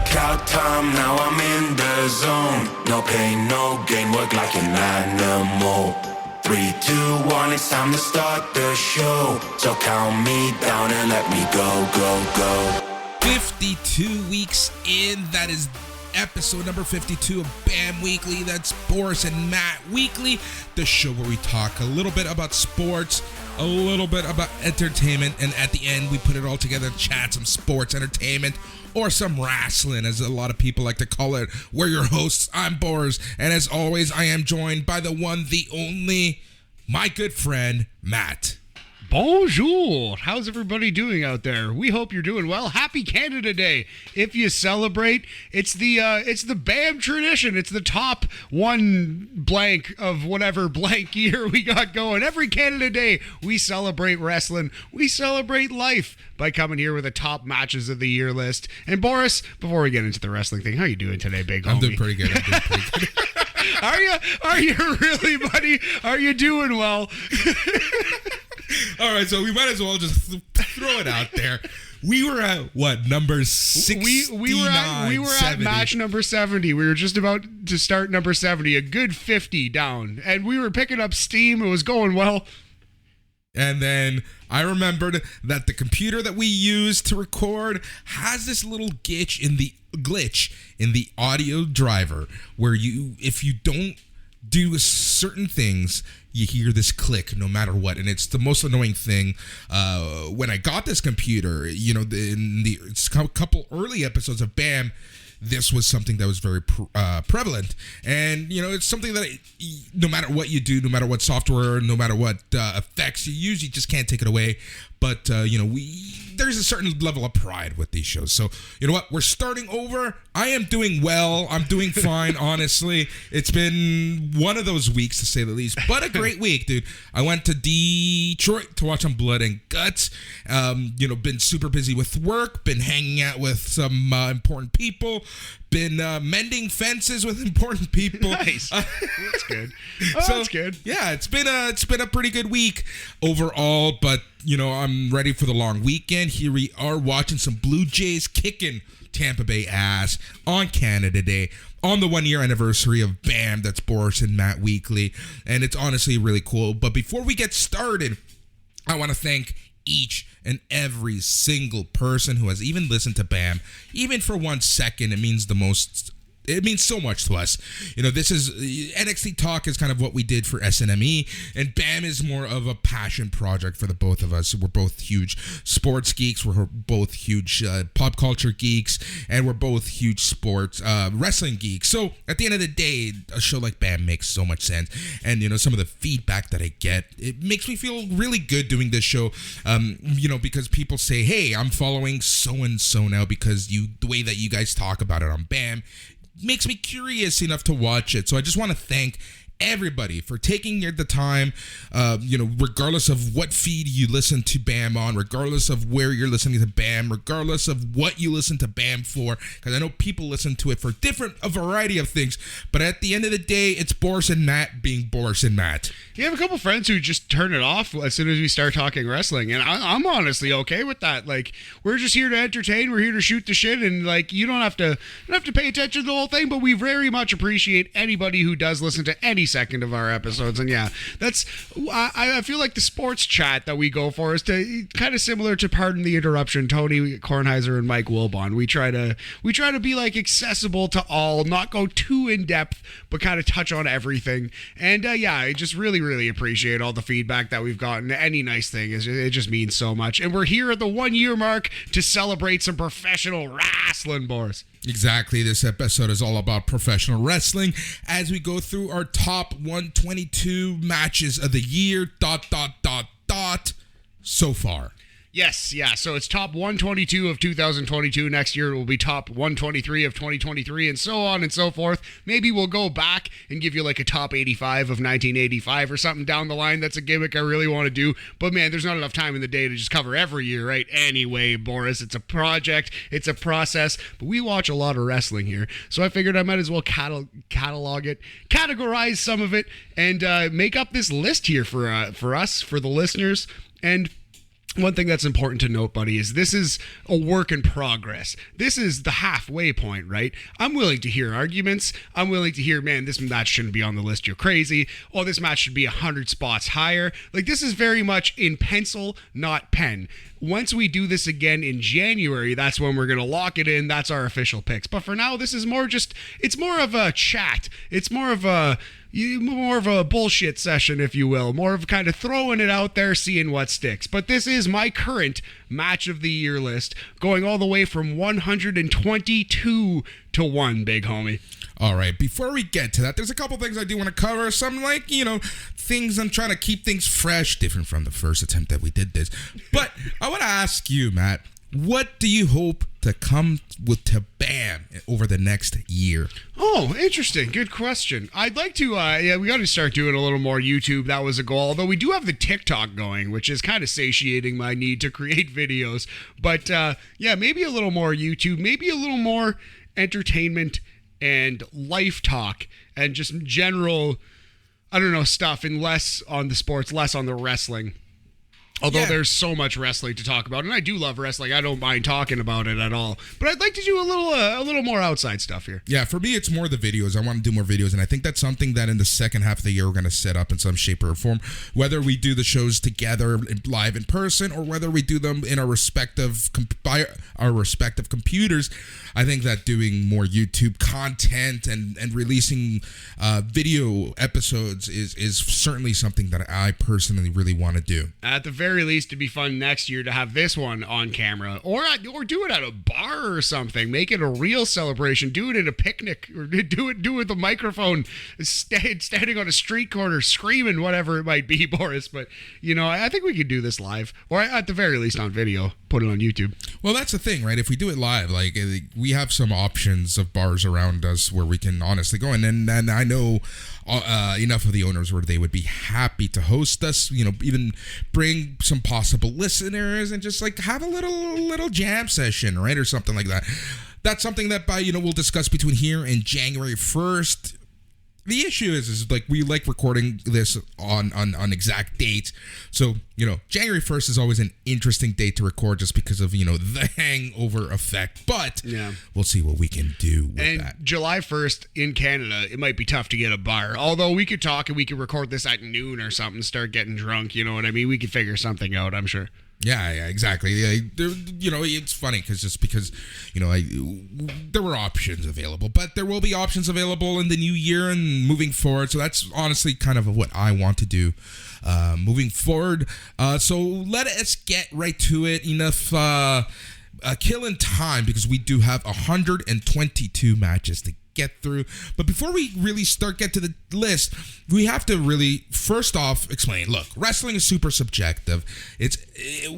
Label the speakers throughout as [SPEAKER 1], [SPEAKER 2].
[SPEAKER 1] Workout time, now I'm in the zone. No pain, no gain, work like an animal. 3, 2, 1, it's time to start the show. So count me down and let me go, go, go.
[SPEAKER 2] 52 weeks in, that is episode number 52 of BAM Weekly. That's Boris and Matt Weekly, the show where we talk a little bit about sports, a little bit about entertainment, and at the end we put it all together to chat some sports, entertainment, or some wrestling, as a lot of people like to call it. We're your hosts. I'm Boris, and as always, I am joined by the one, the only, my good friend, Matt.
[SPEAKER 3] Bonjour. How's everybody doing out there? We hope you're doing well. Happy Canada Day. If you celebrate, it's the BAM tradition. It's the top one blank of whatever blank year we got going. Every Canada Day, we celebrate wrestling. We celebrate life by coming here with a top matches of the year list. And Boris, before we get into the wrestling thing, how you doing today, big homie?
[SPEAKER 2] I'm doing pretty good.
[SPEAKER 3] Are you really, buddy? Are you doing well?
[SPEAKER 2] All right, so we might as well just throw it out there. We were at what, number 69?
[SPEAKER 3] We were at match number 70. We were just about to start number 70, a good 50 down, and we were picking up steam. It was going well.
[SPEAKER 2] And then I remembered that the computer that we use to record has this little glitch in the audio driver where if you don't do certain things, you hear this click no matter what, and it's the most annoying thing. When I got this computer, in the couple early episodes of BAM, this was something that was very prevalent, and it's something that no matter what you do, no matter what software, no matter what effects you use, you just can't take it away. But there's a certain level of pride with these shows. So you know what? We're starting over. I am doing well. I'm doing fine, honestly. It's been one of those weeks, to say the least, but a great week, dude. I went to Detroit to watch some Blood and Guts. Been super busy with work. Been hanging out with some important people. Been mending fences with important people.
[SPEAKER 3] Nice. That's good. That's good.
[SPEAKER 2] Yeah, it's been a pretty good week overall, but I'm ready for the long weekend. Here we are watching some Blue Jays kicking Tampa Bay ass on Canada Day, on the 1-year anniversary of BAM. That's Boris and Matt Weekly, and it's honestly really cool. But before we get started, I want to thank each and every single person who has even listened to BAM, even for 1 second. It means the most. It means so much to us. This is NXT Talk is kind of what we did for SNME, and BAM is more of a passion project for the both of us. We're both huge sports geeks. We're both huge pop culture geeks, and we're both huge sports wrestling geeks. So at the end of the day, a show like BAM makes so much sense. And some of the feedback that I get, it makes me feel really good doing this show. Because people say, "Hey, I'm following so and so now because the way that you guys talk about it on BAM makes me curious enough to watch it." So I just want to thank everybody for taking the time, regardless of what feed you listen to BAM on, regardless of where you're listening to BAM, regardless of what you listen to BAM for, because I know people listen to it for a variety of things, but at the end of the day, it's Boris and Matt being Boris and Matt.
[SPEAKER 3] You have a couple friends who just turn it off as soon as we start talking wrestling, and I'm honestly okay with that. Like, we're just here to entertain, we're here to shoot the shit, and you don't have to pay attention to the whole thing, but we very much appreciate anybody who does listen to any second of our episodes. And yeah, I feel like the sports chat that we go for is kind of similar to, pardon the interruption, Tony Kornheiser and Mike Wilbon. We try to be accessible to all, not go too in depth, but kind of touch on everything. And I just really appreciate all the feedback that we've gotten. Any nice thing it just means so much. And we're here at the 1-year mark to celebrate some professional wrestling, Boris.
[SPEAKER 2] Exactly. This episode is all about professional wrestling as we go through our top 122 matches of the year, ... so far.
[SPEAKER 3] Yes, yeah. So it's top 122 of 2022. Next year it will be top 123 of 2023, and so on and so forth. Maybe we'll go back and give you a top 85 of 1985 or something down the line. That's a gimmick I really want to do. But man, there's not enough time in the day to just cover every year, right? Anyway, Boris, it's a project, it's a process. But we watch a lot of wrestling here, so I figured I might as well catalog it, categorize some of it, and make up this list here for us, for the listeners. And one thing that's important to note, buddy, is this is a work in progress. This is the halfway point, right? I'm willing to hear arguments. I'm willing to hear, man, this match shouldn't be on the list. You're crazy. Oh, this match should be 100 spots higher. Like, this is very much in pencil, not pen. Once we do this again in January, that's when we're going to lock it in. That's our official picks. But for now, this is more just, it's more of a chat. It's more of a bullshit session, if you will. More of kind of throwing it out there, seeing what sticks. But this is my current match of the year list, going all the way from 122 to 1, big homie.
[SPEAKER 2] All right, before we get to that, there's a couple things I do want to cover. Some, like, things I'm trying to keep things fresh, different from the first attempt that we did this. But I want to ask you, Matt, what do you hope to come with to BAM over the next year?
[SPEAKER 3] Oh, interesting. Good question. I'd like to, we got to start doing a little more YouTube. That was a goal. Although we do have the TikTok going, which is kind of satiating my need to create videos. But maybe a little more YouTube, maybe a little more entertainment and life talk and just general, stuff, and less on the sports, less on the wrestling. Although there's so much wrestling to talk about, and I do love wrestling. I don't mind talking about it at all. But I'd like to do a little more outside stuff here.
[SPEAKER 2] Yeah, for me, it's more the videos. I want to do more videos, and I think that's something that in the second half of the year we're going to set up in some shape or form. Whether we do the shows together live in person, or whether we do them in our respective computers, I think that doing more YouTube content and releasing video episodes is certainly something that I personally really want to do.
[SPEAKER 3] At the very least, it'd be fun next year to have this one on camera, or do it at a bar or something. Make it a real celebration. Do it in a picnic, or do it with a microphone, standing on a street corner screaming, whatever it might be, Boris. But I think we could do this live, or at the very least on video. Put it on YouTube.
[SPEAKER 2] Well, that's the thing, right? If we do it live, like, we have some options of bars around us where we can honestly go in, and I know enough of the owners where they would be happy to host us, even bring some possible listeners and just like have a little jam session, right? Or something like that. That's something that we'll discuss between here and January 1st. The issue is like we like recording this on exact dates. So, January 1st is always an interesting date to record just because of, the hangover effect. But we'll see what we can do with that.
[SPEAKER 3] July 1st in Canada, it might be tough to get a bar. Although we could talk and we could record this at noon or something, start getting drunk, you know what I mean? We could figure something out, I'm sure.
[SPEAKER 2] Yeah, exactly. It's funny because there were options available, but there will be options available in the new year and moving forward. So that's honestly kind of what I want to do moving forward. So let us get right to it. Enough killing time, because we do have 122 matches to get through. But before we really get to the list, we have to really first off explain, look, wrestling is super subjective.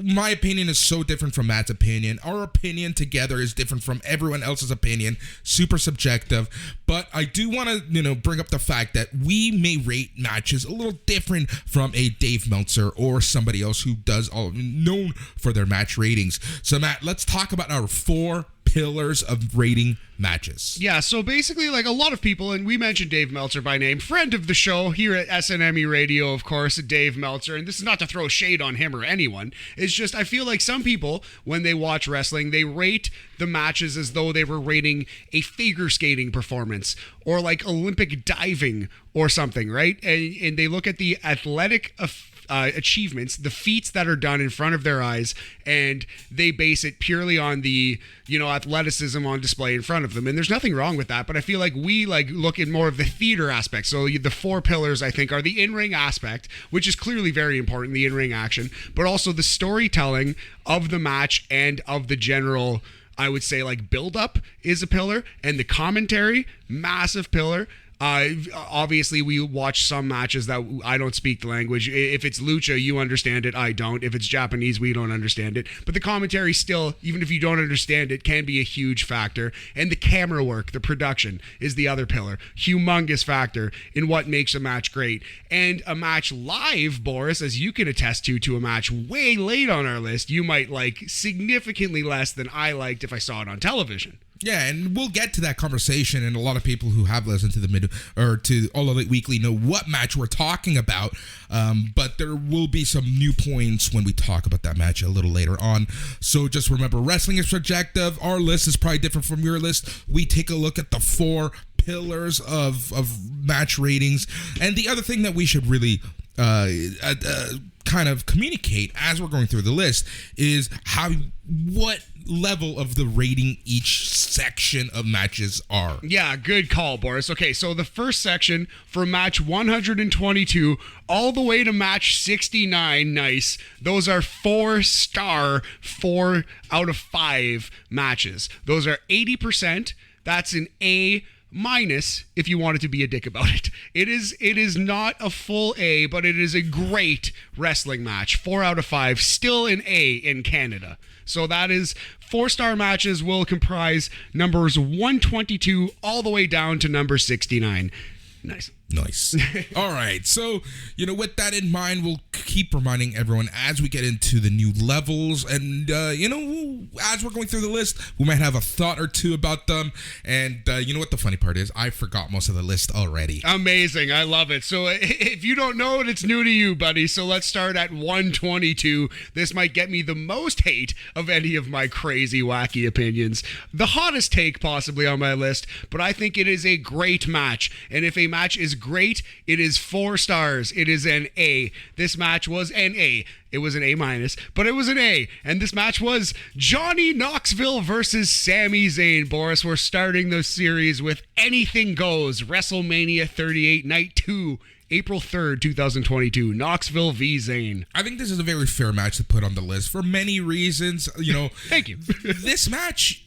[SPEAKER 2] My opinion is so different from Matt's opinion. Our opinion together is different from everyone else's opinion. Super subjective. But I do want to bring up the fact that we may rate matches a little different from a Dave Meltzer or somebody else who does all known for their match ratings. So Matt, let's talk about our 4 pillars of rating matches.
[SPEAKER 3] Yeah, so basically, like a lot of people, and we mentioned Dave Meltzer by name, friend of the show here at SNME Radio, of course, Dave Meltzer, and this is not to throw shade on him or anyone, it's just I feel like some people, when they watch wrestling, they rate the matches as though they were rating a figure skating performance or like Olympic diving or something, right? And they look at the athletic achievements, the feats that are done in front of their eyes, and they base it purely on the athleticism on display in front of them. And there's nothing wrong with that, but I feel like we look at more of the theater aspect. So the 4 pillars, I think, are the in-ring aspect, which is clearly very important, the in-ring action, but also the storytelling of the match and of the general, I would say, like, build-up is a pillar, and the commentary, massive pillar. Obviously, we watch some matches that I don't speak the language. If it's lucha, you understand it. I don't. If it's Japanese, we don't understand it. But the commentary still, even if you don't understand it, can be a huge factor. And the camera work, the production, is the other pillar. Humongous factor in what makes a match great. And a match live, Boris, as you can attest to a match way late on our list, you might like significantly less than I liked if I saw it on television.
[SPEAKER 2] Yeah, and we'll get to that conversation, and a lot of people who have listened to to All Elite Weekly know what match we're talking about. But there will be some new points when we talk about that match a little later on. So just remember, wrestling is subjective. Our list is probably different from your list. We take a look at the 4 pillars of match ratings, and the other thing that we should really kind of communicate as we're going through the list is what level of the rating each section of matches are.
[SPEAKER 3] Yeah, good call, Boris. Okay, so the first section from match 122 all the way to match 69, nice. Those are 4-star, 4 out of 5 matches. Those are 80%. That's an A- if you wanted to be a dick about it. It is not a full A, but it is a great wrestling match. 4 out of 5, still an A in Canada. So that is 4-star matches will comprise numbers 122 all the way down to number 69. Nice. All right. So, with that in mind, we'll keep reminding everyone as we get into the new levels. And, as we're going through the list, we might have a thought or two about them. And you know what the funny part is? I forgot most of the list already. Amazing. I love it. So if you don't know it, it's new to you, buddy. So let's start at 122. This might get me the most hate of any of my crazy, wacky opinions. The hottest take possibly on my list, but I think it is a great match. And if a match is great, it is 4 stars. It is an A. This match was an A. It was an A-, but it was an A. And this match was Johnny Knoxville versus Sami Zayn. Boris, we're starting the series with Anything Goes, WrestleMania 38, Night 2, April 3rd, 2022. Knoxville v. Zayn.
[SPEAKER 2] I think this is a very fair match to put on the list for many reasons.
[SPEAKER 3] Thank you.
[SPEAKER 2] This match,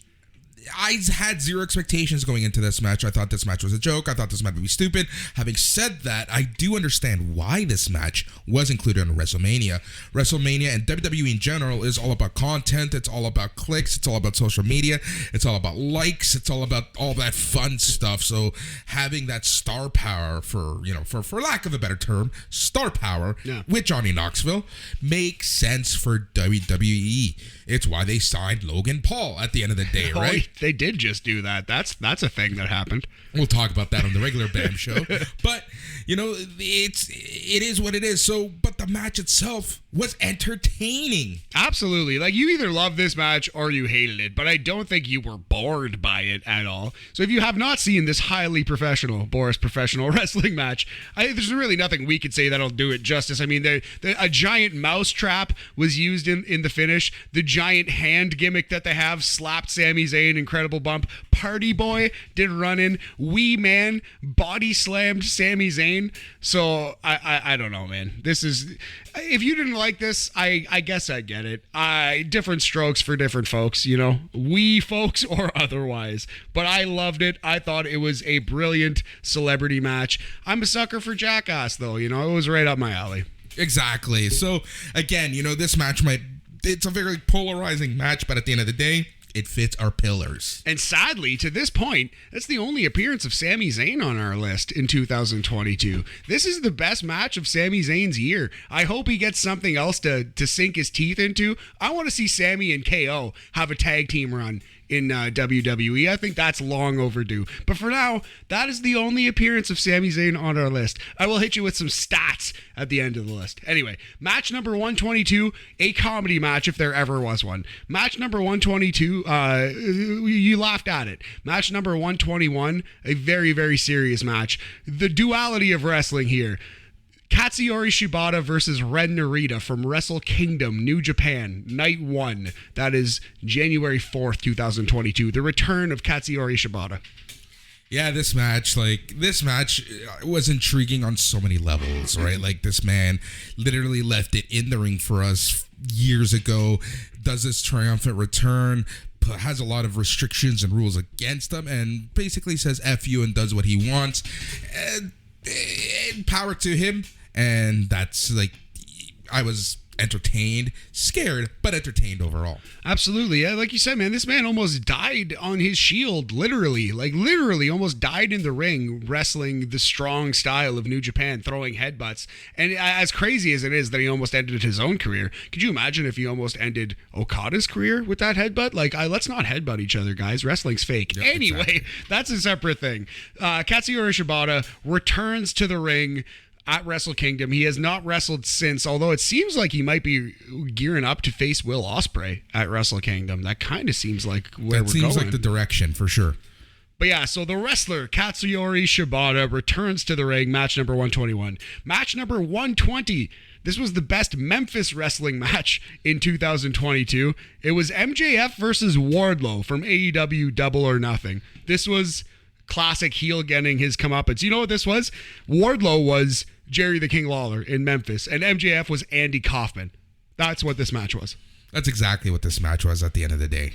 [SPEAKER 2] I had zero expectations going into this match. I thought this match was a joke. I thought this match would be stupid. Having said that, I do understand why this match was included in WrestleMania. WrestleMania and WWE in general is all about content. It's all about clicks. It's all about social media. It's all about likes. It's all about all that fun stuff. So having that star power for lack of a better term, star power with Johnny Knoxville makes sense for WWE. It's why they signed Logan Paul at the end of the day, right?
[SPEAKER 3] They did just do that. That's a thing that happened.
[SPEAKER 2] We'll talk about that on the regular BAM show. But, it is what it is. So, but the match itself was entertaining.
[SPEAKER 3] Absolutely. Like, you either love this match or you hated it, but I don't think you were bored by it at all. So if you have not seen this highly professional wrestling match, there's really nothing we could say that'll do it justice. I mean, a giant mouse trap was used in the finish. The giant hand gimmick that they have slapped Sami Zayn, incredible bump. Party Boy did run in. Wee Man body slammed Sami Zayn. So I don't know, man. This is, if you didn't like this, I guess I get it. Different strokes for different folks, we folks or otherwise. But I loved it. I thought it was a brilliant celebrity match. I'm a sucker for Jackass, though. It was right up my alley.
[SPEAKER 2] Exactly. So again, this match it's a very polarizing match, but at the end of the day, it fits our pillars.
[SPEAKER 3] And sadly, to this point, that's the only appearance of Sami Zayn on our list in 2022. This is the best match of Sami Zayn's year. I hope he gets something else to sink his teeth into. I want to see Sami and KO have a tag team run in WWE. I think that's long overdue. But for now, that is the only appearance of Sami Zayn on our list. I will hit you with some stats at the end of the list. Anyway, match number 122, a comedy match if there ever was one. Match number 122, you laughed at it. Match number 121, a very, very serious match. The duality of wrestling here. Katsuyori Shibata versus Ren Narita from Wrestle Kingdom, New Japan, Night 1. That is January 4th, 2022. The return of Katsuyori Shibata.
[SPEAKER 2] Yeah, this match was intriguing on so many levels, right? Like, this man literally left it in the ring for us years ago, does this triumphant return, has a lot of restrictions and rules against him, and basically says F you and does what he wants. And power to him. And that's like, I was entertained, scared, but entertained overall.
[SPEAKER 3] Absolutely. Yeah, like you said, man, this man almost died on his shield, literally almost died in the ring wrestling the strong style of New Japan, throwing headbutts. And as crazy as it is that he almost ended his own career, could you imagine if he almost ended Okada's career with that headbutt? Like, let's not headbutt each other, guys. Wrestling's fake.
[SPEAKER 2] Yep,
[SPEAKER 3] anyway,
[SPEAKER 2] exactly. That's
[SPEAKER 3] a separate thing. Katsuyori Shibata returns to the ring at Wrestle Kingdom. He has not wrestled since, although it seems like he might be gearing up to face Will Ospreay at Wrestle Kingdom. That kind of seems like where we're going. That
[SPEAKER 2] seems like the direction for sure.
[SPEAKER 3] But yeah, so the wrestler Katsuyori Shibata returns to the ring, match number 121. Match number 120. This was the best Memphis wrestling match in 2022. It was MJF versus Wardlow from AEW Double or Nothing. This was classic heel getting his comeuppance. You know what this was? Wardlow was Jerry the King Lawler in Memphis, and MJF was Andy Kaufman. That's what this match was.
[SPEAKER 2] That's exactly what this match was at the end of the day.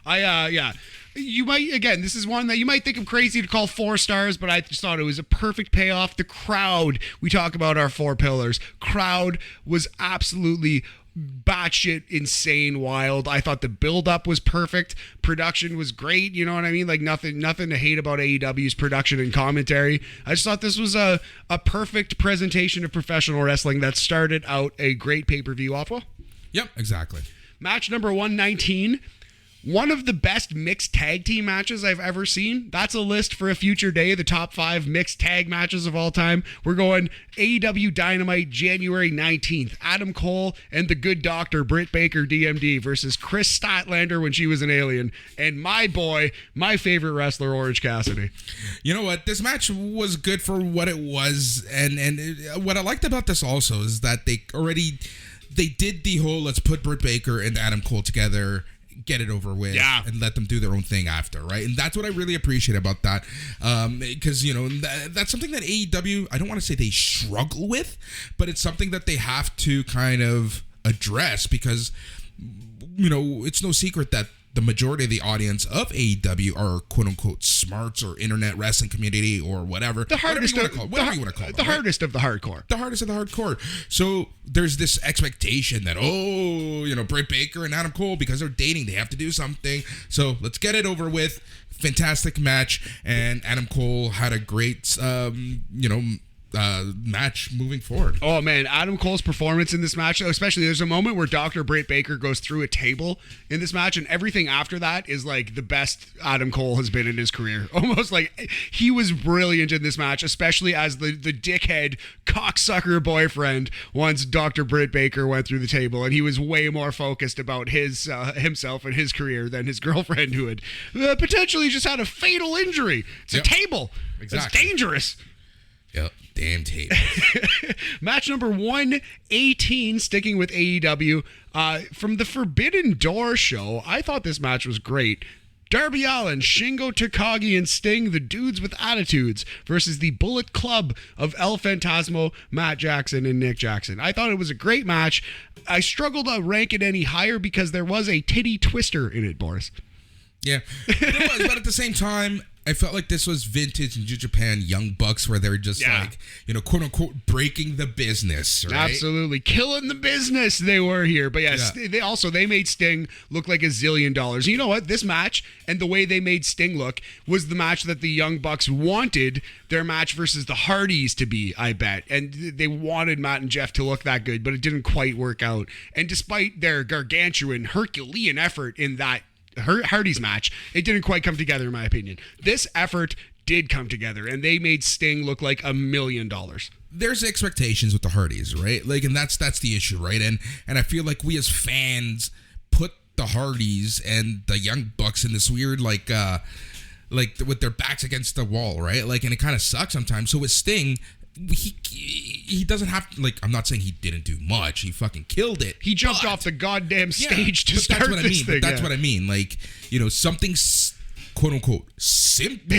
[SPEAKER 3] Yeah. You might, again, this is one that you might think of crazy to call 4 stars, but I just thought it was a perfect payoff. The crowd, we talk about our 4 pillars. Crowd was absolutely batshit insane wild. I thought the build-up was perfect. Production was great. You know what I mean? Like nothing to hate about AEW's production and commentary. I just thought this was a perfect presentation of professional wrestling that started out a great pay-per-view off.
[SPEAKER 2] Yep, exactly.
[SPEAKER 3] Match number 119. One of the best mixed tag team matches I've ever seen. That's a list for a future day, the top 5 mixed tag matches of all time. We're going AEW Dynamite January 19th. Adam Cole and the Good Doctor, Britt Baker, DMD, versus Chris Statlander when she was an alien. And my boy, my favorite wrestler, Orange Cassidy.
[SPEAKER 2] You know what? This match was good for what it was. And what I liked about this also is that they did the whole let's put Britt Baker and Adam Cole together, get it over with, and let them do their own thing after, right? And that's what I really appreciate about that, because that's something that AEW, I don't want to say they struggle with, but it's something that they have to kind of address, because it's no secret that the majority of the audience of AEW are quote unquote smarts or internet wrestling community or whatever. The hardest of the
[SPEAKER 3] hardest of the hardcore.
[SPEAKER 2] The hardest of the hardcore. So there's this expectation that, Britt Baker and Adam Cole, because they're dating, they have to do something. So let's get it over with. Fantastic match. And Adam Cole had a great, match moving forward.
[SPEAKER 3] Oh man, Adam Cole's performance in this match, especially there's a moment where Dr. Britt Baker goes through a table in this match, and everything after that is like the best Adam Cole has been in his career. Almost like he was brilliant in this match, especially as the dickhead cocksucker boyfriend once Dr. Britt Baker went through the table, and he was way more focused about his himself and his career than his girlfriend, who had potentially just had a fatal injury. It's a table. Exactly. It's dangerous.
[SPEAKER 2] Yep. Damn tape.
[SPEAKER 3] Match number 118, sticking with AEW, from the Forbidden Door show. I thought this match was great. Darby Allin, Shingo Takagi, and Sting, the dudes with attitudes, versus the Bullet Club of El Phantasmo, Matt Jackson, and Nick Jackson. I thought it was a great match. I struggled to rank it any higher because there was a titty twister in it, Boris.
[SPEAKER 2] Yeah, it was, but at the same time, I felt like this was vintage New Japan Young Bucks, where they're just quote unquote breaking the business, right?
[SPEAKER 3] Absolutely. Killing the business they were here. But they made Sting look like $1 zillion. And you know what? This match and the way they made Sting look was the match that the Young Bucks wanted their match versus the Hardys to be, I bet. And they wanted Matt and Jeff to look that good, but it didn't quite work out. And despite their gargantuan Herculean effort in that Hardy's match, it didn't quite come together, in my opinion. This effort did come together, and they made Sting look like $1 million.
[SPEAKER 2] There's expectations with the Hardys, right? Like, and that's the issue, right? And I feel like we as fans put the Hardys and the Young Bucks in this weird like with their backs against the wall, right? Like, and it kind of sucks sometimes. So with Sting, he doesn't have to, like, I'm not saying he didn't do much. He fucking killed it.
[SPEAKER 3] He jumped off the goddamn stage to start this thing.
[SPEAKER 2] That's what I mean. Like, something quote unquote simple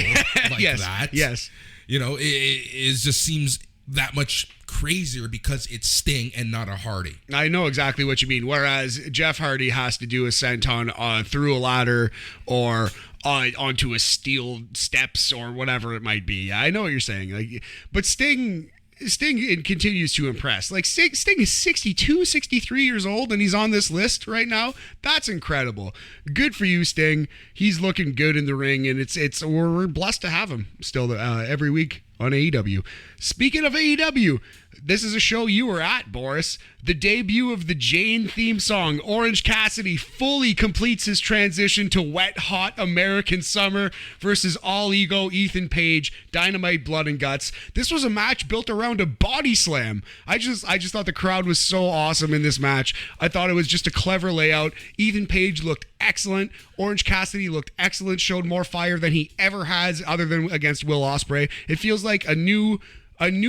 [SPEAKER 2] like that.
[SPEAKER 3] Yes.
[SPEAKER 2] It just seems that much crazier because it's Sting and not a Hardy.
[SPEAKER 3] I know exactly what you mean. Whereas Jeff Hardy has to do a senton through a ladder or onto a steel steps or whatever it might be. I know what you're saying. But Sting Sting continues to impress. Like, Sting is 62, 63 years old, and he's on this list right now. That's incredible. Good for you, Sting. He's looking good in the ring, and we're blessed to have him still every week on AEW. Speaking of AEW, this is a show you were at, Boris. The debut of the Jane theme song. Orange Cassidy fully completes his transition to Wet Hot American Summer versus All Ego Ethan Page, Dynamite Blood and Guts. This was a match built around a body slam. I just thought the crowd was so awesome in this match. I thought it was just a clever layout. Ethan Page looked excellent. Orange Cassidy looked excellent, showed more fire than he ever has other than against Will Ospreay. It feels like a new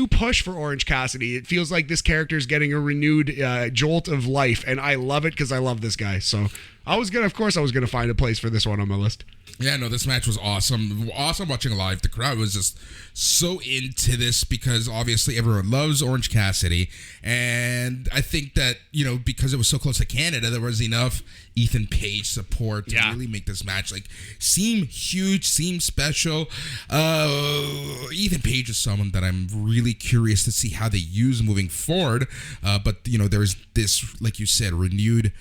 [SPEAKER 3] push for Orange Cassidy. It feels like this character is getting a renewed jolt of life, and I love it because I love this guy. So I was gonna find a place for this one on my list.
[SPEAKER 2] Yeah, no, this match was awesome. Awesome watching live. The crowd was just so into this because obviously everyone loves Orange Cassidy. And I think that, because it was so close to Canada, there was enough Ethan Page support to really make this match seem huge, seem special. Ethan Page is someone that I'm really curious to see how they use moving forward. But there's this, like you said, renewed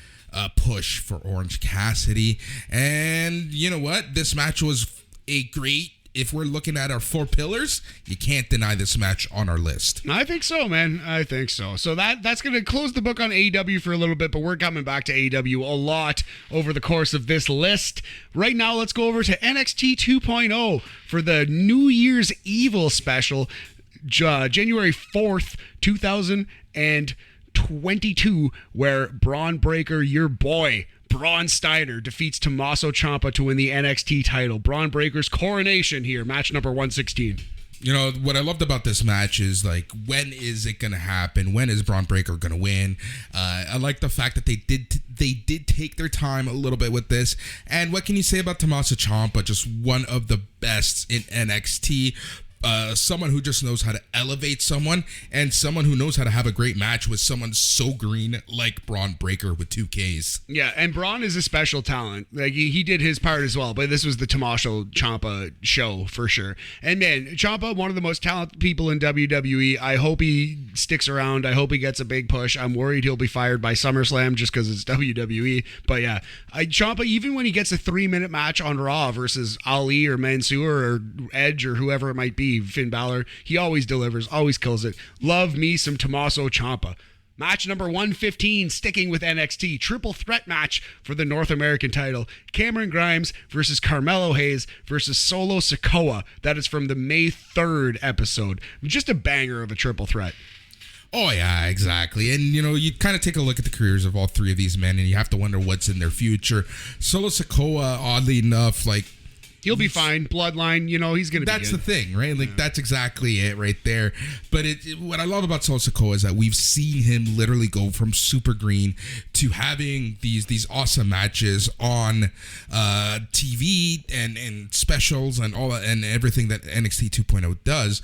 [SPEAKER 2] push for Orange Cassidy. And you know what? This match was if we're looking at our 4 pillars, you can't deny this match on our list.
[SPEAKER 3] I think so, man. I think so. So that's going to close the book on AEW for a little bit, but we're coming back to AEW a lot over the course of this list. Right now, let's go over to NXT 2.0 for the New Year's Evil special, January 4th, 2022, where Braun Breaker, your boy, Braun Steiner, defeats Tommaso Ciampa to win the NXT title. Braun Breaker's coronation here, match number 116.
[SPEAKER 2] What I loved about this match is, when is it going to happen? When is Braun Breaker going to win? I like the fact that they did take their time a little bit with this. And what can you say about Tommaso Ciampa? Just one of the best in NXT. Someone who just knows how to elevate someone, and someone who knows how to have a great match with someone so green like Braun Breaker with 2 Ks.
[SPEAKER 3] Yeah, and Braun is a special talent. He did his part as well, but this was the Tommaso Ciampa show for sure. And man, Ciampa, one of the most talented people in WWE. I hope he sticks around. I hope he gets a big push. I'm worried he'll be fired by SummerSlam just because it's WWE. But yeah, Ciampa, even when he gets a 3-minute match on Raw versus Ali or Mansoor or Edge or whoever it might be, Finn Balor, he always delivers, always kills it. Love me some Tommaso Ciampa. Match number 115, sticking with NXT, triple threat match for the North American title. Cameron Grimes versus Carmelo Hayes versus Solo Sikoa. That is from the May 3rd episode. Just a banger of a triple threat.
[SPEAKER 2] Oh, yeah, exactly. And, you kind of take a look at the careers of all 3 of these men, and you have to wonder what's in their future. Solo Sikoa, oddly enough,
[SPEAKER 3] he'll be fine. Bloodline, he's going to be
[SPEAKER 2] That's the thing, right? That's exactly it right there. But what I love about Solo Sikoa is that we've seen him literally go from super green to having these awesome matches on TV and specials and all that, and everything that NXT 2.0 does.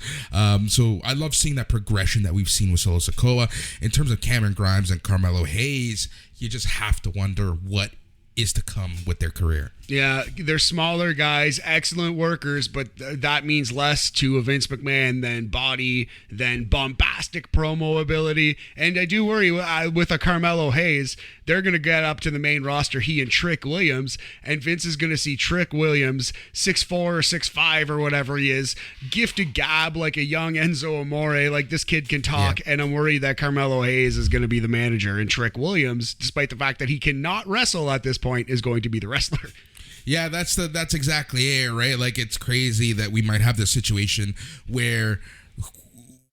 [SPEAKER 2] So I love seeing that progression that we've seen with Solo Sikoa. In terms of Cameron Grimes and Carmelo Hayes, you just have to wonder what is to come with their career.
[SPEAKER 3] Yeah, they're smaller guys, excellent workers, but that means less to a Vince McMahon than body, than bombastic promo ability. And I do worry with a Carmelo Hayes, they're going to get up to the main roster, he and Trick Williams, and Vince is going to see Trick Williams, 6'4" or 6'5" or whatever he is, gifted gab like a young Enzo Amore, like this kid can talk, and I'm worried that Carmelo Hayes is going to be the manager, and Trick Williams, despite the fact that he cannot wrestle at this point, is going to be the wrestler.
[SPEAKER 2] Yeah, that's exactly it, right? It's crazy that we might have this situation where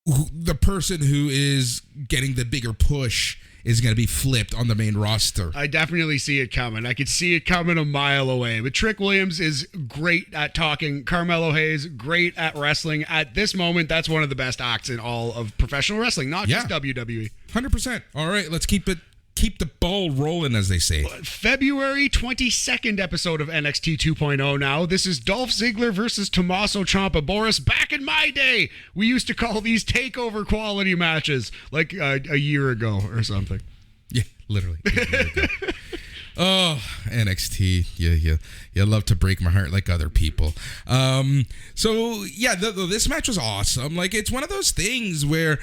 [SPEAKER 2] the person who is getting the bigger push is going to be flipped on the main roster.
[SPEAKER 3] I definitely see it coming. I could see it coming a mile away. But Trick Williams is great at talking. Carmelo Hayes, great at wrestling. At this moment, that's one of the best acts in all of professional wrestling, not just WWE.
[SPEAKER 2] 100%. All right, let's keep the ball rolling, as they say.
[SPEAKER 3] February 22nd episode of NXT 2.0 now. This is Dolph Ziggler versus Tommaso Ciampa. Boris, back in my day, we used to call these takeover quality matches, like a year ago or something.
[SPEAKER 2] Yeah, literally. Oh, NXT. You love to break my heart like other people. So yeah, this match was awesome. Like, it's one of those things where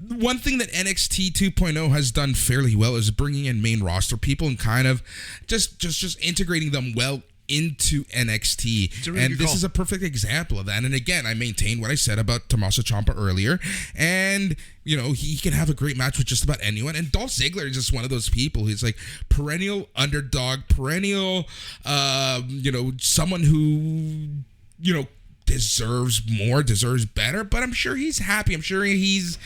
[SPEAKER 2] one thing that NXT 2.0 has done fairly well is bringing in main roster people and kind of just integrating them well into NXT.
[SPEAKER 3] Really,
[SPEAKER 2] and this is a perfect example of that. And again, I maintain what I said about Tommaso Ciampa earlier. And, you know, he can have a great match with just about anyone. And Dolph Ziggler is just one of those people. He's like perennial underdog, perennial, someone who, deserves more, deserves better. But I'm sure he's happy. I'm sure he's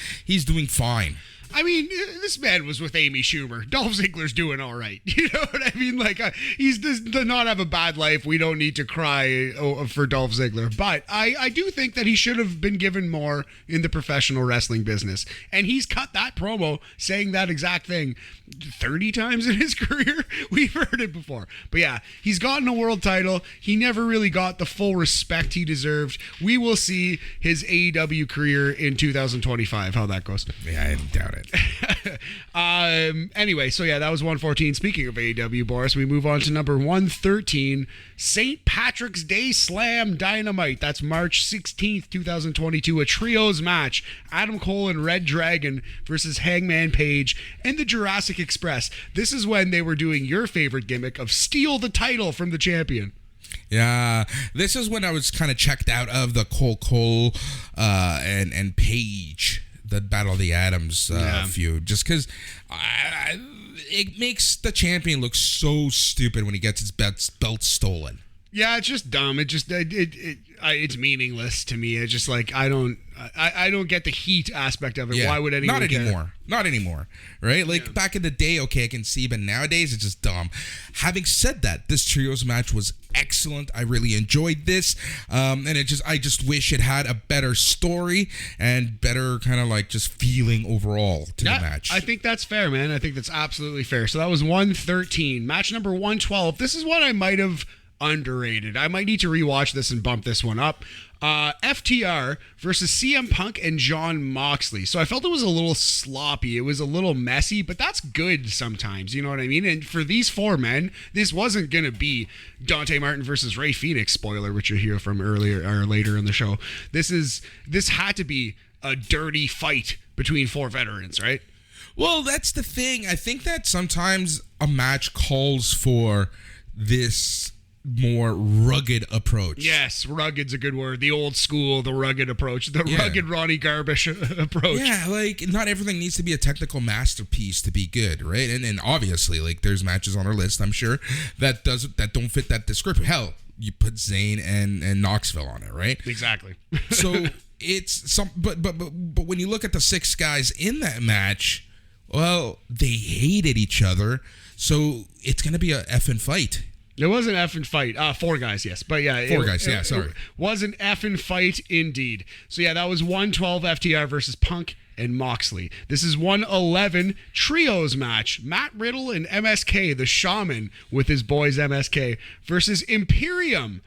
[SPEAKER 2] doing fine.
[SPEAKER 3] I mean, this man was with Amy Schumer. Dolph Ziggler's doing all right. You know what I mean? Like, he does not have a bad life. We don't need to cry for Dolph Ziggler. But I do think that he should have been given more in the professional wrestling business. And he's cut that promo saying that exact thing 30 times in his career. We've heard it before. But yeah, he's gotten a world title. He never really got the full respect he deserved. We will see his AEW career in 2025, how that goes.
[SPEAKER 2] Yeah, I doubt it.
[SPEAKER 3] Anyway, so yeah, that was 114. Speaking of AEW, Boris, we move on to number 113, St. Patrick's Day Slam Dynamite. That's March 16th, 2022. A trios match. Adam Cole and Red Dragon versus Hangman Page and the Jurassic Express. This is when they were doing your favorite gimmick of steal the title from the champion.
[SPEAKER 2] Yeah, this is when I was kind of checked out of the Cole and Page, the Battle of the Atoms feud, just because it makes the champion look so stupid when he gets his belt stolen. Yeah,
[SPEAKER 3] it's just dumb. It just it's meaningless to me. It's just like I don't get the heat aspect of it. Yeah. Why would anyone care?
[SPEAKER 2] Not anymore, right? Like back in the day, okay, I can see, but nowadays it's just dumb. Having said that, this trios match was excellent. I really enjoyed this, and I just wish it had a better story and better kind of like just feeling overall to the match.
[SPEAKER 3] I think that's fair, man. I think that's absolutely fair. So that was 113. Match number 112. This is what I might have underrated. I might need to rewatch this and bump this one up. FTR versus CM Punk and Jon Moxley. So I felt it was a little sloppy. It was a little messy, but that's good sometimes. You know what I mean? And for these four men, this wasn't going to be Dante Martin versus Ray Phoenix, spoiler, which you'll hear from earlier or later in the show. This had to be a dirty fight between four veterans, right?
[SPEAKER 2] Well, that's the thing. I think that sometimes a match calls for this more rugged approach.
[SPEAKER 3] Yes, rugged's a good word. The old school, the rugged approach, the rugged Ronnie Garbish approach.
[SPEAKER 2] Yeah, like not everything needs to be a technical masterpiece to be good, right? And obviously, like there's matches on our list, I'm sure, that don't fit that description. Hell, you put Zayn and Knoxville on it, right?
[SPEAKER 3] Exactly.
[SPEAKER 2] So it's some, but when you look at the six guys in that match, well, they hated each other, so it's gonna be a effing fight.
[SPEAKER 3] It was an effing fight. Four guys, yes. But yeah.
[SPEAKER 2] Four guys, yeah, sorry.
[SPEAKER 3] It was an effing fight indeed. So yeah, that was 112 FTR versus Punk and Moxley. This is 111 trios match. Matt Riddle and MSK, the Shaman, with his boys MSK, versus Imperium.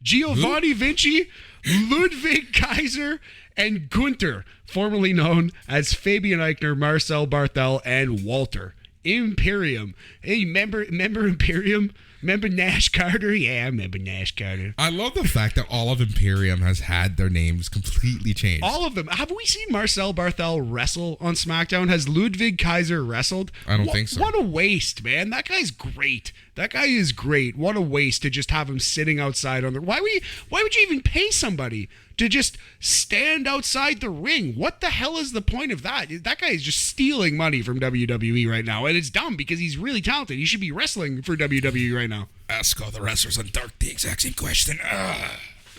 [SPEAKER 3] Giovanni Vinci, Ludwig Kaiser, and Gunther, formerly known as Fabian Eichner, Marcel Barthel, and Walter. Imperium. Hey, remember Imperium? Remember Nash Carter? Yeah, I remember Nash Carter.
[SPEAKER 2] I love the fact that all of Imperium has had their names completely changed.
[SPEAKER 3] All of them. Have we seen Marcel Barthel wrestle on SmackDown? Has Ludwig Kaiser wrestled?
[SPEAKER 2] I don't think so.
[SPEAKER 3] What a waste, man. That guy's great. That guy is great. What a waste to just have him sitting outside on the... Why would you even pay somebody to just stand outside the ring? What the hell is the point of that? That guy is just stealing money from WWE right now, and it's dumb because he's really talented. He should be wrestling for WWE right now.
[SPEAKER 2] Ask all the wrestlers on Dark the exact same question.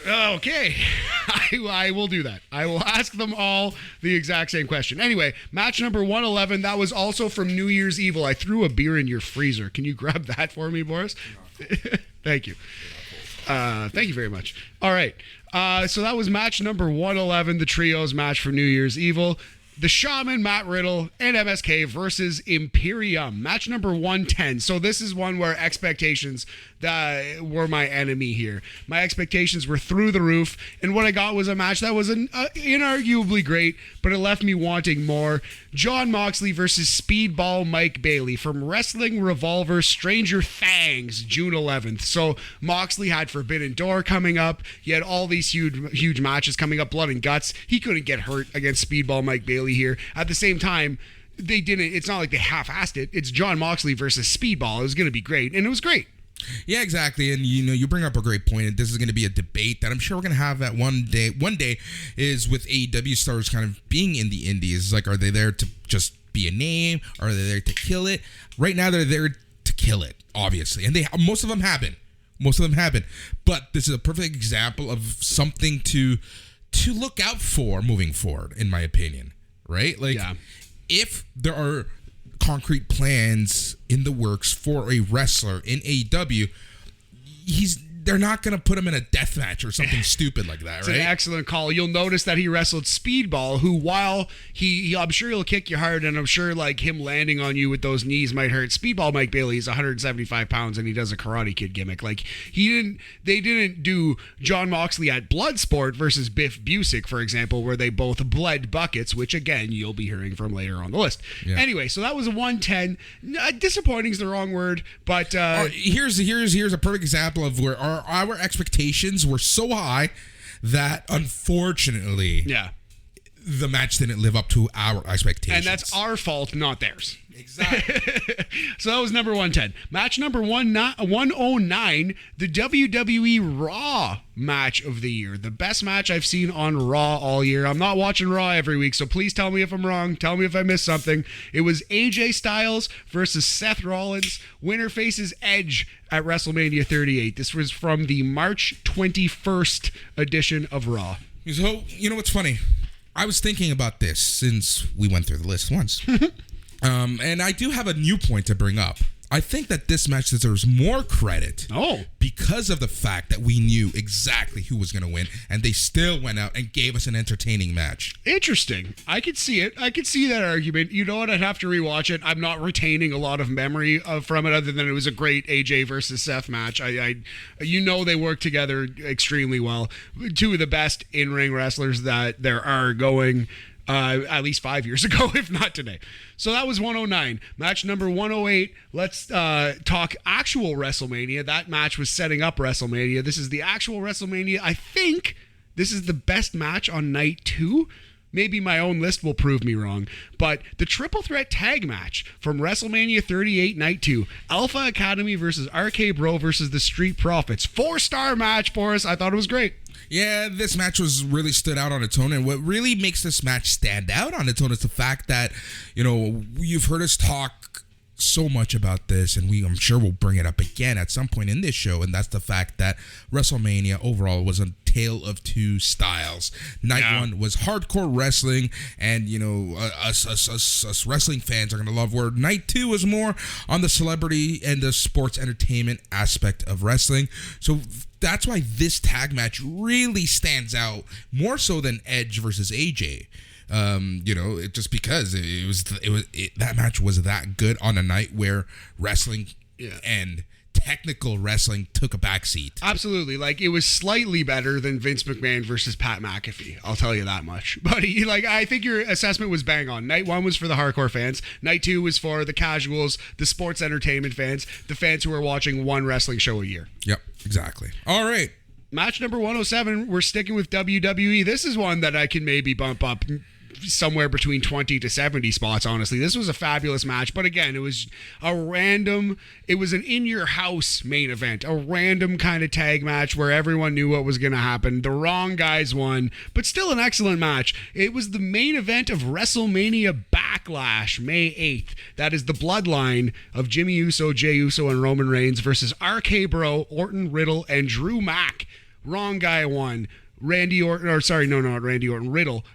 [SPEAKER 3] Okay, I will do that. I will ask them all the exact same question. Anyway, match number 111, that was also from New Year's Evil. I threw a beer in your freezer. Can you grab that for me, Boris? Thank you. Thank you very much. All right. So that was match number 111, the trios match for New Year's Evil. The Shaman, Matt Riddle, and MSK versus Imperium. Match number 110. So this is one where expectations were my enemy here. My expectations were through the roof, and what I got was a match that was inarguably great, but it left me wanting more. Jon Moxley versus Speedball Mike Bailey from Wrestling Revolver Stranger Things, June 11th. So Moxley had Forbidden Door coming up. He had all these huge matches coming up, Blood and Guts. He couldn't get hurt against Speedball Mike Bailey here. At the same time, it's not like they half-assed it. It's Jon Moxley versus Speedball. It was going to be great, and it was great.
[SPEAKER 2] Yeah, exactly. And you bring up a great point, and this is going to be a debate that I'm sure we're going to have that one day is with AEW stars kind of being in the indies. Like, are they there to just be a name? Are they there to kill it? Right now, they're there to kill it, obviously. And most of them have been. But this is a perfect example of something to look out for moving forward, in my opinion. Right? Like, if there are concrete plans in the works for a wrestler in AEW, they're not going to put him in a death match or something stupid like that,
[SPEAKER 3] It's
[SPEAKER 2] right?
[SPEAKER 3] an excellent call. You'll notice that he wrestled Speedball, who, while I'm sure he'll kick you hard, and I'm sure like him landing on you with those knees might hurt. Speedball Mike Bailey is 175 pounds, and he does a Karate Kid gimmick. Like they didn't do Jon Moxley at Bloodsport versus Biff Busick, for example, where they both bled buckets, which again you'll be hearing from later on the list. Yeah. Anyway, so that was a 110. Disappointing is the wrong word, but
[SPEAKER 2] here's a perfect example of where our expectations were so high that unfortunately the match didn't live up to our expectations.
[SPEAKER 3] And that's our fault, not theirs.
[SPEAKER 2] Exactly.
[SPEAKER 3] So that was number 110. Match number 109, the WWE Raw match of the year. The best match I've seen on Raw all year. I'm not watching Raw every week, so please tell me if I'm wrong. Tell me if I missed something. It was AJ Styles versus Seth Rollins. Winner faces Edge at WrestleMania 38. This was from the March 21st edition of Raw.
[SPEAKER 2] So, you know what's funny? I was thinking about this since we went through the list once. And I do have a new point to bring up. I think that this match deserves more credit because of the fact that we knew exactly who was going to win, and they still went out and gave us an entertaining match.
[SPEAKER 3] Interesting. I could see it. I could see that argument. You know what? I'd have to rewatch it. I'm not retaining a lot of memory from it other than it was a great AJ versus Seth match. They work together extremely well. Two of the best in-ring wrestlers that there are going. At least 5 years ago, if not today. So that was 109. Match number 108. Let's talk actual WrestleMania. That match was setting up WrestleMania. This is the actual WrestleMania. I think this is the best match on night 2. Maybe my own list will prove me wrong. But the triple threat tag match from WrestleMania 38 night 2. Alpha Academy versus RK Bro versus the Street Profits. 4-star match, Boris. I thought it was great.
[SPEAKER 2] Yeah, this match was really stood out on its own, and what really makes this match stand out on its own is the fact that, you've heard us talk so much about this, and I'm sure we'll bring it up again at some point in this show, and that's the fact that WrestleMania overall was a tale of two styles. Night 1 was hardcore wrestling, and us wrestling fans are gonna love where night 2 was more on the celebrity and the sports entertainment aspect of wrestling. So that's why this tag match really stands out more so than Edge versus AJ. Just because that match was that good on a night where wrestling and technical wrestling took a backseat.
[SPEAKER 3] Absolutely. Like, it was slightly better than Vince McMahon versus Pat McAfee. I'll tell you that much. But I think your assessment was bang on. Night 1 was for the hardcore fans. Night 2 was for the casuals, the sports entertainment fans, the fans who are watching one wrestling show a year.
[SPEAKER 2] Yep, exactly. All right.
[SPEAKER 3] Match number 107, we're sticking with WWE. This is one that I can maybe bump up somewhere between 20 to 70 spots, honestly. This was a fabulous match, but again, it was an in-your-house main event, a random kind of tag match where everyone knew what was going to happen. The wrong guys won, but still an excellent match. It was the main event of WrestleMania Backlash, May 8th. That is the bloodline of Jimmy Uso, Jey Uso, and Roman Reigns versus RK Bro, Orton, Riddle, and Drew Mack. Wrong guy won. Riddle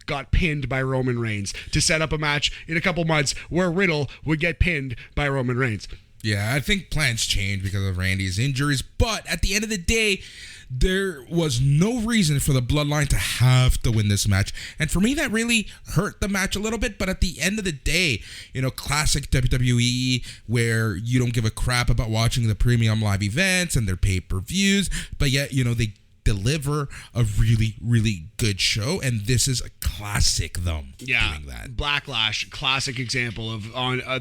[SPEAKER 3] got pinned by Roman Reigns to set up a match in a couple months where Riddle would get pinned by Roman Reigns.
[SPEAKER 2] Yeah, I think plans changed because of Randy's injuries, but at the end of the day, there was no reason for the Bloodline to have to win this match. And for me, that really hurt the match a little bit. But at the end of the day, classic WWE where you don't give a crap about watching the premium live events and their pay-per-views, but yet, they deliver a really, really good show, and this is a classic them doing that.
[SPEAKER 3] Backlash, classic example of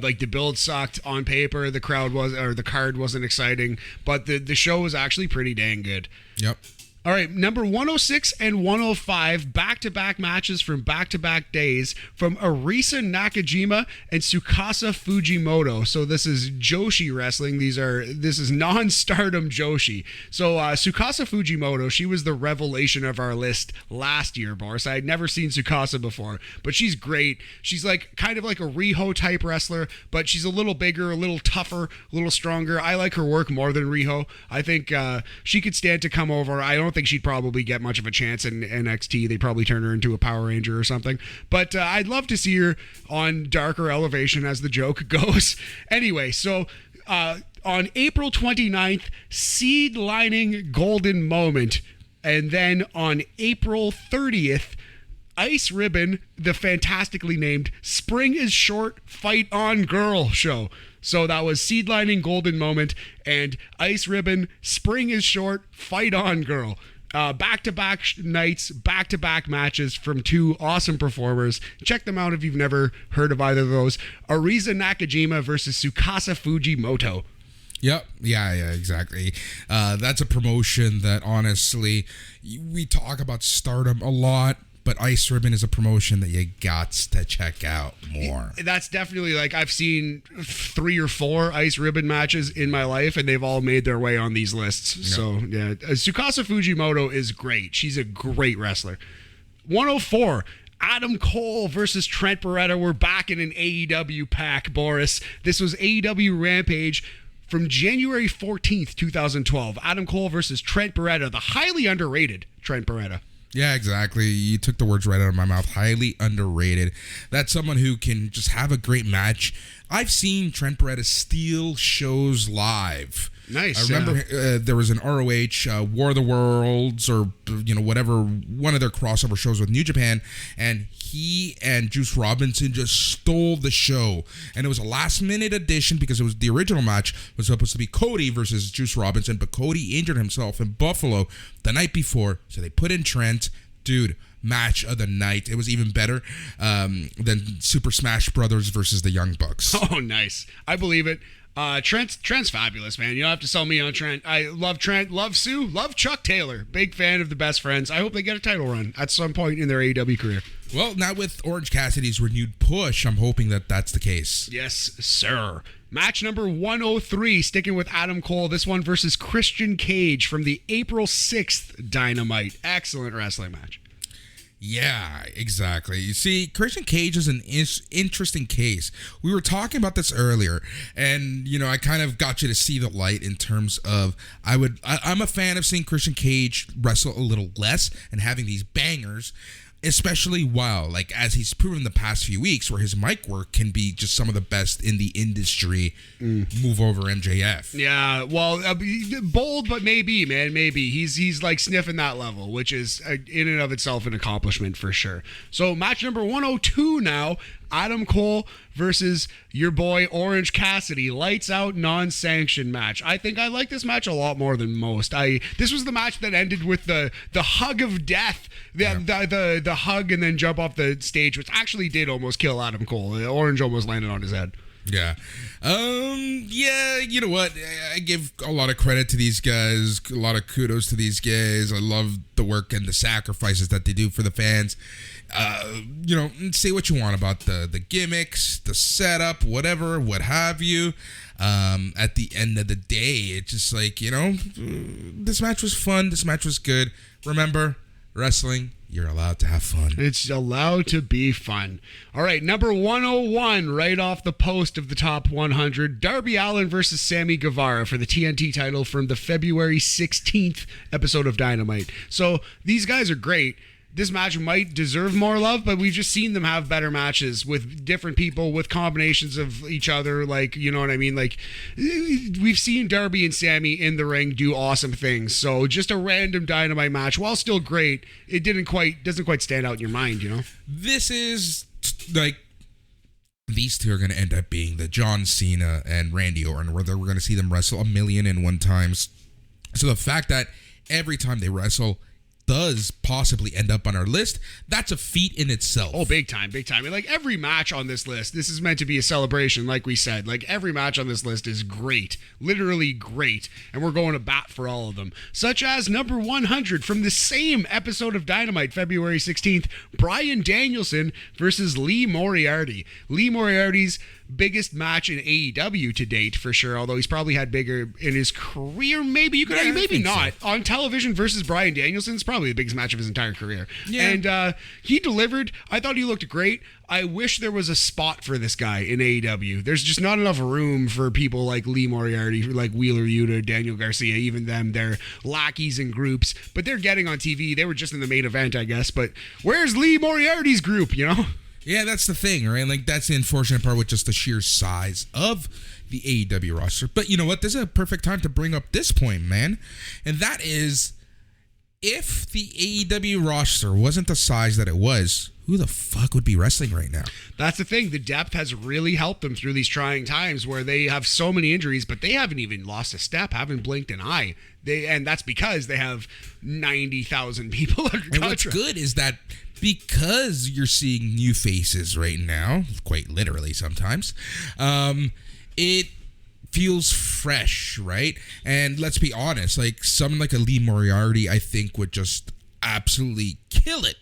[SPEAKER 3] like the build sucked on paper, the card wasn't exciting, but the show was actually pretty dang good.
[SPEAKER 2] Yep.
[SPEAKER 3] All right, number 106 and 105, back-to-back matches from back-to-back days from Arisa Nakajima and Tsukasa Fujimoto. So this is Joshi wrestling. This is non-stardom Joshi. So Tsukasa Fujimoto, she was the revelation of our list last year, Boris. I had never seen Tsukasa before, but she's great. She's kind of like a Riho type wrestler, but she's a little bigger, a little tougher, a little stronger. I like her work more than Riho. I think she could stand to come over. I don't think she'd probably get much of a chance in NXT. They probably turn her into a Power Ranger or something. But I'd love to see her on Darker Elevation, as the joke goes. Anyway, so on April 29th, Seed Lining Golden Moment. And then on April 30th, Ice Ribbon, the fantastically named Spring is Short, Fight On Girl show. So that was Seed Lining Golden Moment and Ice Ribbon, Spring is Short, Fight On Girl. Back-to-back nights, back-to-back matches from two awesome performers. Check them out if you've never heard of either of those. Arisa Nakajima versus Tsukasa Fujimoto.
[SPEAKER 2] Yep. Yeah, exactly. That's a promotion that, honestly, we talk about Stardom a lot, but Ice Ribbon is a promotion that you got to check out more.
[SPEAKER 3] That's definitely, I've seen 3 or 4 Ice Ribbon matches in my life, and they've all made their way on these lists. Yep. So, yeah. Tsukasa Fujimoto is great. She's a great wrestler. 104, Adam Cole versus Trent Beretta. We're back in an AEW pack, Boris. This was AEW Rampage from January 14th, 2012. Adam Cole versus Trent Beretta, the highly underrated Trent Beretta.
[SPEAKER 2] Yeah, exactly. You took the words right out of my mouth. Highly underrated. That's someone who can just have a great match. I've seen Trent Beretta steal shows live.
[SPEAKER 3] Nice.
[SPEAKER 2] I remember there was an ROH War of the Worlds or whatever, one of their crossover shows with New Japan, and he and Juice Robinson just stole the show. And it was a last-minute addition because it was the original match was supposed to be Cody versus Juice Robinson, but Cody injured himself in Buffalo the night before, so they put in Trent. Dude, match of the night. It was even better than Super Smash Brothers versus the Young Bucks.
[SPEAKER 3] Oh, nice. I believe it. Trent's fabulous, man. You don't have to sell me on Trent. I love Trent, love Sue, love Chuck Taylor. Big fan of the Best Friends. I hope they get a title run at some point in their AEW career.
[SPEAKER 2] Well, now with Orange Cassidy's renewed push, I'm hoping that that's the case.
[SPEAKER 3] Yes, sir. Match number 103, sticking with Adam Cole. This one versus Christian Cage from the April 6th Dynamite. Excellent wrestling match.
[SPEAKER 2] Yeah, exactly. You see, Christian Cage is an interesting case. We were talking about this earlier, and I kind of got you to see the light in terms of I'm a fan of seeing Christian Cage wrestle a little less and having these bangers, especially as he's proven the past few weeks, where his mic work can be just some of the best in the industry. Move over MJF.
[SPEAKER 3] Yeah, well, bold, but maybe, man, maybe. He's sniffing that level, which is in and of itself an accomplishment for sure. So match number 102 now, Adam Cole versus your boy Orange Cassidy. Lights out, non-sanctioned match. I think I like this match a lot more than most. This was the match that ended with the hug of death, the hug and then jump off the stage, which actually did almost kill Adam Cole. Orange almost landed on his head.
[SPEAKER 2] Yeah. You know what? I give a lot of credit to these guys, a lot of kudos to these guys. I love the work and the sacrifices that they do for the fans. Say what you want about the gimmicks, the setup, whatever, what have you. At the end of the day, it's just this match was fun. This match was good. Remember, wrestling, you're allowed to have fun.
[SPEAKER 3] It's allowed to be fun. All right, number 101, right off the post of the top 100, Darby Allin versus Sammy Guevara for the TNT title from the February 16th episode of Dynamite. So these guys are great. this match might deserve more love, but we've just seen them have better matches with different people, with combinations of each other. Like, you know what I mean? Like, we've seen Darby and Sammy in the ring do awesome things. So just a random Dynamite match, while still great, it doesn't quite stand out in your mind, you know?
[SPEAKER 2] This is like, these two are going to end up being the John Cena and Randy Orton, where we're going to see them wrestle 1,000,001 times. So the fact that every time they wrestle does possibly end up on our list, that's a feat in itself.
[SPEAKER 3] Oh, big time, big time. And like every match on this list, this is meant to be a celebration, like we said. Like every match on this list is great, literally great, and we're going to bat for all of them. Such as number 100 from the same episode of Dynamite, February 16th, Bryan Danielson versus Lee Moriarty. Lee Moriarty's biggest match in AEW to date, for sure, although he's probably had bigger in his career. Maybe you could argue, maybe not. So. On television versus Bryan Danielson's probably the biggest match of his entire career. Yeah. And he delivered. I thought he looked great. I wish there was a spot for this guy in AEW. There's just not enough room for people like Lee Moriarty, like Wheeler Yuta, Daniel Garcia, even them. They're lackeys in groups, but they're getting on TV. They were just in the main event, I guess. But where's Lee Moriarty's group, you know?
[SPEAKER 2] Yeah, that's the thing, right? Like, that's the unfortunate part with just the sheer size of the AEW roster. But you know what? This is a perfect time to bring up this point, man. And that is, if the AEW roster wasn't the size that it was, who the fuck would be wrestling right now?
[SPEAKER 3] That's the thing. The depth has really helped them through these trying times where they have so many injuries, but they haven't even lost a step, haven't blinked an eye. And that's because they have 90,000 people under contract.
[SPEAKER 2] And what's good is that because you're seeing new faces right now, quite literally sometimes, it feels fresh, right? And let's be honest, like someone like a Lee Moriarty, I think would just absolutely kill it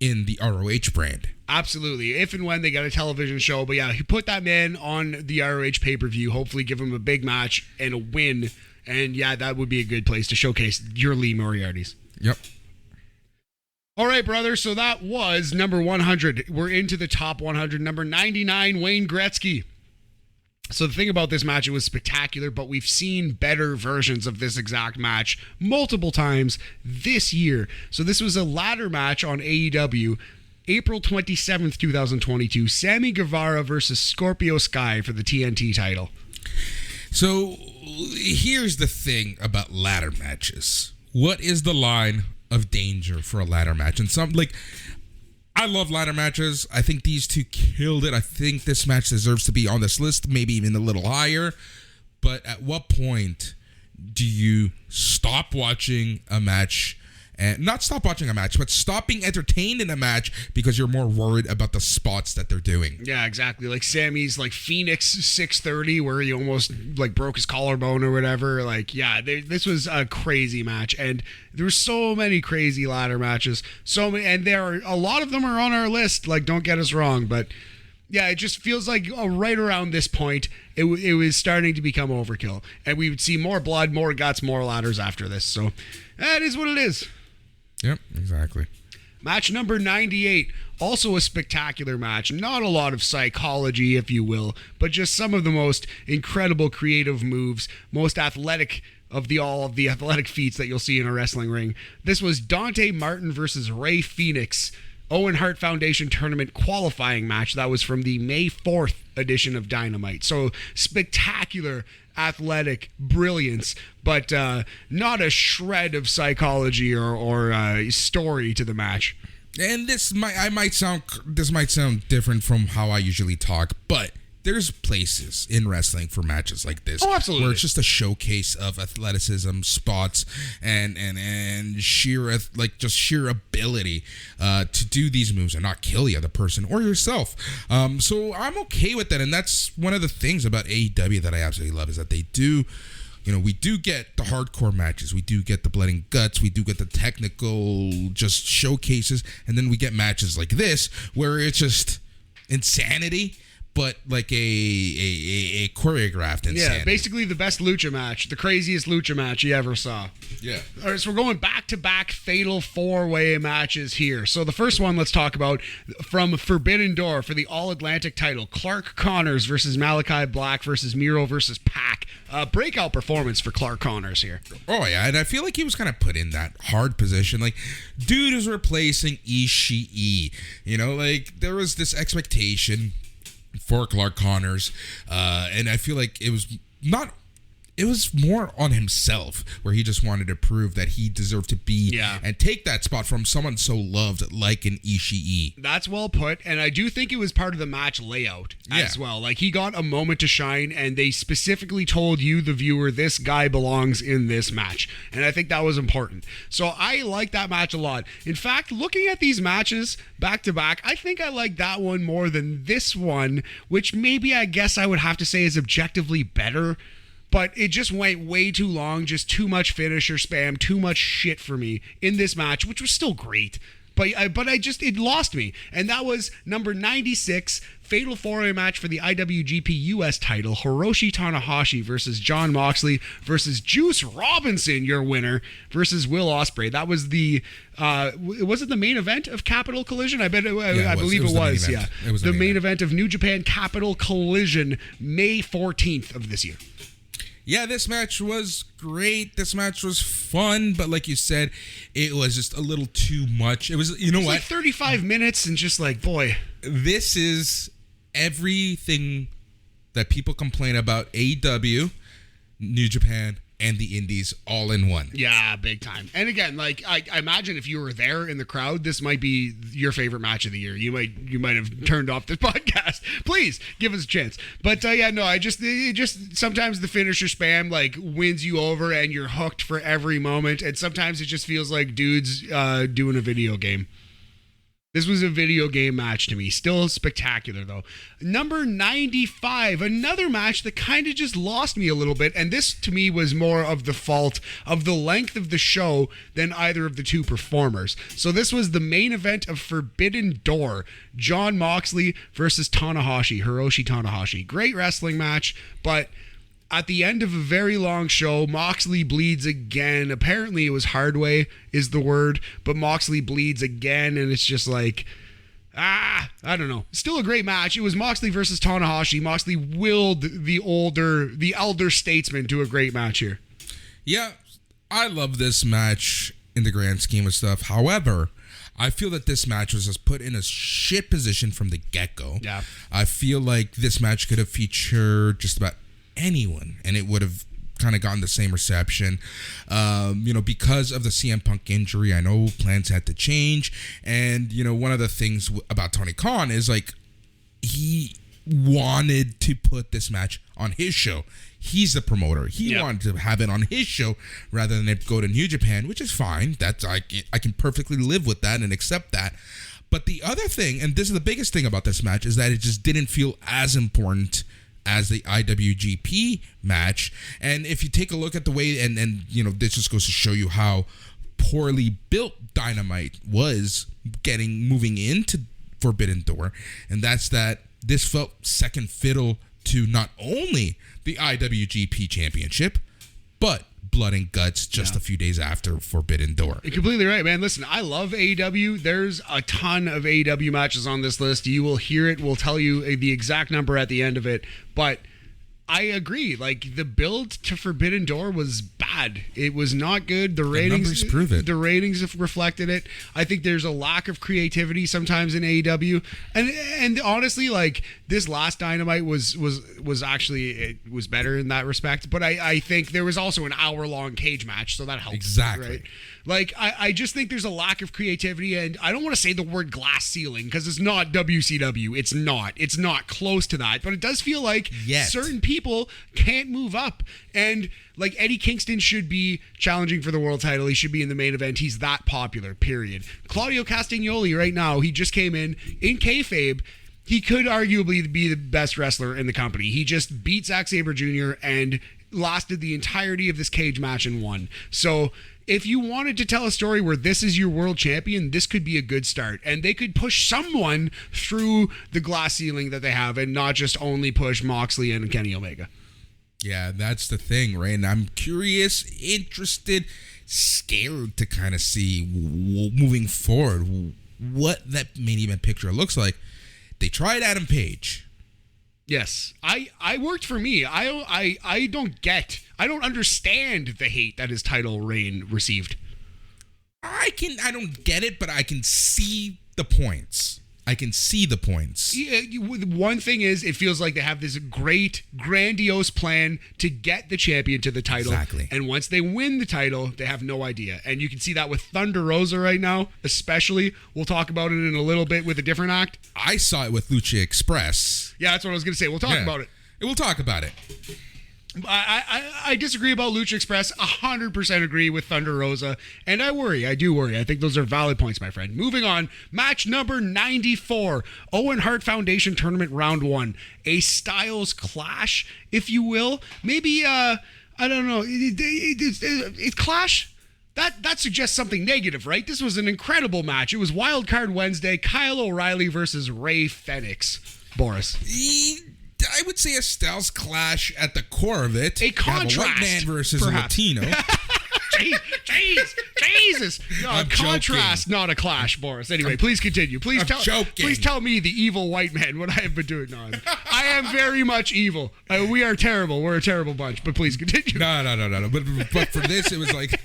[SPEAKER 2] in the ROH brand.
[SPEAKER 3] Absolutely. If and when they get a television show. But yeah, you put that man on the ROH pay-per-view, hopefully give him a big match and a win. And yeah, that would be a good place to showcase your Lee Moriartys.
[SPEAKER 2] Yep.
[SPEAKER 3] All right, brother. So that was number 100. We're into the top 100. Number 99, Wayne Gretzky. So the thing about this match, it was spectacular, but we've seen better versions of this exact match multiple times this year. So this was a ladder match on AEW, April 27th, 2022. Sammy Guevara versus Scorpio Sky for the TNT title.
[SPEAKER 2] So here's the thing about ladder matches. What is the line of danger for a ladder match? And I love ladder matches. I think these two killed it. I think this match deserves to be on this list, maybe even a little higher. But at what point do you stop watching a match? And not stop watching a match, but stop being entertained in a match because you're more worried about the spots that they're doing.
[SPEAKER 3] Yeah, exactly. Like Sammy's like Phoenix 630 where he almost like broke his collarbone or whatever. Like, yeah, this was a crazy match. And there were so many crazy ladder matches. So many, and there are a lot of them are on our list. Like, don't get us wrong, but yeah, it just feels like right around this point, it was starting to become overkill. And we would see more blood, more guts, more ladders after this. So that is what it is.
[SPEAKER 2] Yep, exactly.
[SPEAKER 3] Match number 98, also a spectacular match. Not a lot of psychology, if you will, but just some of the most incredible creative moves, most athletic of the athletic feats that you'll see in a wrestling ring. This was Dante Martin versus Rey Fenix, Owen Hart Foundation tournament qualifying match. That was from the May 4th edition of Dynamite. So spectacular, athletic brilliance, but not a shred of psychology or story to the match.
[SPEAKER 2] And this might sound different from how I usually talk, but there's places in wrestling for matches like this.
[SPEAKER 3] Oh, absolutely.
[SPEAKER 2] Where it's just a showcase of athleticism, spots, and sheer ability to do these moves and not kill the other person or yourself. So I'm okay with that, and that's one of the things about AEW that I absolutely love is that they do. You know, we do get the hardcore matches. We do get the blood and guts. We do get the technical just showcases. And then we get matches like this where it's just insanity. but like a choreographed insanity.
[SPEAKER 3] Yeah, basically the best lucha match, the craziest lucha match you ever saw.
[SPEAKER 2] Yeah.
[SPEAKER 3] All right, so we're going back-to-back fatal four-way matches here. So the first one let's talk about from Forbidden Door for the All-Atlantic title. Clark Connors versus Malachi Black versus Miro versus Pac. Breakout performance for Clark Connors here.
[SPEAKER 2] Oh, yeah, and I feel like he was kind of put in that hard position. Like, dude is replacing Ishii. You know, like, there was this expectation for Clark Connors, and I feel like it was more on himself, where he just wanted to prove that he deserved to be and take that spot from someone so loved like an Ishii.
[SPEAKER 3] That's well put, and I do think it was part of the match layout as well. Like, he got a moment to shine, and they specifically told you, the viewer, this guy belongs in this match, and I think that was important. So I like that match a lot. In fact, looking at these matches back to back, I think I like that one more than this one, which maybe I guess I would have to say is objectively better. But it just went way too long, just too much finisher spam, too much shit for me in this match, which was still great. But it lost me. And that was number 96, Fatal 4-Way match for the IWGP US title, Hiroshi Tanahashi versus Jon Moxley versus Juice Robinson, your winner, versus Will Ospreay. That was was it the main event of Capital Collision? I believe it was. Yeah.
[SPEAKER 2] It was
[SPEAKER 3] the main event of New Japan Capital Collision, May 14th of this year.
[SPEAKER 2] Yeah, this match was great. This match was fun, but like you said, it was just a little too much. It was,
[SPEAKER 3] like 35 minutes and just like, boy.
[SPEAKER 2] This is everything that people complain about AEW, New Japan, and the Indies all in one.
[SPEAKER 3] Yeah, big time. And again, like I imagine if you were there in the crowd, this might be your favorite match of the year. You might have turned off this podcast. Please give us a chance. But it just sometimes the finisher spam like wins you over and you're hooked for every moment. And sometimes it just feels like dudes doing a video game. This was a video game match to me. Still spectacular, though. Number 95, another match that kind of just lost me a little bit. And this, to me, was more of the fault of the length of the show than either of the two performers. So this was the main event of Forbidden Door. Jon Moxley versus Hiroshi Tanahashi. Great wrestling match, but at the end of a very long show, Moxley bleeds again. Apparently it was hard way is the word, but Moxley bleeds again, and it's just like, I don't know. Still a great match. It was Moxley versus Tanahashi. Moxley willed the elder statesman to a great match here.
[SPEAKER 2] Yeah, I love this match in the grand scheme of stuff. However, I feel that this match was just put in a shit position from the get-go.
[SPEAKER 3] Yeah.
[SPEAKER 2] I feel like this match could have featured just about anyone and it would have kind of gotten the same reception, because of the CM Punk injury. I know plans had to change, and one of the things about Tony Khan is like he wanted to put this match on his show. He's the promoter. He wanted to have it on his show rather than it go to New Japan, which is fine. That's I can perfectly live with that and accept that. But the other thing, and this is the biggest thing about this match, is that it just didn't feel as important as the IWGP match. And if you take a look at the way, and this just goes to show you how poorly built Dynamite was moving into Forbidden Door, and that's that this felt second fiddle to not only the IWGP Championship, but Blood and Guts just a few days after Forbidden Door.
[SPEAKER 3] You're completely right, man. Listen, I love AEW. There's a ton of AEW matches on this list. You will hear it. We'll tell you the exact number at the end of it. But I agree. Like, the build to Forbidden Door was bad. It was not good. The ratings
[SPEAKER 2] prove it.
[SPEAKER 3] The ratings have reflected it. I think there's a lack of creativity sometimes in AEW. And honestly, like, this last Dynamite was actually, it was better in that respect. But I think there was also an hour-long cage match, so that helps.
[SPEAKER 2] Exactly.
[SPEAKER 3] Right? Like, I just think there's a lack of creativity, and I don't want to say the word glass ceiling, because it's not WCW. It's not. It's not close to that. But it does feel like certain people can't move up. And, like, Eddie Kingston should be challenging for the world title. He should be in the main event. He's that popular, period. Claudio Castagnoli right now, he just came in kayfabe. He could arguably be the best wrestler in the company. He just beat Zack Sabre Jr. and lasted the entirety of this cage match and won. So if you wanted to tell a story where this is your world champion, this could be a good start. And they could push someone through the glass ceiling that they have and not just only push Moxley and Kenny Omega.
[SPEAKER 2] Yeah, that's the thing, right? And I'm curious, interested, scared to kind of see moving forward what that main event picture looks like. They tried Adam Page.
[SPEAKER 3] Yes, I worked for me. I don't understand the hate that his title reign received.
[SPEAKER 2] I don't get it, but I can see the points. Yeah,
[SPEAKER 3] one thing is, it feels like they have this great, grandiose plan to get the champion to the title.
[SPEAKER 2] Exactly.
[SPEAKER 3] And once they win the title, they have no idea. And you can see that with Thunder Rosa right now, especially. We'll talk about it in a little bit with a different act.
[SPEAKER 2] I saw it with Lucha Express.
[SPEAKER 3] Yeah, that's what I was going to say. We'll talk about it.
[SPEAKER 2] We'll talk about it.
[SPEAKER 3] I disagree about Lucha Express. 100% agree with Thunder Rosa. And I do worry. I think those are valid points, my friend. Moving on. Match number 94. Owen Hart Foundation Tournament Round 1. A Styles clash, if you will. Maybe, I don't know. It clash? That suggests something negative, right? This was an incredible match. It was Wild Card Wednesday. Kyle O'Reilly versus Ray Fenix. Boris.
[SPEAKER 2] I would say a Styles clash at the core of it.
[SPEAKER 3] A contrast,
[SPEAKER 2] a white man versus
[SPEAKER 3] perhaps.
[SPEAKER 2] a Latino.
[SPEAKER 3] Jesus. No,
[SPEAKER 2] I'm
[SPEAKER 3] a contrast,
[SPEAKER 2] joking.
[SPEAKER 3] not a clash, Boris. Anyway, please continue. Please tell me, the evil white man, what I have been doing. No, I am very much evil. We are terrible. We're a terrible bunch. But please continue.
[SPEAKER 2] No. But for this, it was like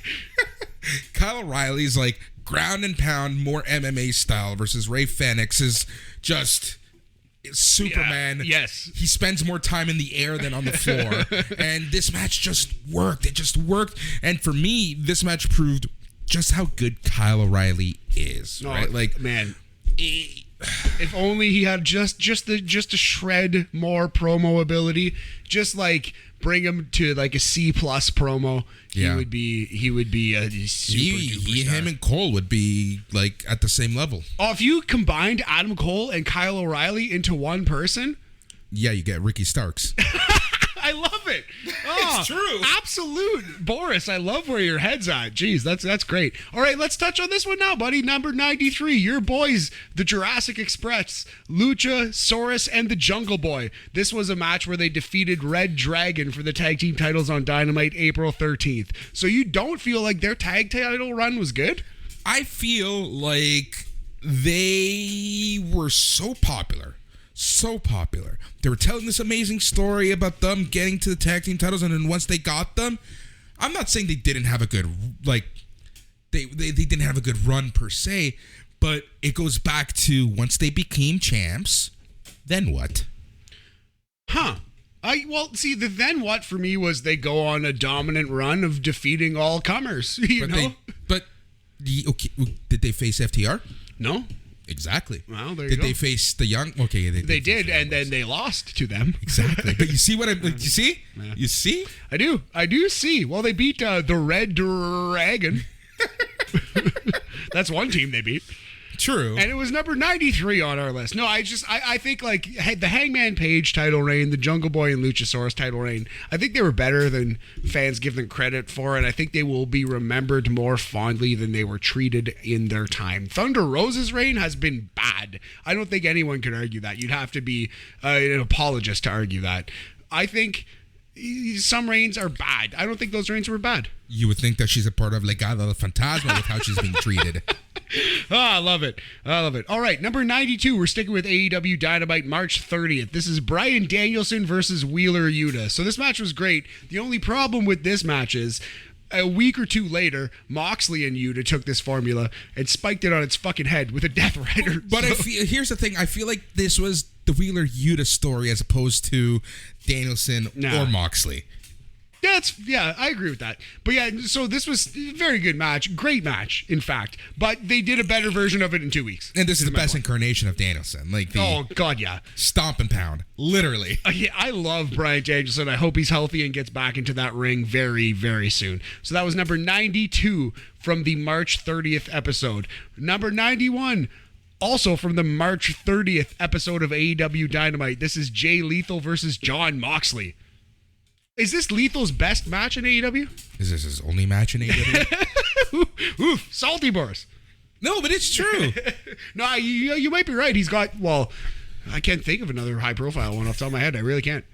[SPEAKER 2] Kyle O'Reilly's like ground and pound, more MMA style versus Ray Fenix is just Superman.
[SPEAKER 3] Yeah, yes.
[SPEAKER 2] He spends more time in the air than on the floor. And this match just worked. It just worked. And for me, this match proved just how good Kyle O'Reilly is. Right? Like,
[SPEAKER 3] man, if only he had just a shred more promo ability, just like bring him to like a C+ promo. He would be a super duper star.
[SPEAKER 2] Him and Cole would be like at the same level.
[SPEAKER 3] Oh, if you combined Adam Cole and Kyle O'Reilly into one person,
[SPEAKER 2] yeah, you get Ricky Starks.
[SPEAKER 3] I love it. Oh,
[SPEAKER 2] it's true.
[SPEAKER 3] Absolute. Boris, I love where your head's at. Jeez, that's great. All right, let's touch on this one now, buddy. Number 93, your boys, the Jurassic Express, Luchasaurus and the Jungle Boy. This was a match where they defeated Red Dragon for the tag team titles on Dynamite April 13th. So you don't feel like their tag title run was good?
[SPEAKER 2] I feel like they were so popular. They were telling this amazing story about them getting to the tag team titles, and then once they got them, I'm not saying they didn't have a good they didn't have a good run per se, but it goes back to once they became champs, then what?
[SPEAKER 3] Huh. See, the then what for me was they go on a dominant run of defeating all comers. You know?
[SPEAKER 2] Did they face FTR?
[SPEAKER 3] No.
[SPEAKER 2] Exactly.
[SPEAKER 3] Well, there you
[SPEAKER 2] did
[SPEAKER 3] go.
[SPEAKER 2] They face the young? Okay,
[SPEAKER 3] they did, and then they lost to them.
[SPEAKER 2] Exactly. But you see what you see?
[SPEAKER 3] Yeah.
[SPEAKER 2] You see?
[SPEAKER 3] I do see. Well, they beat the Red Dragon. That's one team they beat.
[SPEAKER 2] True.
[SPEAKER 3] And it was number 93 on our list. No, I think like the Hangman Page title reign, the Jungle Boy and Luchasaurus title reign, I think they were better than fans give them credit for, and I think they will be remembered more fondly than they were treated in their time. Thunder Rosa's reign has been bad. I don't think anyone could argue that. You'd have to be an apologist to argue that. I think some reigns are bad. I don't think those reigns were bad.
[SPEAKER 2] You would think that she's a part of Legado del Fantasma with how she's being treated.
[SPEAKER 3] I love it. All right, number 92. We're sticking with AEW Dynamite March 30th. This is Bryan Danielson versus Wheeler Yuta. So this match was great. The only problem with this match is a week or two later, Moxley and Yuta took this formula and spiked it on its fucking head with a Death Rider.
[SPEAKER 2] But here's the thing. I feel like this was the Wheeler Yuta story as opposed to Danielson or Moxley.
[SPEAKER 3] Yeah, I agree with that. But yeah, so this was a very good match. Great match, in fact. But they did a better version of it in 2 weeks.
[SPEAKER 2] And this is the best incarnation of Danielson.
[SPEAKER 3] Oh, God, yeah.
[SPEAKER 2] Stomp and pound. Literally.
[SPEAKER 3] Yeah, I love Bryan Danielson. I hope he's healthy and gets back into that ring very, very soon. So that was number 92 from the March 30th episode. Number 91... also from the March 30th episode of AEW Dynamite. This is Jay Lethal versus Jon Moxley. Is this Lethal's best match in AEW?
[SPEAKER 2] Is this his only match in AEW?
[SPEAKER 3] Oof, salty Boris.
[SPEAKER 2] No, but it's true.
[SPEAKER 3] No, you might be right. He's got, well, I can't think of another high-profile one off the top of my head. I really can't.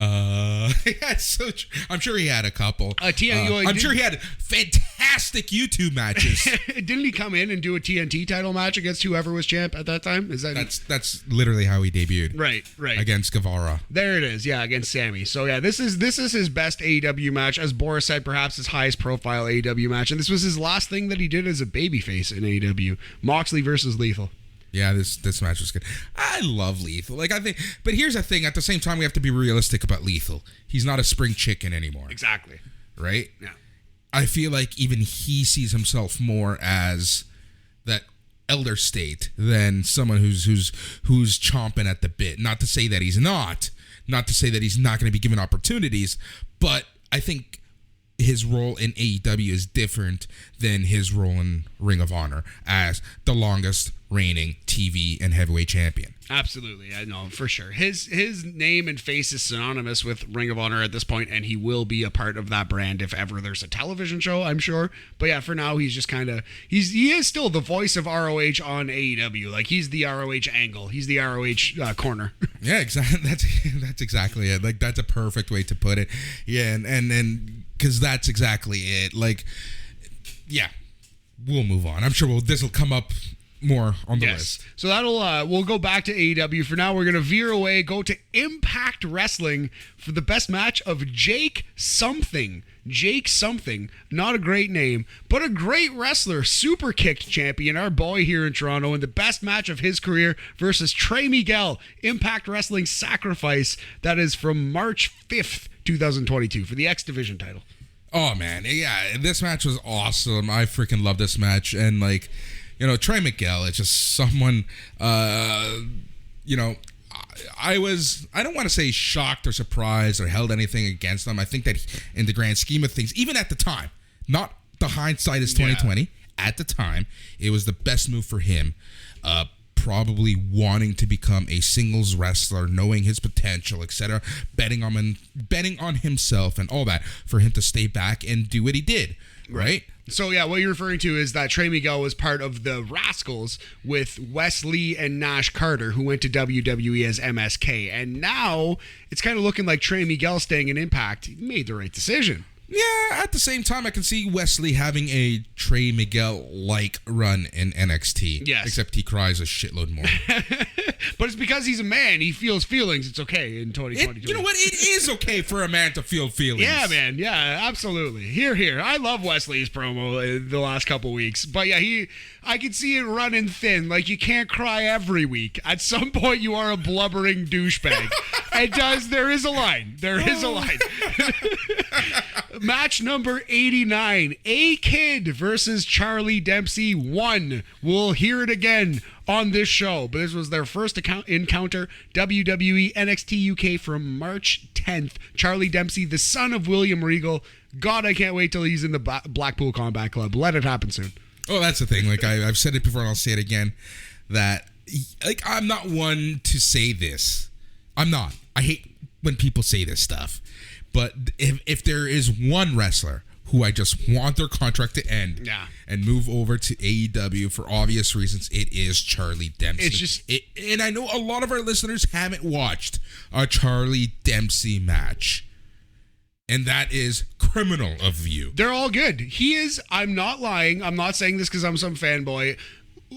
[SPEAKER 2] Yeah, so I'm sure he had a couple. I'm sure he had fantastic YouTube matches.
[SPEAKER 3] Didn't he come in and do a TNT title match against whoever was champ at that time? Is
[SPEAKER 2] that's literally how he debuted?
[SPEAKER 3] Right.
[SPEAKER 2] Against Guevara.
[SPEAKER 3] There it is. Yeah, against Sammy. So yeah, this is his best AEW match, as Boris said, perhaps his highest profile AEW match, and this was his last thing that he did as a babyface in AEW. Moxley versus Lethal.
[SPEAKER 2] Yeah, this match was good. I love Lethal. Like, I think, but here's the thing. At the same time, we have to be realistic about Lethal. He's not a spring chicken anymore.
[SPEAKER 3] Exactly.
[SPEAKER 2] Right?
[SPEAKER 3] Yeah.
[SPEAKER 2] I feel like even he sees himself more as that elder state than someone who's chomping at the bit. Not to say that he's not. Not to say that he's not going to be given opportunities. But I think his role in AEW is different than his role in Ring of Honor as the longest reigning TV and heavyweight champion.
[SPEAKER 3] Absolutely, I know for sure. His name and face is synonymous with Ring of Honor at this point, and he will be a part of that brand if ever there's a television show, I'm sure. But yeah, for now, he's just kind of he is still the voice of ROH on AEW. Like, he's the ROH angle, he's the ROH corner.
[SPEAKER 2] Yeah, exactly. That's exactly it. Like, that's a perfect way to put it. Yeah, and because that's exactly it. Like, yeah, we'll move on. I'm sure this will come up more on the list. So
[SPEAKER 3] that'll we'll go back to AEW. For now, we're gonna veer away, go to Impact Wrestling for the best match of Jake something, not a great name, but a great wrestler, super kicked champion, our boy here in Toronto, in the best match of his career versus Trey Miguel. Impact Wrestling Sacrifice, that is from March 5th 2022 for the X Division title.
[SPEAKER 2] Oh man, yeah, this match was awesome. I freaking love this match. And like, you know, Trey Miguel, it's just someone, you know, I don't want to say shocked or surprised or held anything against them. I think that in the grand scheme of things, even at the time, not the hindsight is 2020, at the time, it was the best move for him. Probably wanting to become a singles wrestler, knowing his potential, etc., betting on himself and all that for him to stay back and do what he did, right?
[SPEAKER 3] So yeah, what you're referring to is that Trey Miguel was part of the Rascals with Wesley and Nash Carter, who went to WWE as MSK, and now it's kind of looking like Trey Miguel staying in Impact. He made the right decision.
[SPEAKER 2] Yeah, at the same time, I can see Wesley having a Trey Miguel-like run in NXT.
[SPEAKER 3] Yes.
[SPEAKER 2] Except he cries a shitload more.
[SPEAKER 3] But it's because he's a man. He feels feelings. It's okay in 2022.
[SPEAKER 2] You know what? It is okay for a man to feel feelings.
[SPEAKER 3] Yeah, man. Yeah, absolutely. Here. I love Wesley's promo the last couple weeks. But yeah, I can see it running thin. Like, you can't cry every week. At some point, you are a blubbering douchebag. There is a line. Match number 89, A-Kid versus Charlie Dempsey 1. We'll hear it again on this show, but this was their first encounter, WWE NXT UK from March 10th. Charlie Dempsey, the son of William Regal. God, I can't wait till he's in the Blackpool Combat Club. Let it happen soon.
[SPEAKER 2] Oh, that's the thing. Like, I've said it before and I'll say it again, that, like, I'm not one to say this. I'm not. I hate when people say this stuff. But if there is one wrestler who I just want their contract to end and move over to AEW for obvious reasons, it is Charlie Dempsey.
[SPEAKER 3] It's just,
[SPEAKER 2] and I know a lot of our listeners haven't watched a Charlie Dempsey match. And that is criminal of you.
[SPEAKER 3] They're all good. He is, I'm not lying. I'm not saying this because I'm some fanboy.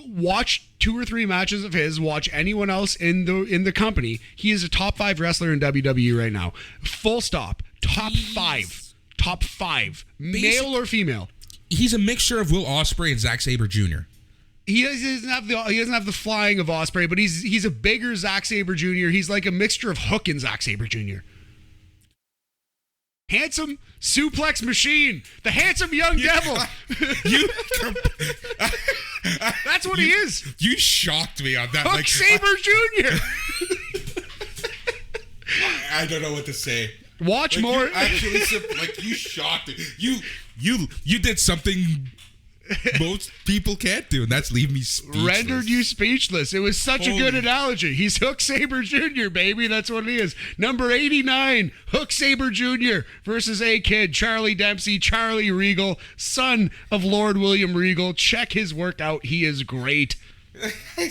[SPEAKER 3] Watch 2 or 3 matches of his. Watch anyone else in the company. He is a top 5 wrestler in WWE right now. Full stop. Top 5. Male or female.
[SPEAKER 2] He's a mixture of Will Ospreay and Zack Sabre Jr.
[SPEAKER 3] He doesn't have the flying of Ospreay, but he's a bigger Zack Sabre Jr. He's like a mixture of Hook and Zack Sabre Jr. Handsome suplex machine. The handsome young devil. That's what he is.
[SPEAKER 2] You shocked me on that.
[SPEAKER 3] Hook Sabre Jr.
[SPEAKER 2] I don't know what to say.
[SPEAKER 3] Watch more.
[SPEAKER 2] You shocked me. You did something most people can't do, and that's leave me speechless.
[SPEAKER 3] Rendered you speechless. It was such a good analogy. He's Hook Saber Jr., baby. That's what he is. Number 89, Hook Saber Jr. versus A-Kid, Charlie Dempsey, Charlie Regal, son of Lord William Regal. Check his work out. He is great.
[SPEAKER 2] I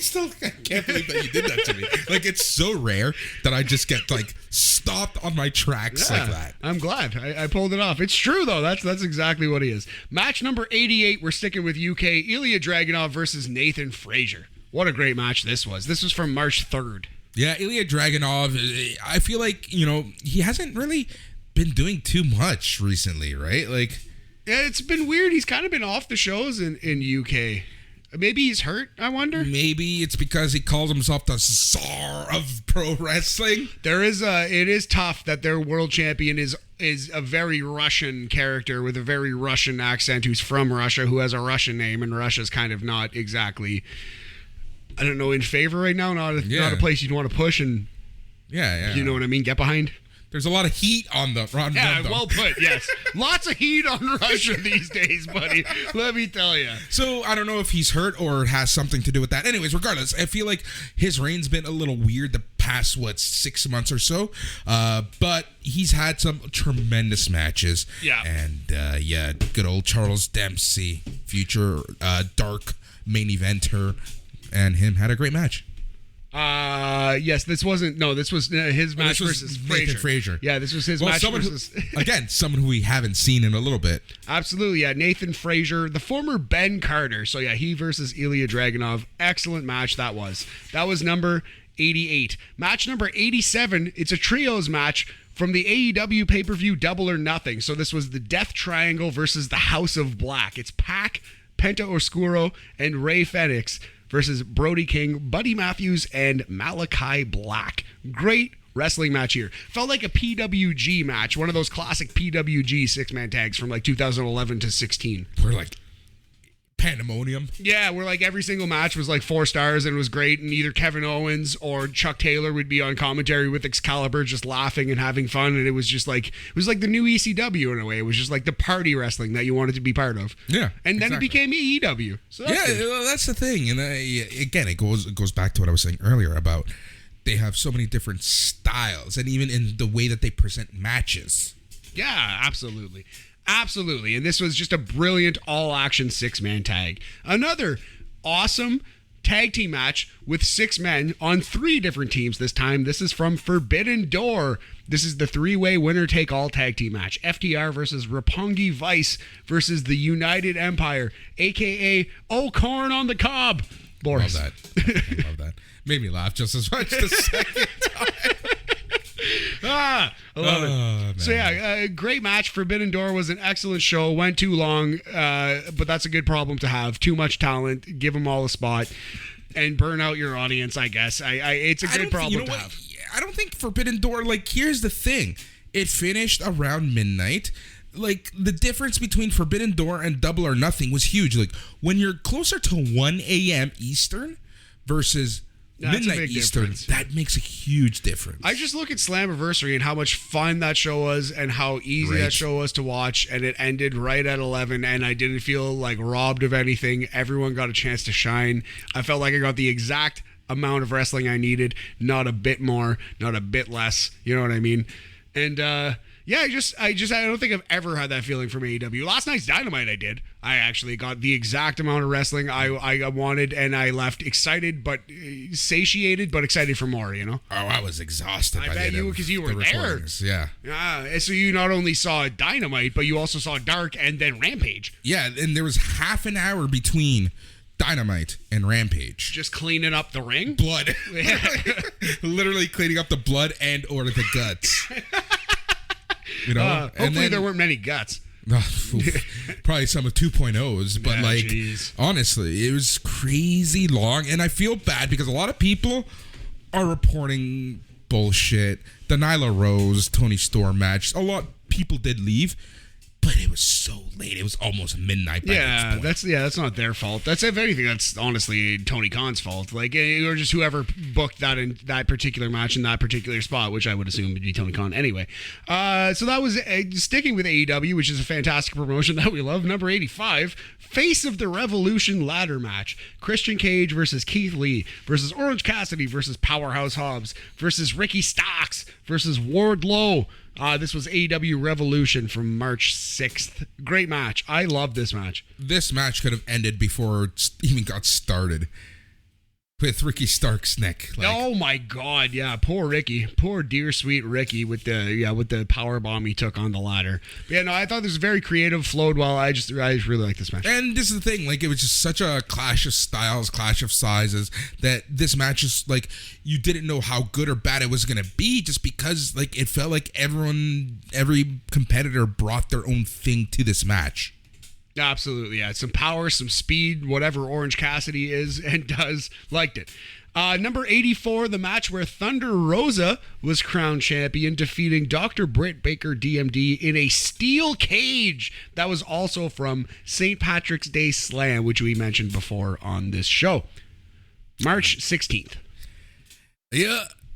[SPEAKER 2] can't believe that you did that to me. Like, it's so rare that I just get, like, stopped on my tracks like that.
[SPEAKER 3] I'm glad. I pulled it off. It's true, though. That's exactly what he is. Match number 88, we're sticking with UK. Ilya Dragunov versus Nathan Frazier. What a great match this was. This was from March 3rd.
[SPEAKER 2] Yeah, Ilya Dragunov, I feel like, you know, he hasn't really been doing too much recently, right? Like,
[SPEAKER 3] yeah, it's been weird. He's kind of been off the shows in UK. Maybe he's hurt, I wonder.
[SPEAKER 2] Maybe it's because he calls himself the czar of pro wrestling.
[SPEAKER 3] It is tough that their world champion is a very Russian character with a very Russian accent who's from Russia, who has a Russian name, and Russia's kind of not exactly, I don't know, in favor right now. Not a place you'd want to push and,
[SPEAKER 2] yeah.
[SPEAKER 3] You know what I mean? Get behind.
[SPEAKER 2] There's a lot of heat on the front.
[SPEAKER 3] Yeah, well put, yes. Lots of heat on Russia these days, buddy. Let me tell you.
[SPEAKER 2] So, I don't know if he's hurt or it has something to do with that. Anyways, regardless, I feel like his reign's been a little weird the past, 6 months or so. But he's had some tremendous matches.
[SPEAKER 3] Yeah.
[SPEAKER 2] And, good old Charles Dempsey, future dark main eventer, and him had a great match.
[SPEAKER 3] Yes, this was his match versus
[SPEAKER 2] Nathan Frazier.
[SPEAKER 3] Yeah, this was his match versus...
[SPEAKER 2] someone who we haven't seen in a little bit.
[SPEAKER 3] Absolutely, yeah. Nathan Frazier, the former Ben Carter. So, yeah, he versus Ilya Dragunov. Excellent match that was. That was number 88. Match number 87, it's a trios match from the AEW pay-per-view Double or Nothing. So this was the Death Triangle versus the House of Black. It's Pac, Penta Oscuro, and Ray Fenix versus Brody King, Buddy Matthews, and Malachi Black. Great wrestling match here. Felt like a PWG match, one of those classic PWG six-man tags from like 2011 to 16.
[SPEAKER 2] We're like pandemonium.
[SPEAKER 3] Yeah, where like every single match was like 4 stars and it was great, and either Kevin Owens or Chuck Taylor would be on commentary with Excalibur just laughing and having fun, and it was like the new ECW in a way. It was just like the party wrestling that you wanted to be part of.
[SPEAKER 2] Yeah.
[SPEAKER 3] And then
[SPEAKER 2] exactly.
[SPEAKER 3] It became AEW. So
[SPEAKER 2] that's the thing. And again, it goes back to what I was saying earlier about they have so many different styles, and even in the way that they present matches.
[SPEAKER 3] Yeah, absolutely. Absolutely. And this was just a brilliant all-action 6-man tag. Another awesome tag team match with 6 men on 3 different teams this time. This is from Forbidden Door. This is the 3-way winner-take-all tag team match. FTR versus Roppongi Vice versus the United Empire, a.k.a. Corn on the Cob. Boris.
[SPEAKER 2] Love that. I love that. Made me laugh just as much the second time.
[SPEAKER 3] I love it.
[SPEAKER 2] Man.
[SPEAKER 3] So yeah, great match. Forbidden Door was an excellent show. Went too long, but that's a good problem to have. Too much talent. Give them all a spot and burn out your audience, I guess. It's a good problem to have.
[SPEAKER 2] I don't think Forbidden Door, like, here's the thing. It finished around midnight. Like, the difference between Forbidden Door and Double or Nothing was huge. Like, when you're closer to 1 a.m. Eastern versus midnight Eastern, difference. That makes a huge difference.
[SPEAKER 3] I just look at Slammiversary and how much fun that show was and how easy that show was to watch, and it ended right at 11, and I didn't feel like robbed of anything. Everyone got a chance to shine. I felt like I got the exact amount of wrestling I needed, not a bit more, not a bit less. You know what I mean? And yeah, I don't think I've ever had that feeling from AEW. Last night's Dynamite I did. I actually got the exact amount of wrestling I wanted, and I left excited but satiated, but excited for more, you know?
[SPEAKER 2] Oh, I was exhausted.
[SPEAKER 3] I bet you, because you were there.
[SPEAKER 2] Yeah.
[SPEAKER 3] So you not only saw Dynamite, but you also saw Dark and then Rampage.
[SPEAKER 2] Yeah, and there was half an hour between Dynamite and Rampage.
[SPEAKER 3] Just cleaning up the ring?
[SPEAKER 2] Blood. Literally cleaning up the blood and or the guts. You know,
[SPEAKER 3] hopefully there weren't many guts.
[SPEAKER 2] Probably some of 2.0s, but honestly, it was crazy long, and I feel bad because a lot of people are reporting bullshit. The Nyla Rose Tony Storm match, a lot of people did leave, but it it was so late. It was almost midnight by this point.
[SPEAKER 3] That's not their fault. That's, if anything, that's honestly Tony Khan's fault. Like, or just whoever booked that in that particular match in that particular spot, which I would assume would be Tony Khan anyway. So that was sticking with AEW, which is a fantastic promotion that we love. Number 85, Face of the Revolution ladder match. Christian Cage versus Keith Lee versus Orange Cassidy versus Powerhouse Hobbs versus Ricky Starks versus Wardlow. This was AEW Revolution from March 6th. Great match. I love this match.
[SPEAKER 2] This match could have ended before it even got started with Ricky Stark's neck.
[SPEAKER 3] Oh my God, yeah, poor Ricky, poor dear sweet Ricky with the power bomb he took on the ladder. But yeah, no, I thought this was very creative, flowed well. I just really like this match.
[SPEAKER 2] And this is the thing, like, it was just such a clash of styles, clash of sizes, that this match is like, you didn't know how good or bad it was gonna be, just because like it felt like every competitor brought their own thing to this match.
[SPEAKER 3] Absolutely, yeah. Some power, some speed, whatever Orange Cassidy is and does. Liked it. Number 84, the match where Thunder Rosa was crowned champion, defeating Dr. Britt Baker DMD in a steel cage. That was also from St. Patrick's Day Slam, which we mentioned before on this show. March 16th.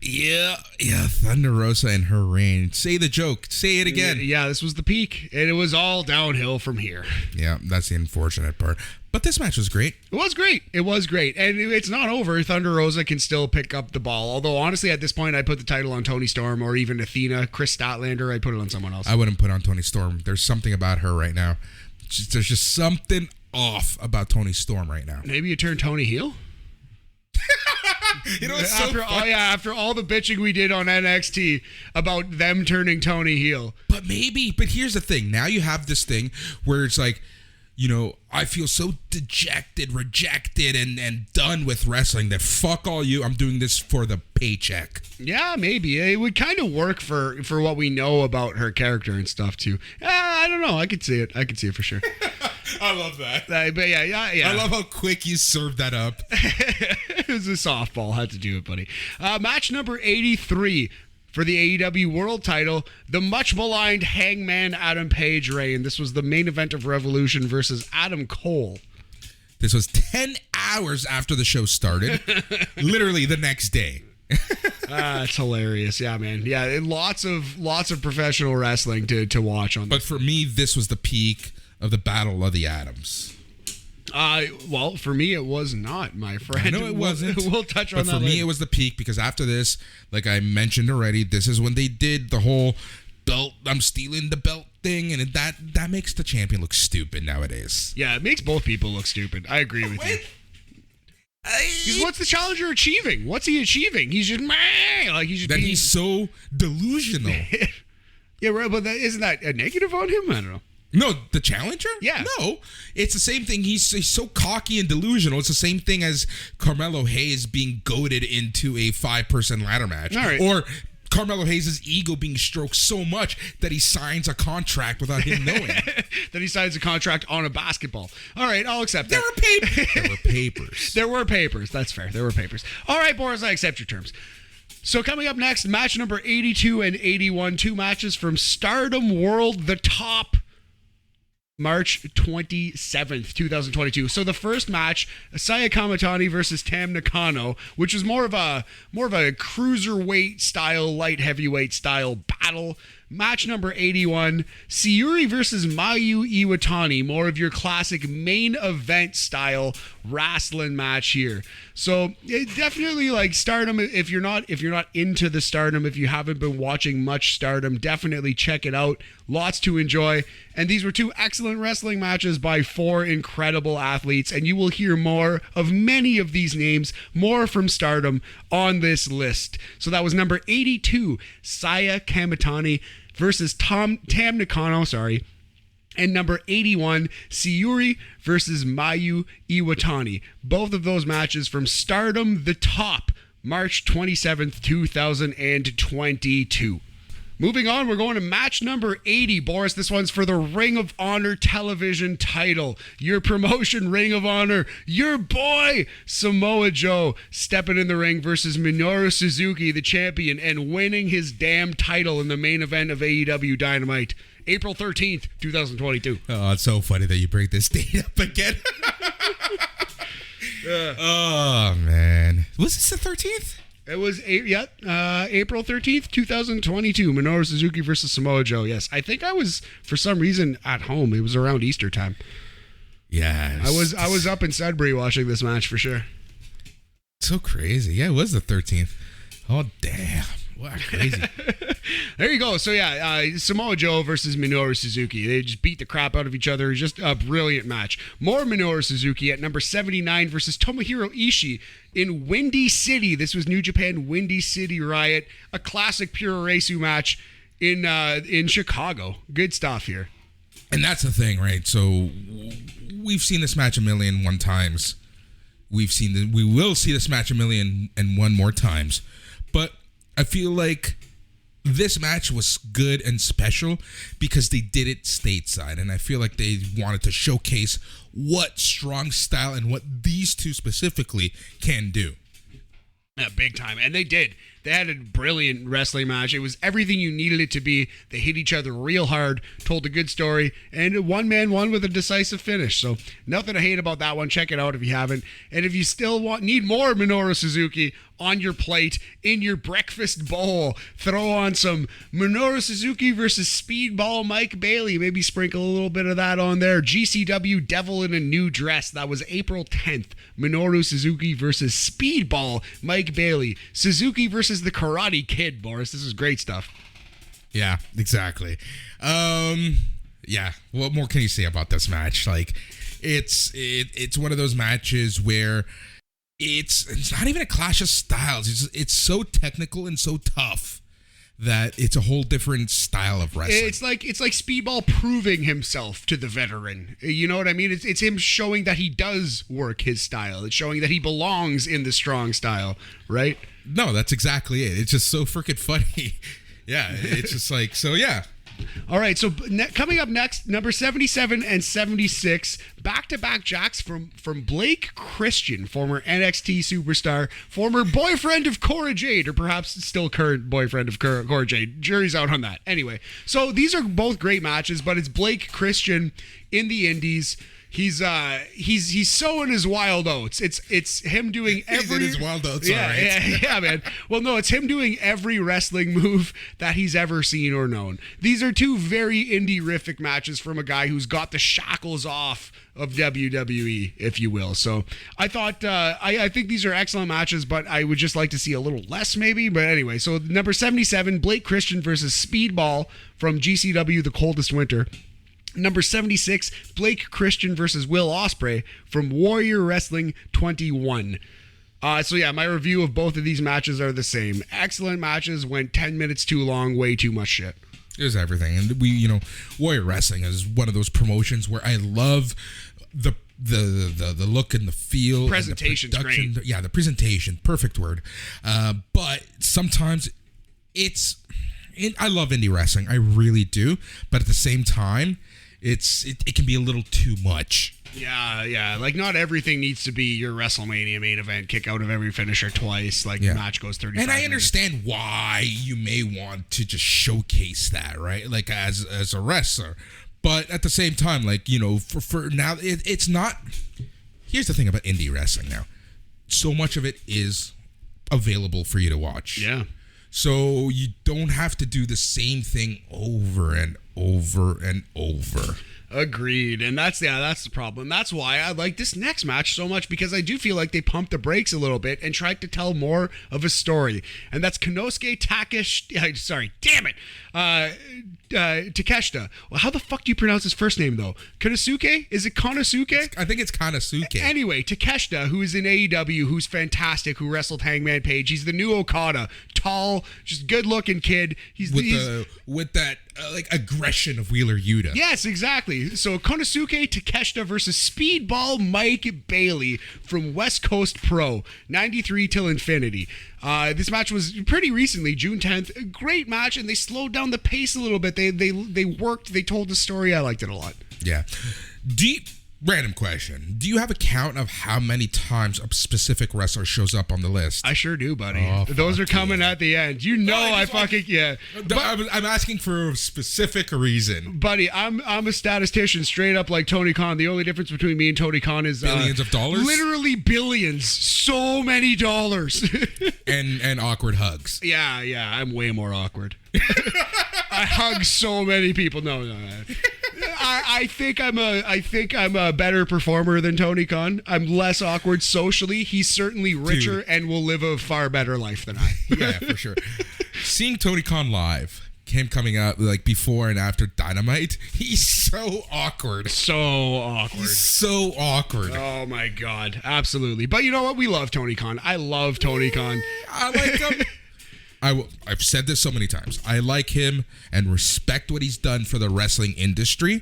[SPEAKER 2] Yeah, Thunder Rosa and her reign. Say the joke. Say it again.
[SPEAKER 3] Yeah, this was the peak, and it was all downhill from here.
[SPEAKER 2] Yeah, that's the unfortunate part. But this match was great.
[SPEAKER 3] It was great. And it's not over. Thunder Rosa can still pick up the ball. Although, honestly, at this point, I'd put the title on Toni Storm or even Athena. Chris Statlander, I'd put it on someone else.
[SPEAKER 2] I wouldn't put on Toni Storm. There's something about her right now. There's just something off about Toni Storm right now.
[SPEAKER 3] Maybe you turn Tony heel?
[SPEAKER 2] You know, it's
[SPEAKER 3] after all the bitching we did on NXT about them turning Tony heel.
[SPEAKER 2] But here's the thing. Now you have this thing where it's like, you know, I feel so dejected, rejected, and done with wrestling that fuck all you. I'm doing this for the paycheck.
[SPEAKER 3] Yeah, maybe. It would kind of work for what we know about her character and stuff, too. I don't know. I could see it for sure.
[SPEAKER 2] I love that.
[SPEAKER 3] But yeah.
[SPEAKER 2] I love how quick you served that up.
[SPEAKER 3] It was a softball. Had to do it, buddy. Match number 83 for the AEW World Title, the much maligned Hangman Adam Page reign. This was the main event of Revolution versus Adam Cole.
[SPEAKER 2] This was 10 hours after the show started. Literally the next day.
[SPEAKER 3] It's hilarious. Yeah, man. Yeah, lots of professional wrestling to watch on.
[SPEAKER 2] But for me, this was the peak of the Battle of the Atoms.
[SPEAKER 3] Well, for me, it was not, my friend.
[SPEAKER 2] No, it wasn't.
[SPEAKER 3] We'll touch on that.
[SPEAKER 2] But for me, it was the peak, because after this, like I mentioned already, this is when they did the whole belt, I'm stealing the belt thing, and that makes the champion look stupid nowadays.
[SPEAKER 3] Yeah, it makes both people look stupid. I agree with you. What's the challenger achieving? What's he achieving? He's just
[SPEAKER 2] he's so delusional.
[SPEAKER 3] Yeah, right. But isn't that a negative on him? I don't know.
[SPEAKER 2] No, the challenger?
[SPEAKER 3] Yeah.
[SPEAKER 2] No, it's the same thing. He's so cocky and delusional. It's the same thing as Carmelo Hayes being goaded into a 5-person ladder match.
[SPEAKER 3] All right.
[SPEAKER 2] Or Carmelo Hayes' ego being stroked so much that he signs a contract without him knowing.
[SPEAKER 3] That he signs a contract on a basketball. All right, I'll accept that.
[SPEAKER 2] There were papers.
[SPEAKER 3] There were papers. That's fair. There were papers. All right, Boris, I accept your terms. So coming up next, match number 82 and 81, 2 matches from Stardom World, the top, March 27th, 2022. So the first match, Saya Kamitani versus Tam Nakano, which was more of a cruiserweight style, light heavyweight style battle. Match number 81, Sayuri versus Mayu Iwatani, more of your classic main event style wrestling match here. So it definitely, like, Stardom, if you're not into the Stardom, if you haven't been watching much Stardom, definitely check it out. Lots to enjoy. And these were 2 excellent wrestling matches by 4 incredible athletes, and you will hear more of many of these names, more from Stardom on this list. So that was number 82, Saya Kamitani versus Tam Nakano, and number 81, Sayuri versus Mayu Iwatani. Both of those matches from Stardom the Top, March 27th, 2022. Moving on, we're going to match number 80. Boris, this one's for the Ring of Honor television title. Your promotion, Ring of Honor. Your boy, Samoa Joe, stepping in the ring versus Minoru Suzuki, the champion, and winning his damn title in the main event of AEW Dynamite. April 13th, 2022.
[SPEAKER 2] Oh, it's so funny that you bring this date up again. Oh, man. Was this the 13th?
[SPEAKER 3] It was, April 13th, 2022. Minoru Suzuki versus Samoa Joe. Yes, I think I was, for some reason, at home. It was around Easter time.
[SPEAKER 2] Yeah.
[SPEAKER 3] I was up in Sudbury watching this match for sure.
[SPEAKER 2] So crazy. Yeah, it was the 13th. Oh, damn. Wow, crazy.
[SPEAKER 3] There you go. So, Samoa Joe versus Minoru Suzuki. They just beat the crap out of each other. Just a brilliant match. More Minoru Suzuki at number 79 versus Tomohiro Ishii in Windy City. This was New Japan Windy City Riot. A classic Pure Resu match in Chicago. Good stuff here.
[SPEAKER 2] And that's the thing, right? So, we've seen this match 1,000,001 times. We will see this match 1,000,001 more times. But I feel like this match was good and special because they did it stateside. And I feel like they wanted to showcase what strong style and what these two specifically can do.
[SPEAKER 3] Yeah, big time. And they did. They had a brilliant wrestling match. It was everything you needed it to be. They hit each other real hard, told a good story, and one man won with a decisive finish. So nothing to hate about that one. Check it out if you haven't. And if you still need more Minoru Suzuki on your plate, in your breakfast bowl, throw on some Minoru Suzuki versus Speedball Mike Bailey. Maybe sprinkle a little bit of that on there. GCW Devil in a New Dress. That was April 10th. Minoru Suzuki versus Speedball Mike Bailey. Suzuki versus the Karate Kid, Boris. This is great stuff.
[SPEAKER 2] Yeah, exactly. Yeah, what more can you say about this match? Like, it's one of those matches where it's not even a clash of styles. It's so technical and so tough that it's a whole different style of wrestling.
[SPEAKER 3] It's like Speedball proving himself to the veteran. You know what I mean? It's him showing that he does work his style. It's showing that he belongs in the strong style, right?
[SPEAKER 2] No, that's exactly it. It's just so freaking funny. Yeah, it's just like, so yeah.
[SPEAKER 3] All right, so coming up next, number 77 and 76, back-to-back jacks from Blake Christian, former NXT superstar, former boyfriend of Cora Jade, or perhaps still current boyfriend of Cora Jade. Jury's out on that. Anyway, so these are both great matches, but it's Blake Christian in the Indies. He's sowing his wild oats. It's him doing every.
[SPEAKER 2] He's in his wild oats,
[SPEAKER 3] yeah,
[SPEAKER 2] all right.
[SPEAKER 3] yeah, man. Well, no, it's him doing every wrestling move that he's ever seen or known. These are two very indie-rific matches from a guy who's got the shackles off of WWE, if you will. So I thought I think these are excellent matches, but I would just like to see a little less, maybe. But anyway, so number 77, Blake Christian versus Speedball from GCW, The Coldest Winter. Number 76, Blake Christian versus Will Ospreay from Warrior Wrestling 21. So yeah, my review of both of these matches are the same. Excellent matches, went 10 minutes too long, way too much shit.
[SPEAKER 2] It was everything. And Warrior Wrestling is one of those promotions where I love the look and the feel.
[SPEAKER 3] Presentation's
[SPEAKER 2] and the production.
[SPEAKER 3] great.
[SPEAKER 2] Yeah, the presentation, perfect word. But sometimes I love indie wrestling, I really do. But at the same time, it can be a little too much.
[SPEAKER 3] Yeah. Like, not everything needs to be your WrestleMania main event, kick out of every finisher twice. Like, the match goes 35
[SPEAKER 2] And I
[SPEAKER 3] minutes.
[SPEAKER 2] understand why you may want to just showcase that, right? Like, as a wrestler. But at the same time, like, for now, it's not. Here's the thing about indie wrestling now. So much of it is available for you to watch.
[SPEAKER 3] Yeah.
[SPEAKER 2] So you don't have to do the same thing over and over and over.
[SPEAKER 3] Agreed. And that's the problem. That's why I like this next match so much, because I do feel like they pumped the brakes a little bit and tried to tell more of a story. And that's Konosuke Takeshita. Well, how the fuck do you pronounce his first name, though? Konosuke? Is it Konosuke?
[SPEAKER 2] I think it's Konosuke.
[SPEAKER 3] Anyway, Takeshita, who is in AEW, who's fantastic, who wrestled Hangman Page. He's the new Okada. Tall, just good-looking kid. He's
[SPEAKER 2] with that like aggression of Wheeler Yuta.
[SPEAKER 3] Yes, exactly. So Konosuke Takeshita versus Speedball Mike Bailey from West Coast Pro, 93 till infinity. This match was pretty recently, June 10th. A great match, and they slowed down the pace a little bit. They worked. They told the story. I liked it a lot.
[SPEAKER 2] Yeah. Random question. Do you have a count of how many times a specific wrestler shows up on the list?
[SPEAKER 3] I sure do, buddy.
[SPEAKER 2] Oh,
[SPEAKER 3] Those are coming at the end. You know, I fucking, yeah.
[SPEAKER 2] I'm asking for a specific reason.
[SPEAKER 3] Buddy, I'm a statistician straight up like Tony Khan. The only difference between me and Tony Khan is
[SPEAKER 2] Billions of dollars?
[SPEAKER 3] Literally billions. So many dollars.
[SPEAKER 2] and awkward hugs.
[SPEAKER 3] Yeah, I'm way more awkward. I hug so many people. No. I think I'm a better performer than Tony Khan. I'm less awkward socially. He's certainly richer and will live a far better life than I.
[SPEAKER 2] Yeah, for sure. Seeing Tony Khan live, him coming out like before and after Dynamite, he's so awkward.
[SPEAKER 3] So awkward.
[SPEAKER 2] He's so awkward.
[SPEAKER 3] Oh my God, absolutely. But you know what? We love Tony Khan. I love Tony Khan.
[SPEAKER 2] I like him. I've said this so many times. I like him and respect what he's done for the wrestling industry,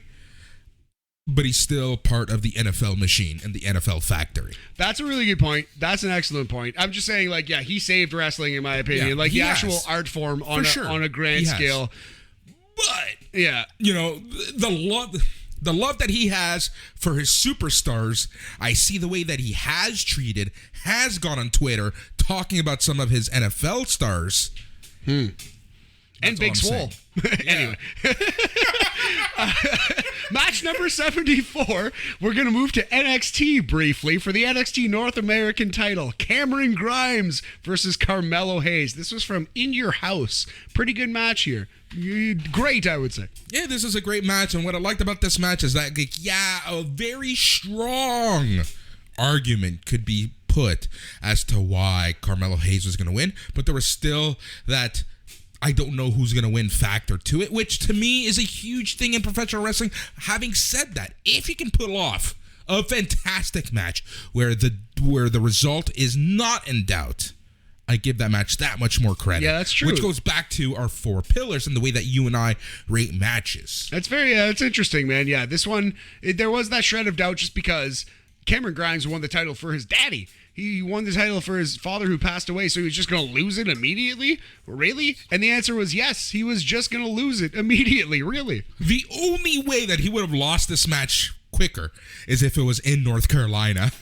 [SPEAKER 2] but he's still part of the NFL machine and the NFL factory.
[SPEAKER 3] That's a really good point. That's an excellent point. I'm just saying, like, yeah, he saved wrestling in my opinion.
[SPEAKER 2] Yeah,
[SPEAKER 3] like
[SPEAKER 2] he
[SPEAKER 3] the
[SPEAKER 2] has.
[SPEAKER 3] actual art form on a grand
[SPEAKER 2] He has.
[SPEAKER 3] scale.
[SPEAKER 2] But
[SPEAKER 3] Yeah.
[SPEAKER 2] you know, the love that he has for his superstars, I see the way that he has gone on Twitter talking about some of his NFL stars.
[SPEAKER 3] And Big
[SPEAKER 2] all I'm
[SPEAKER 3] Swole. Anyway. Match number 74. We're going to move to NXT briefly for the NXT North American title. Cameron Grimes versus Carmelo Hayes. This was from In Your House. Pretty good match here. Great, I would say.
[SPEAKER 2] Yeah, this is a great match, and what I liked about this match is that, like, yeah, a very strong argument could be put as to why Carmelo Hayes was going to win, but there was still that I don't know who's going to win factor to it, which to me is a huge thing in professional wrestling. Having said that, if you can pull off a fantastic match where the result is not in doubt, I give that match that much more credit.
[SPEAKER 3] Yeah, that's true.
[SPEAKER 2] Which goes back to our 4 pillars and the way that you and I rate matches.
[SPEAKER 3] That's very, it's interesting, man. Yeah, this one, there was that shred of doubt just because Cameron Grimes won the title for his daddy. He won the title for his father who passed away, so he was just going to lose it immediately? Really? And the answer was yes, he was just going to lose it immediately, really.
[SPEAKER 2] The only way that he would have lost this match quicker is if it was in North Carolina.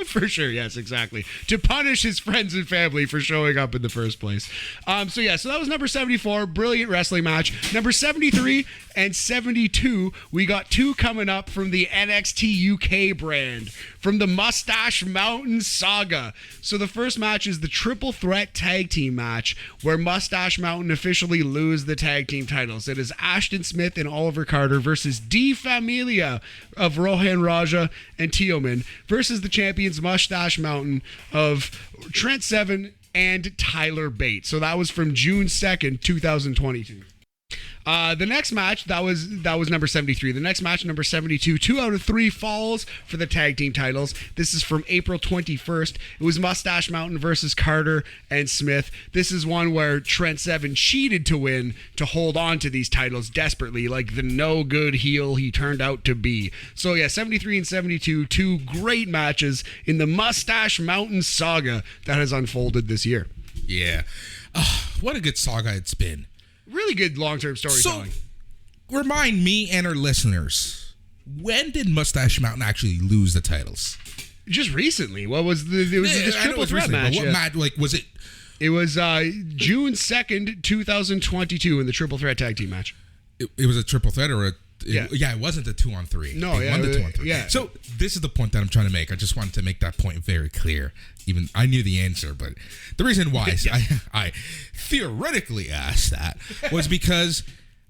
[SPEAKER 3] For sure, yes, exactly. To punish his friends and family for showing up in the first place. So that was number 74. Brilliant wrestling match. Number 73 and 72, we got 2 coming up from the NXT UK brand, from the Mustache Mountain Saga. So the first match is the Triple Threat Tag Team match, where Mustache Mountain officially lose the tag team titles. It is Ashton Smith and Oliver Carter versus D Familia of Rohan Raja and Teoman versus the champions Mustache Mountain of Trent Seven and Tyler Bate. So that was from June 2nd, 2022. The next match, that was number 73. The next match, number 72, 2 out of 3 falls for the tag team titles. This is from April 21st. It was Mustache Mountain versus Carter and Smith. This is one where Trent Seven cheated to win to hold on to these titles desperately, like the no good heel he turned out to be. So yeah, 73 and 72, 2 great matches in the Mustache Mountain saga that has unfolded this year.
[SPEAKER 2] Yeah. What a good saga it's been.
[SPEAKER 3] Really good long-term storytelling.
[SPEAKER 2] So, remind me and our listeners, when did Mustache Mountain actually lose the titles?
[SPEAKER 3] Just recently. What was this triple threat match?
[SPEAKER 2] What match? Like, was it?
[SPEAKER 3] It was June 2nd, 2022 in the triple threat tag team match.
[SPEAKER 2] It was a triple threat or a...
[SPEAKER 3] Yeah.
[SPEAKER 2] It wasn't a 2-on-3.
[SPEAKER 3] No,
[SPEAKER 2] They
[SPEAKER 3] yeah,
[SPEAKER 2] won the 2-on-3.
[SPEAKER 3] yeah.
[SPEAKER 2] So this is the point that I'm trying to make. I just wanted to make that point very clear. Even I knew the answer, but the reason why I theoretically asked that was because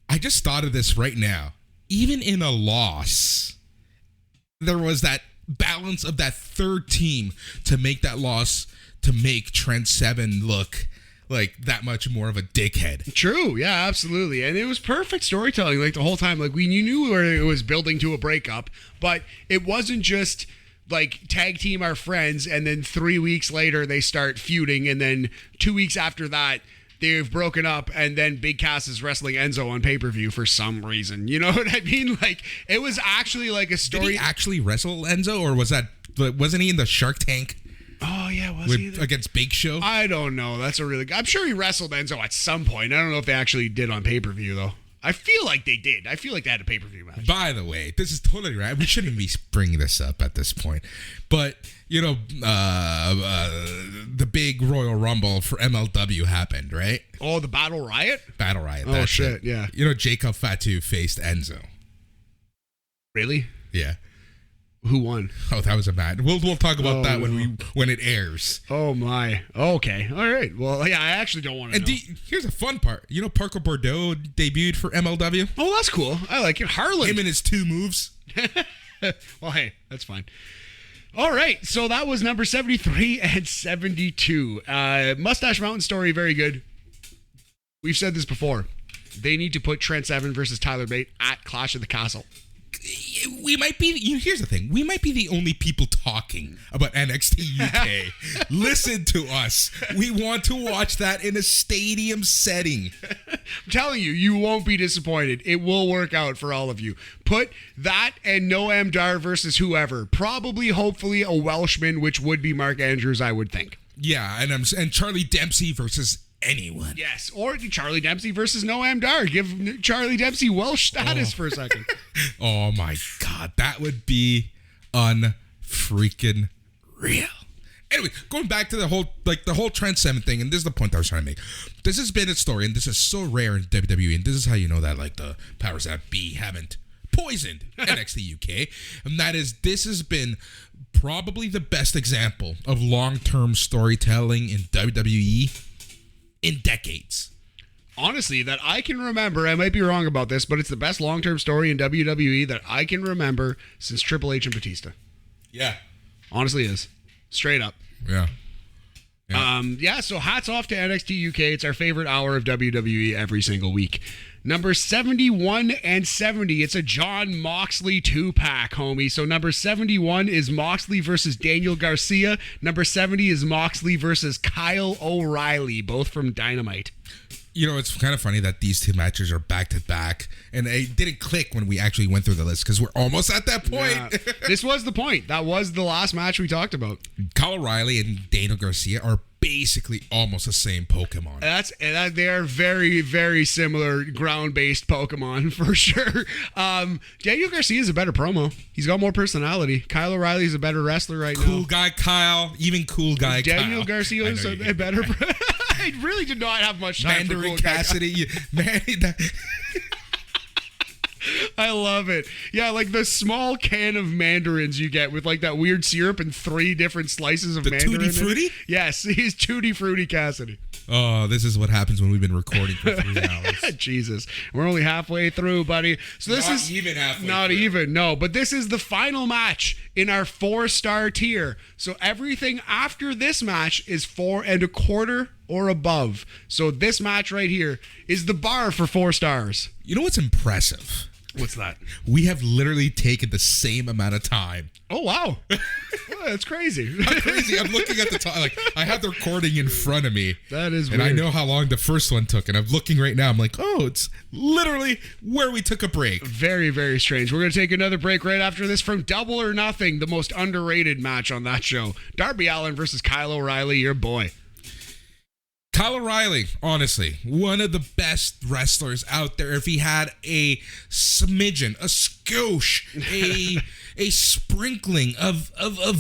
[SPEAKER 2] I just thought of this right now. Even in a loss, there was that balance of that third team to make that loss, to make Trent Seven look like that much more of a dickhead.
[SPEAKER 3] True, yeah, absolutely. And it was perfect storytelling like the whole time. Like you knew where it was building to a breakup, but it wasn't just like tag team our friends and then 3 weeks later they start feuding and then 2 weeks after that they've broken up and then Big Cass is wrestling Enzo on pay-per-view for some reason. You know what I mean? Like it was actually like a story.
[SPEAKER 2] Did he actually wrestle Enzo, or wasn't he in the Shark Tank?
[SPEAKER 3] Oh yeah, was he
[SPEAKER 2] against Big Show?
[SPEAKER 3] I don't know. I'm sure he wrestled Enzo at some point. I don't know if they actually did on pay-per-view though. I feel like they did. I feel like they had a pay-per-view match.
[SPEAKER 2] By the way, this is totally right. We shouldn't be bringing this up at this point. But, the big Royal Rumble for MLW happened, right?
[SPEAKER 3] Oh, the Battle Riot?
[SPEAKER 2] Battle Riot.
[SPEAKER 3] Oh, shit, yeah.
[SPEAKER 2] Jacob Fatu faced Enzo.
[SPEAKER 3] Really?
[SPEAKER 2] Yeah.
[SPEAKER 3] Who won?
[SPEAKER 2] Oh, that was a match. We'll talk about that when it airs.
[SPEAKER 3] Oh my. Okay. All right. Well, yeah, I actually don't want to know.
[SPEAKER 2] Here's a fun part. Parker Bordeaux debuted for MLW.
[SPEAKER 3] Oh, that's cool. I like it. Harlan.
[SPEAKER 2] Him and his 2 moves.
[SPEAKER 3] Well, hey, that's fine. All right. So that was number 73 and 72. Mustache Mountain story, very good. We've said this before. They need to put Trent Seven versus Tyler Bate at Clash of the Castle.
[SPEAKER 2] We might be, here's the thing. We might be the only people talking about NXT UK. Listen to us. We want to watch that in a stadium setting.
[SPEAKER 3] I'm telling you, you won't be disappointed. It will work out for all of you. Put that and Noam Dar versus whoever. Probably, hopefully, a Welshman, which would be Mark Andrews, I would think.
[SPEAKER 2] Yeah, and Charlie Dempsey versus anyone.
[SPEAKER 3] Yes, or Charlie Dempsey versus Noam Dar. Give Charlie Dempsey Welsh status for a second.
[SPEAKER 2] Oh my God, that would be unfreaking real. Anyway, going back to the whole Trent Seven thing, and this is the point I was trying to make. This has been a story, and this is so rare in WWE, and this is how you know that the powers that be haven't poisoned NXT UK, and that is this has been probably the best example of long-term storytelling in WWE in decades.
[SPEAKER 3] Honestly, that I can remember, I might be wrong about this, but it's the best long-term story in WWE that I can remember since Triple H and Batista.
[SPEAKER 2] Yeah.
[SPEAKER 3] Honestly is. Straight up.
[SPEAKER 2] Yeah.
[SPEAKER 3] So hats off to NXT UK. It's our favorite hour of WWE every single week. Number 71 and 70. It's a John Moxley 2-pack, homie. So number 71 is Moxley versus Daniel Garcia. Number 70 is Moxley versus Kyle O'Reilly, both from Dynamite.
[SPEAKER 2] It's kind of funny that these 2 matches are back-to-back, and it didn't click when we actually went through the list because we're almost at that point.
[SPEAKER 3] Yeah. This was the point. That was the last match we talked about.
[SPEAKER 2] Kyle O'Reilly and Daniel Garcia are basically almost the same Pokemon.
[SPEAKER 3] They are very, very similar ground-based Pokemon for sure. Daniel Garcia is a better promo. He's got more personality. Kyle O'Reilly is a better wrestler right now.
[SPEAKER 2] Cool guy Kyle, even cool guy
[SPEAKER 3] Daniel
[SPEAKER 2] Kyle.
[SPEAKER 3] Garcia is a better. I really did not have much time for
[SPEAKER 2] Mandarin
[SPEAKER 3] cool
[SPEAKER 2] Cassidy.
[SPEAKER 3] I love it. Yeah, like the small can of mandarins you get with that weird syrup and 3 different slices of mandarin.
[SPEAKER 2] Tutti Frutti?
[SPEAKER 3] Yes, he's Tutti Frutti Cassidy.
[SPEAKER 2] Oh, this is what happens when we've been recording for 3 hours.
[SPEAKER 3] Jesus. We're only halfway through, buddy. So this
[SPEAKER 2] not
[SPEAKER 3] is
[SPEAKER 2] even halfway
[SPEAKER 3] not
[SPEAKER 2] through.
[SPEAKER 3] even, no. But this is the final match in our 4-star tier. So everything after this match is 4.25 or above. So this match right here is the bar for 4 stars.
[SPEAKER 2] You know what's impressive?
[SPEAKER 3] What's that?
[SPEAKER 2] We have literally taken the same amount of time.
[SPEAKER 3] Oh, wow. Well, that's crazy.
[SPEAKER 2] How crazy. I'm looking at the time. I have the recording in front of me.
[SPEAKER 3] That is
[SPEAKER 2] weird. And I know how long the first one took. And I'm looking right now. I'm like, oh, it's literally where we took a break.
[SPEAKER 3] Very, very strange. We're going to take another break right after this from Double or Nothing, the most underrated match on that show. Darby Allin versus Kyle O'Reilly, your boy.
[SPEAKER 2] Kyle O'Reilly, honestly, one of the best wrestlers out there. If he had a smidgen, a skosh, a sprinkling of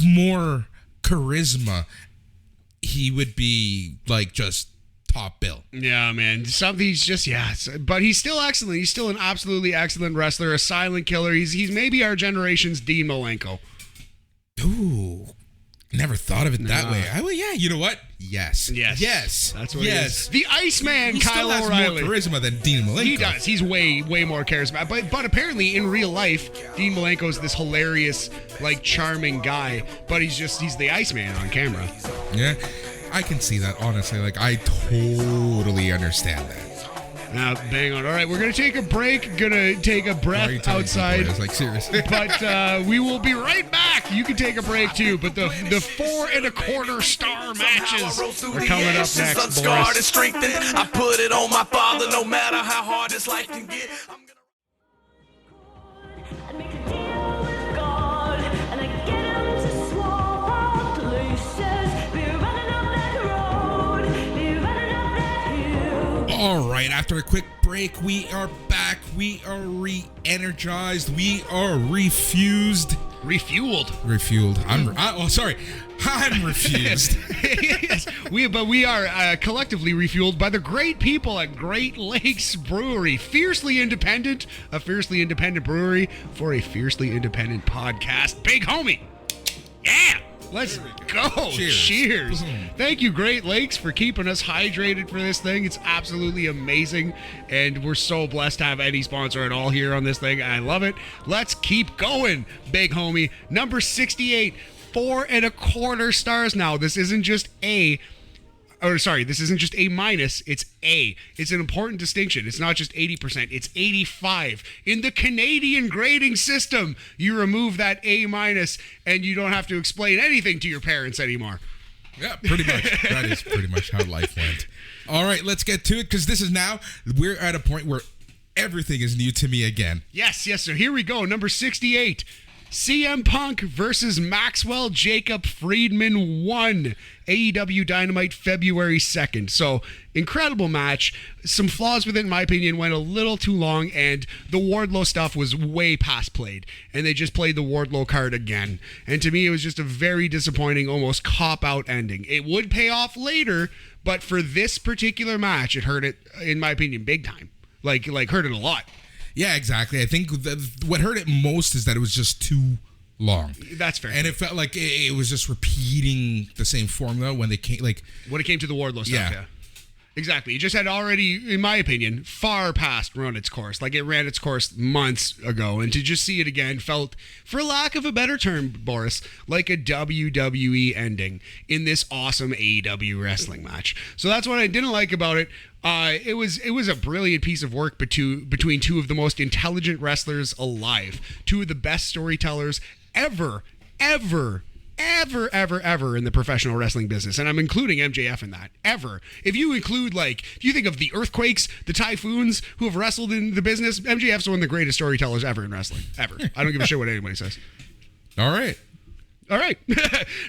[SPEAKER 2] more charisma, he would be just top bill.
[SPEAKER 3] Yeah, man. Something's just, but he's still excellent. He's still an absolutely excellent wrestler, a silent killer. He's maybe our generation's Dean Malenko.
[SPEAKER 2] Ooh. Never thought of it that way. You know what? Yes.
[SPEAKER 3] That's what it is. The Iceman,
[SPEAKER 2] he
[SPEAKER 3] Kyle
[SPEAKER 2] still has
[SPEAKER 3] O'Reilly.
[SPEAKER 2] more charisma than Dean Malenko.
[SPEAKER 3] He does. He's way more charismatic. But apparently in real life, Dean Malenko's this hilarious, charming guy. But he's the Iceman on camera.
[SPEAKER 2] Yeah, I can see that, honestly. I totally understand that.
[SPEAKER 3] Now, bang on. All right, we're going to take a break. Going to take a breath outside.
[SPEAKER 2] Seriously.
[SPEAKER 3] But we will be right back. You can take a break, too. But the 4.25 star matches are coming up next, boys.
[SPEAKER 4] I put it on my father no matter how hard this life can get.
[SPEAKER 2] All right, after a quick break, we are back We are re-energized. We are refueled.
[SPEAKER 3] Refueled.
[SPEAKER 2] I'm refused.
[SPEAKER 3] Yes, we are collectively refueled by the great people at Great Lakes Brewery. A fiercely independent brewery for a fiercely independent podcast. Big homie. Yeah. Let's go. Cheers. Thank you, Great Lakes, for keeping us hydrated for this thing. It's absolutely amazing. And we're so blessed to have any sponsor at all here on this thing. I love it. Let's keep going, big homie. Number 68, 4.25 stars now. This isn't just this isn't just A minus, it's A. It's an important distinction. It's not just 80%, it's 85. In the Canadian grading system, you remove that A minus and you don't have to explain anything to your parents anymore.
[SPEAKER 2] Yeah, pretty much. That is pretty much how life went. All right, let's get to it, because we're at a point where everything is new to me again.
[SPEAKER 3] Yes, so here we go. Number 68. CM Punk versus Maxwell Jacob Friedman 1. AEW Dynamite February 2nd. So, incredible match. Some flaws with it, in my opinion, went a little too long, and the Wardlow stuff was way past played. And they just played the Wardlow card again. And to me, it was just a very disappointing, almost cop-out ending. It would pay off later, but for this particular match, it hurt it, in my opinion, big time. Like hurt it a lot.
[SPEAKER 2] Yeah, exactly. I think what hurt it most is that it was just too long.
[SPEAKER 3] That's fair.
[SPEAKER 2] And it felt like it was just repeating the same formula when it came to
[SPEAKER 3] the Wardlow stuff. Yeah. Exactly. It just had already, in my opinion, far past run its course. Like, it ran its course months ago. And to just see it again felt, for lack of a better term, Boris, like a WWE ending in this awesome AEW wrestling match. So that's what I didn't like about it. It was a brilliant piece of work between two of the most intelligent wrestlers alive. Two of the best storytellers ever in the professional wrestling business. And I'm including MJF in that. Ever. If you include, if you think of the Earthquakes, the Typhoons who have wrestled in the business, MJF's one of the greatest storytellers ever in wrestling. Ever. I don't give a shit what anybody says.
[SPEAKER 2] All right.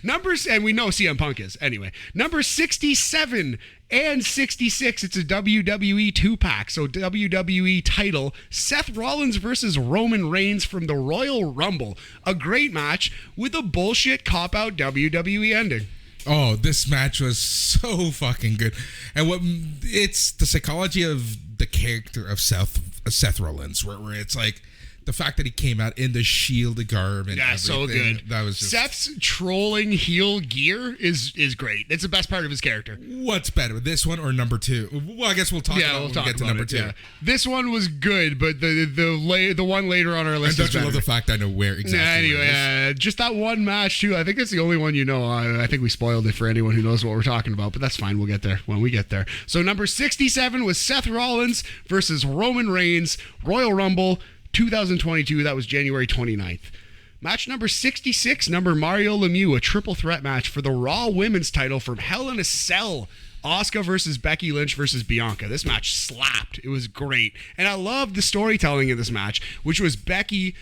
[SPEAKER 3] Numbers, and we know CM Punk is. Anyway, number 67 and 66, it's a WWE 2-pack. So WWE title, Seth Rollins versus Roman Reigns from the Royal Rumble. A great match with a bullshit cop-out WWE ending.
[SPEAKER 2] Oh, this match was so fucking good. And it's the psychology of the character of Seth Rollins, where it's like, the fact that he came out in the Shield garb and everything.
[SPEAKER 3] So good.
[SPEAKER 2] That was just...
[SPEAKER 3] Seth's trolling heel gear is great. It's the best part of his character.
[SPEAKER 2] What's better, this one or number 2? Well, I guess we'll talk about it when we get to number 2. Yeah.
[SPEAKER 3] This one was good, but the one later on our list is better.
[SPEAKER 2] Don't you love the fact I know where exactly
[SPEAKER 3] anyway,
[SPEAKER 2] where it is?
[SPEAKER 3] Just that one match, too. I think that's the only one you know. I think we spoiled it for anyone who knows what we're talking about, but that's fine. We'll get there when we get there. So number 67 was Seth Rollins versus Roman Reigns, Royal Rumble, 2022, that was January 29th. Match number 66, number Mario Lemieux, a triple threat match for the Raw Women's title from Hell in a Cell. Asuka versus Becky Lynch versus Bianca. This match slapped. It was great. And I loved the storytelling in this match, which was Becky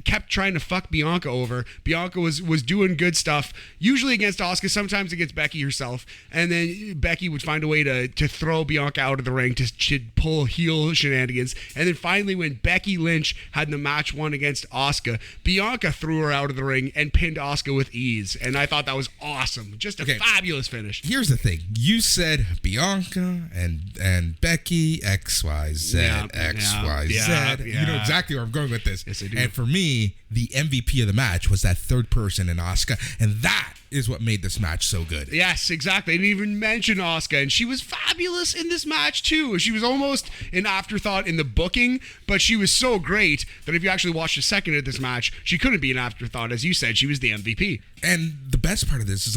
[SPEAKER 3] kept trying to fuck Bianca over. Bianca was doing good stuff, usually against Asuka, sometimes against Becky herself, and then Becky would find a way to throw Bianca out of the ring to pull heel shenanigans, and then finally when Becky Lynch had the match won against Asuka, Bianca threw her out of the ring and pinned Asuka with ease, and I thought that was awesome. Just a fabulous finish.
[SPEAKER 2] Here's the thing. You said Bianca and Becky, XYZ, XYZ. You know exactly where I'm going with this.
[SPEAKER 3] Yes, I do.
[SPEAKER 2] And for me, the MVP of the match was that third person in Asuka, and that is what made this match so good.
[SPEAKER 3] Yes, exactly. I didn't even mention Asuka, and she was fabulous in this match too. She was almost an afterthought in the booking, but she was so great that if you actually watched a second of this match, she couldn't be an afterthought. As you said, she was the MVP.
[SPEAKER 2] And the best part of this is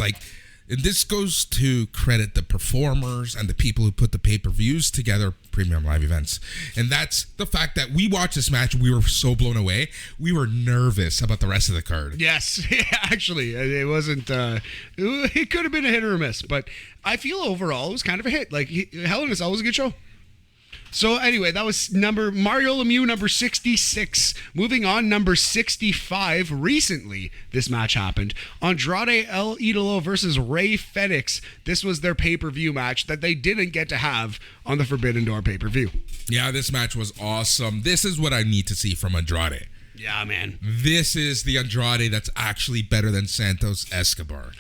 [SPEAKER 2] and this goes to credit the performers and the people who put the pay-per-views together, premium live events. And that's the fact that we watched this match, we were so blown away. We were nervous about the rest of the card.
[SPEAKER 3] Yes, actually, it wasn't, it could have been a hit or a miss, but I feel overall it was kind of a hit. Hell in a Cell was a good show. So anyway, that was Mario Lemieux, number 66. Moving on, number 65. Recently, this match happened. Andrade El Idolo versus Rey Fenix. This was their pay-per-view match that they didn't get to have on the Forbidden Door pay-per-view.
[SPEAKER 2] Yeah, this match was awesome. This is what I need to see from Andrade.
[SPEAKER 3] Yeah, man.
[SPEAKER 2] This is the Andrade that's actually better than Santos Escobar.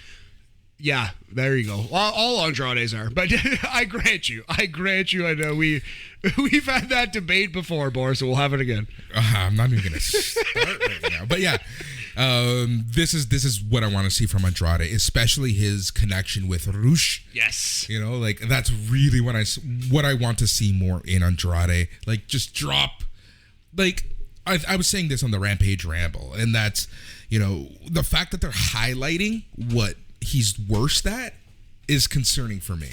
[SPEAKER 3] Yeah, there you go. Well, all Andrades are, but I grant you. I know we've had that debate before, Boris, so we'll have it again.
[SPEAKER 2] I'm not even gonna start right now, but yeah, this is what I want to see from Andrade, especially his connection with Rush.
[SPEAKER 3] Yes,
[SPEAKER 2] you know, like that's really what I want to see more in Andrade. Like, just drop, like I was saying this on the Rampage Ramble, and that's, you know, the fact that they're highlighting what he's worst at is concerning for me.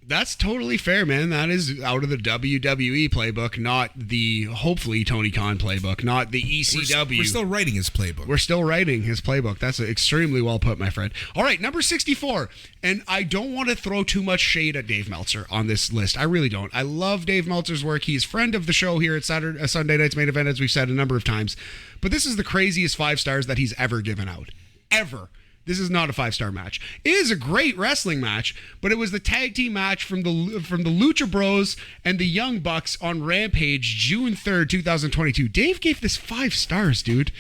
[SPEAKER 3] That's totally fair, man. That is out of the WWE playbook, not the, hopefully, Tony Khan playbook, not the ECW.
[SPEAKER 2] We're still writing his playbook.
[SPEAKER 3] We're still writing his playbook. That's extremely well put, my friend. All right, number 64. And I don't want to throw too much shade at Dave Meltzer on this list. I really don't. I love Dave Meltzer's work. He's friend of the show here at Sunday Night's Main Event, as we've said a number of times. But this is the craziest 5 stars that he's ever given out. Ever. This is not a 5-star match. It is a great wrestling match, but it was the tag team match from the Lucha Bros and the Young Bucks on Rampage, June 3rd, 2022. Dave gave this 5 stars, dude.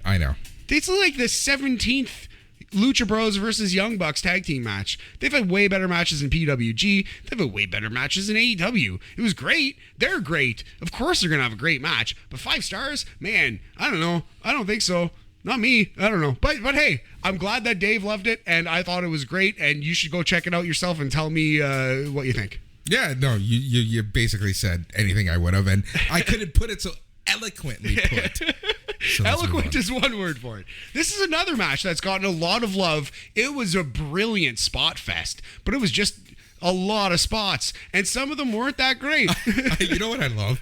[SPEAKER 2] I know.
[SPEAKER 3] It's like the 17th Lucha Bros versus Young Bucks tag team match. They've had way better matches in PWG. They've had way better matches in AEW. It was great. They're great. Of course they're going to have a great match. But 5 stars? Man, I don't know. I don't think so. Not me. I don't know. But hey, I'm glad that Dave loved it, and I thought it was great, and you should go check it out yourself and tell me what you think.
[SPEAKER 2] Yeah, no, you basically said anything I would have, and I couldn't put it so eloquently put. So
[SPEAKER 3] eloquent is one word for it. This is another match that's gotten a lot of love. It was a brilliant spot fest, but it was just a lot of spots, and some of them weren't that great.
[SPEAKER 2] You know what I love?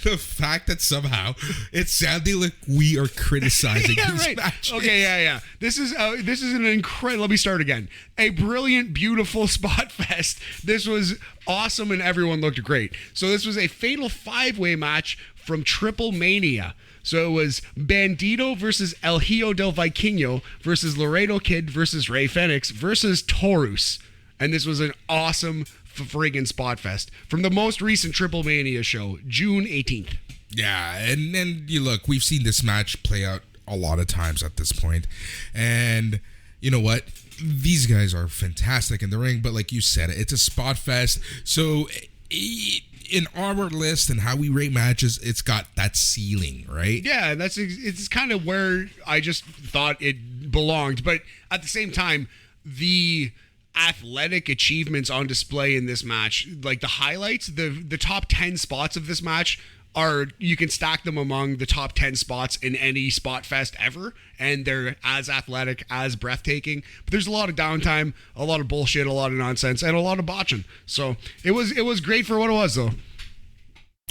[SPEAKER 2] The fact that somehow it's sounding like we are criticizing these matches.
[SPEAKER 3] Okay, yeah. This is an incredible. Let me start again. A brilliant, beautiful spot fest. This was awesome, and everyone looked great. So this was a fatal 5-way match from Triple Mania. So it was Bandito versus El Hijo del Vikingo versus Laredo Kid versus Rey Fenix versus Taurus. And this was an awesome friggin' spot fest from the most recent Triple Mania show, June 18th.
[SPEAKER 2] Yeah, and you look, we've seen this match play out a lot of times at this point. And you know what? These guys are fantastic in the ring, but like you said, it's a spot fest. So in our list and how we rate matches, it's got that ceiling, right?
[SPEAKER 3] Yeah, it's kind of where I just thought it belonged. But at the same time, the athletic achievements on display in this match, like the highlights, the top 10 spots of this match are, you can stack them among the top 10 spots in any spot fest ever, and they're as athletic, as breathtaking. But there's a lot of downtime, a lot of bullshit, a lot of nonsense, and a lot of botching. So it was great for what it was, though.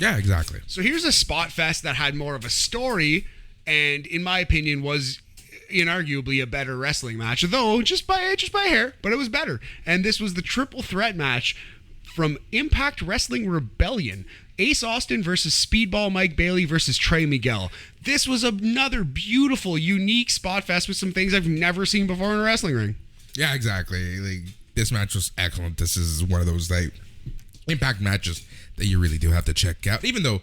[SPEAKER 2] Yeah, exactly.
[SPEAKER 3] So here's a spot fest that had more of a story, and in my opinion was inarguably a better wrestling match, though just by a hair, but it was better. And this was the triple threat match from Impact Wrestling Rebellion. Ace Austin versus Speedball Mike Bailey versus Trey Miguel. This was another beautiful, unique spot fest with some things I've never seen before in a wrestling ring.
[SPEAKER 2] Yeah, exactly. Like, this match was excellent. This is one of those Impact matches that you really do have to check out, even though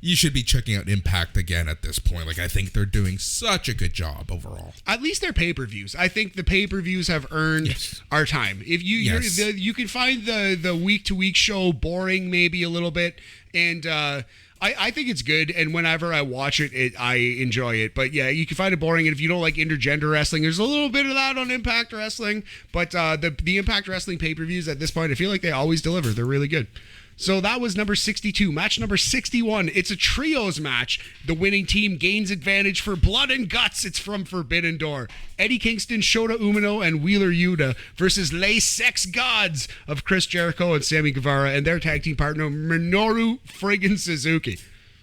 [SPEAKER 2] you should be checking out Impact again at this point. Like, I think they're doing such a good job overall.
[SPEAKER 3] At least their pay-per-views. I think the pay-per-views have earned our time. If you can find the week-to-week show boring maybe a little bit, and I think it's good, and whenever I watch it, I enjoy it. But yeah, you can find it boring, and if you don't like intergender wrestling, there's a little bit of that on Impact Wrestling. But the Impact Wrestling pay-per-views at this point, I feel like they always deliver. They're really good. So that was number 62. Match number 61. It's a trios match. The winning team gains advantage for blood and guts. It's from Forbidden Door. Eddie Kingston, Shota Umino, and Wheeler Yuta versus Les Sex Gods of Chris Jericho and Sammy Guevara and their tag team partner, Minoru friggin' Suzuki.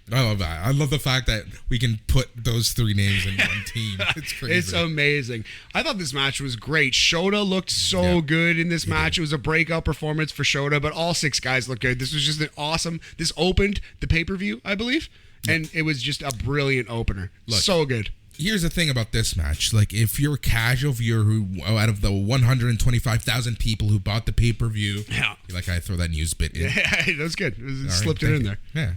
[SPEAKER 2] I love that. I love the fact that we can put those three names in one team. It's crazy.
[SPEAKER 3] It's amazing. I thought this match was great. Shota looked so good in this match. It was a breakout performance for Shota, but all 6 guys looked good. This was just an awesome. This opened the pay-per-view, I believe, and it was just a brilliant opener.
[SPEAKER 2] Look,
[SPEAKER 3] so good.
[SPEAKER 2] Here's the thing about this match. Like, if you're a casual viewer who, out of the 125,000 people who bought the pay-per-view, like I throw that news bit in.
[SPEAKER 3] Yeah, that was good. It slipped it in there.
[SPEAKER 2] Yeah.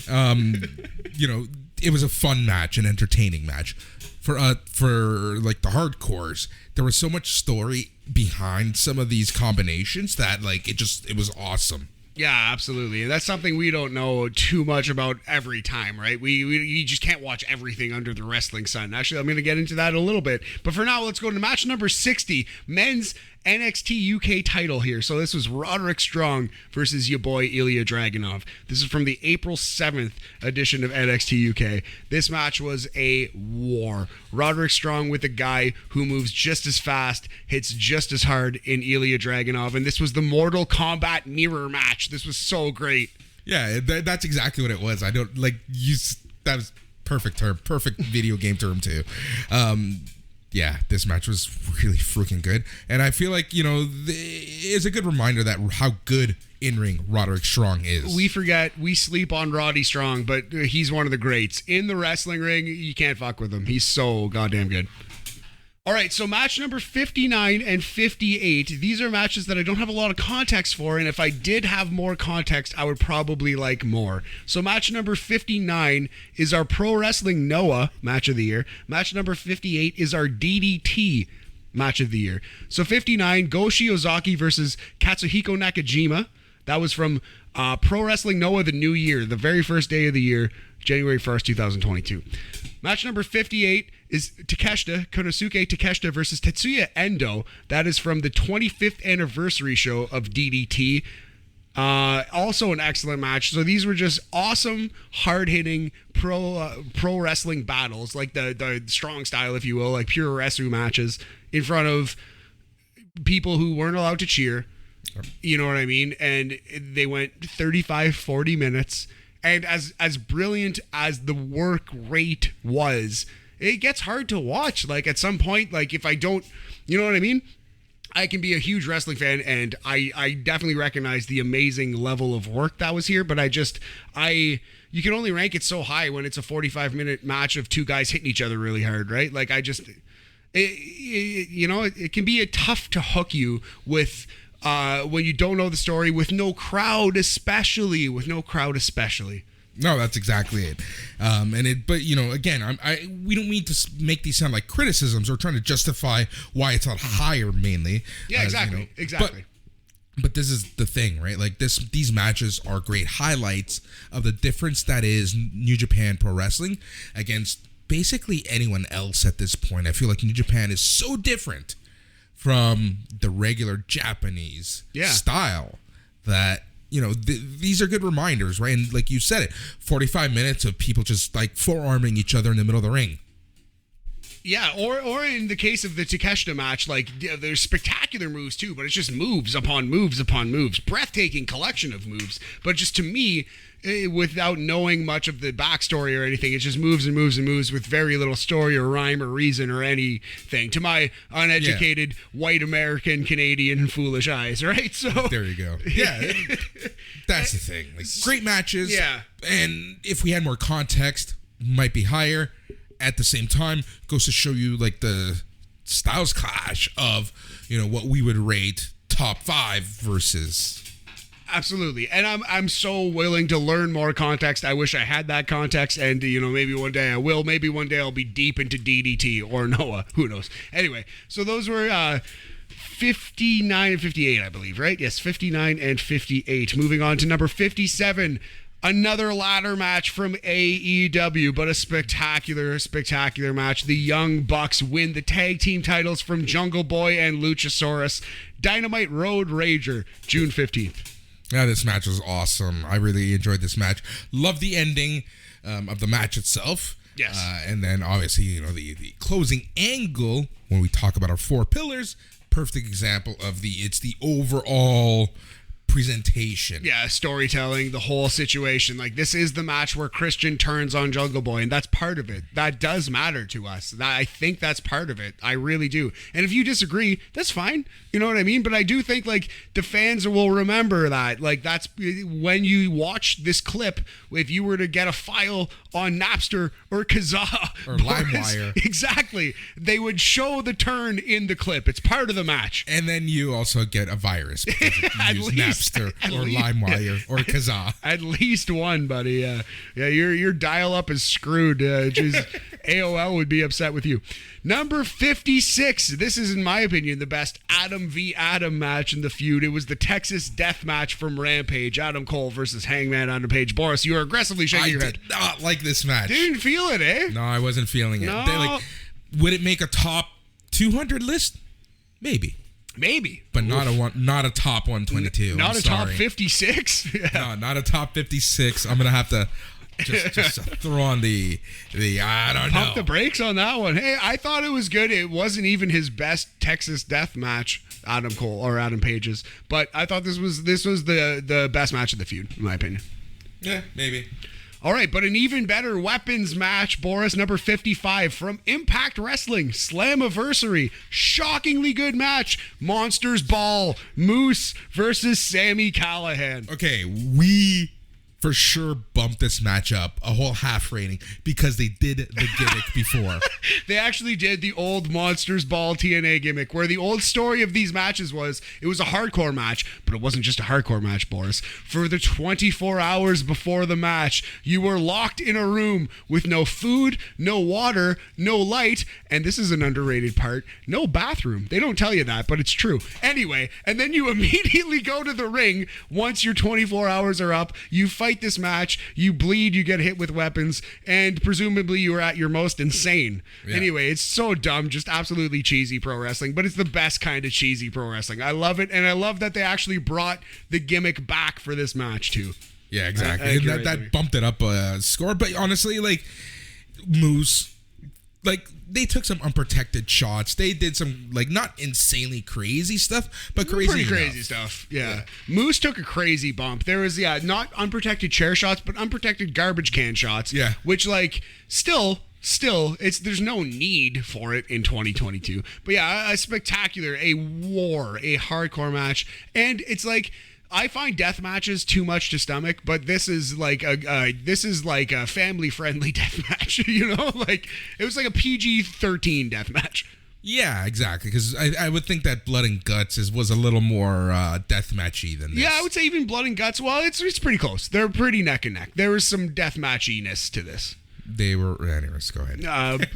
[SPEAKER 2] It was a fun match, an entertaining match. For like the hardcores, there was so much story behind some of these combinations that like it was awesome.
[SPEAKER 3] Yeah, absolutely. And that's something we don't know too much about every time, right? We just can't watch everything under the wrestling sun. Actually, I'm going to get into that a little bit. But for now, let's go to match number 60, men's NXT UK title here. So this was Roderick Strong versus your boy Ilya Dragunov. This is from the April 7th edition of NXT UK. This match was a war. Roderick Strong with a guy who moves just as fast, hits just as hard in Ilya Dragunov. And this was the Mortal Kombat mirror match. This was so great.
[SPEAKER 2] Yeah, that's exactly what it was. I don't like use that was perfect term, perfect video game term too. Yeah, this match was really freaking good. And I feel like, it's a good reminder that how good in-ring Roderick Strong is.
[SPEAKER 3] We forget, we sleep on Roddy Strong, but he's one of the greats. In the wrestling ring, you can't fuck with him. He's so goddamn good. All right, so match number 59 and 58. These are matches that I don't have a lot of context for, and if I did have more context, I would probably like more. So match number 59 is our Pro Wrestling Noah match of the year. Match number 58 is our DDT match of the year. So 59, Go Shiozaki versus Katsuhiko Nakajima. That was from Pro Wrestling Noah the New Year, the very first day of the year, January 1st, 2022. Match number 58 is Konosuke Takeshita versus Tetsuya Endo. That is from the 25th anniversary show of DDT. Also an excellent match. So these were just awesome, hard-hitting pro wrestling battles, like the strong style, if you will, like pure wrestling matches in front of people who weren't allowed to cheer. You know what I mean? And they went 35, 40 minutes. And as brilliant as the work rate was, it gets hard to watch. Like at some point, like if I don't, you know what I mean? I can be a huge wrestling fan, and I definitely recognize the amazing level of work that was here, but you can only rank it so high when it's a 45-minute match of 2 guys hitting each other really hard, right? Like it can be tough to hook you with when you don't know the story, with no crowd especially. No,
[SPEAKER 2] that's exactly it. But again, we don't mean to make these sound like criticisms or trying to justify why it's not higher mainly.
[SPEAKER 3] Yeah, exactly. Exactly.
[SPEAKER 2] But this is the thing, right? Like these matches are great highlights of the difference that is New Japan Pro Wrestling against basically anyone else at this point. I feel like New Japan is so different from the regular Japanese style that these are good reminders, right? And like you said it, 45 minutes of people just like forearming each other in the middle of the ring.
[SPEAKER 3] Yeah, or in the case of the Takeshita match, like there's spectacular moves too, but it's just moves upon moves upon moves, breathtaking collection of moves. But just to me, without knowing much of the backstory or anything, it's just moves and moves and moves with very little story or rhyme or reason or anything. To my uneducated white American Canadian foolish eyes, right? So
[SPEAKER 2] there you go. Yeah, that's the thing. Like, great matches.
[SPEAKER 3] Yeah,
[SPEAKER 2] and if we had more context, might be higher. At the same time, goes to show you like the styles clash of what we would rate top 5 versus.
[SPEAKER 3] Absolutely. And I'm so willing to learn more context. I wish I had that context, and maybe one day I will. Maybe one day I'll be deep into DDT or Noah. Who knows? Anyway, so those were 59 and 58, I believe, right? Yes, 59 and 58. Moving on to number 57. Another ladder match from AEW, but a spectacular match. The Young Bucks win the tag team titles from Jungle Boy and Luchasaurus. Dynamite Road Rager, June 15th.
[SPEAKER 2] Yeah, this match was awesome. I really enjoyed this match. Love the ending of the match itself.
[SPEAKER 3] Yes.
[SPEAKER 2] And then obviously, the closing angle when we talk about our 4 pillars. Perfect example of it's the overall presentation.
[SPEAKER 3] Yeah, storytelling, the whole situation. Like, this is the match where Christian turns on Jungle Boy, and that's part of it. That does matter to us. I think that's part of it. I really do. And if you disagree, that's fine. You know what I mean? But I do think, like, the fans will remember that. Like, that's when you watch this clip, if you were to get a file on Napster or Kazaa
[SPEAKER 2] Or LimeWire.
[SPEAKER 3] Exactly. They would show the turn in the clip. It's part of the match.
[SPEAKER 2] And then you also get a virus because you
[SPEAKER 3] At
[SPEAKER 2] use
[SPEAKER 3] least.
[SPEAKER 2] Napster
[SPEAKER 3] At
[SPEAKER 2] or
[SPEAKER 3] least.
[SPEAKER 2] LimeWire or Kazaa.
[SPEAKER 3] At least one, buddy. Yeah, your dial-up is screwed. Just AOL would be upset with you. Number 56. This is, in my opinion, the best Adam v. Adam match in the feud. It was the Texas Death Match from Rampage. Adam Cole versus Hangman Adam Page. Boris, you are aggressively shaking
[SPEAKER 2] I
[SPEAKER 3] your
[SPEAKER 2] did
[SPEAKER 3] head.
[SPEAKER 2] not like this match.
[SPEAKER 3] Didn't feel it, eh?
[SPEAKER 2] No, I wasn't feeling it.
[SPEAKER 3] No.
[SPEAKER 2] Would it make a top 200 list? Maybe.
[SPEAKER 3] Maybe.
[SPEAKER 2] But not a top 122.
[SPEAKER 3] Not
[SPEAKER 2] I'm
[SPEAKER 3] a
[SPEAKER 2] sorry.
[SPEAKER 3] top 56? Yeah.
[SPEAKER 2] No, not a top 56. I'm gonna have to just throw on the I don't know.
[SPEAKER 3] Pump the brakes on that one. Hey, I thought it was good. It wasn't even his best Texas Death Match, Adam Cole or Adam Page's, but I thought this was the best match of the feud, in my opinion.
[SPEAKER 2] Yeah, maybe.
[SPEAKER 3] All right, but an even better weapons match, Boris, number 55 from Impact Wrestling, Slam-iversary. Shockingly good match. Monsters Ball, Moose versus Sami Callihan.
[SPEAKER 2] Okay, we for sure bumped this match up a whole half rating because they did the gimmick before.
[SPEAKER 3] They actually did the old Monsters Ball TNA gimmick, where the old story of these matches was it was a hardcore match, but it wasn't just a hardcore match, Boris. For the 24 hours before the match, you were locked in a room with no food, no water, no light, and this is an underrated part, no bathroom. They don't tell you that, but it's true. Anyway, and then you immediately go to the ring once your 24 hours are up, you fight this match, you bleed, you get hit with weapons, and presumably you are at your most insane.
[SPEAKER 2] Yeah.
[SPEAKER 3] Anyway, it's so dumb, just absolutely cheesy pro wrestling, but it's the best kind of cheesy pro wrestling. I love it, and I love that they actually brought the gimmick back for this match too.
[SPEAKER 2] Yeah, exactly.
[SPEAKER 3] I
[SPEAKER 2] And
[SPEAKER 3] agree.
[SPEAKER 2] that bumped it up a score. But honestly, like, Moose, like, they took some unprotected shots. They did some, like, not insanely crazy stuff, but crazy
[SPEAKER 3] Pretty
[SPEAKER 2] enough.
[SPEAKER 3] crazy stuff. Yeah. Moose took a crazy bump. There was, not unprotected chair shots, but unprotected garbage can shots.
[SPEAKER 2] Yeah.
[SPEAKER 3] Which, like, still there's no need for it in 2022. But yeah, a spectacular, a hardcore match. And it's like, I find death matches too much to stomach, but this is like a family friendly death match, you know? Like, it was like a PG-13 death match.
[SPEAKER 2] Yeah, exactly. Because I would think that Blood and Guts was a little more deathmatchy than this.
[SPEAKER 3] Yeah, I would say even Blood and Guts, well, it's pretty close. They're pretty neck and neck. There was some death matchiness to this.
[SPEAKER 2] They were. Anyways, go ahead.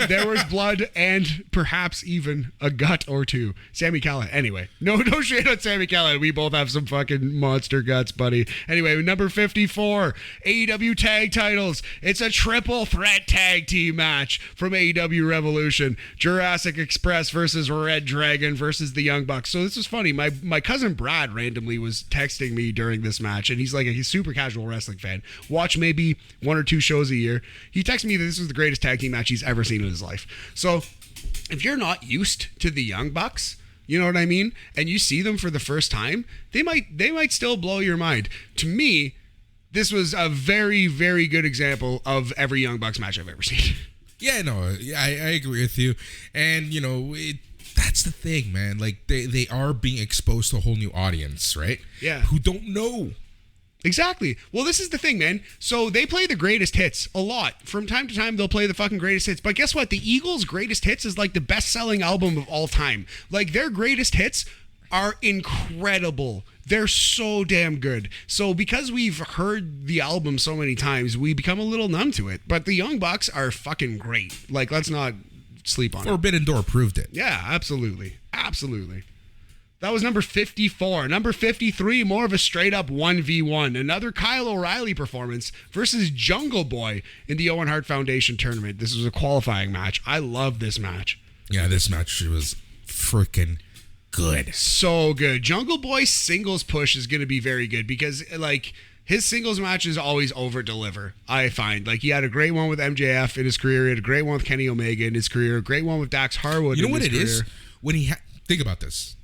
[SPEAKER 3] There was blood and perhaps even a gut or two. Sami Callihan. Anyway, no shade on Sami Callihan. We both have some fucking monster guts, buddy. Anyway, number 54, AEW tag titles. It's a triple threat tag team match from AEW Revolution. Jurassic Express versus Red Dragon versus the Young Bucks. So this was funny. My cousin Brad randomly was texting me during this match, and he's like a super casual wrestling fan. Watch maybe 1 or 2 shows a year. He texted me that this was the greatest tag team match he's ever seen in his life. So if you're not used to the Young Bucks, you know what I mean, and you see them for the first time, they might still blow your mind. To me, this was a very, very good example of every Young Bucks match I've ever seen.
[SPEAKER 2] Yeah, no, I agree with you. And, you know, that's the thing, man. Like, they are being exposed to a whole new audience, right?
[SPEAKER 3] Yeah.
[SPEAKER 2] Who don't know.
[SPEAKER 3] Exactly. Well, this is the thing, man. So they play the greatest hits a lot. From time to time, they'll play the fucking greatest hits. But guess what? The Eagles' greatest hits is like the best-selling album of all time. Like, their greatest hits are incredible. They're so damn good. So because we've heard the album so many times, we become a little numb to it. But the Young Bucks are fucking great. Like, let's not sleep on it.
[SPEAKER 2] Forbidden Door proved it.
[SPEAKER 3] Yeah, absolutely. Absolutely. That was number 54. Number 53, more of a straight-up 1v1. Another Kyle O'Reilly performance versus Jungle Boy in the Owen Hart Foundation tournament. This was a qualifying match. I love this match.
[SPEAKER 2] Yeah, this match was freaking good.
[SPEAKER 3] So good. Jungle Boy's singles push is going to be very good because, like, his singles matches always over-deliver, I find. Like, he had a great one with MJF in his career. He had a great one with Kenny Omega in his career. A great one with Dax Harwood in his career.
[SPEAKER 2] You know what it is? When think about this.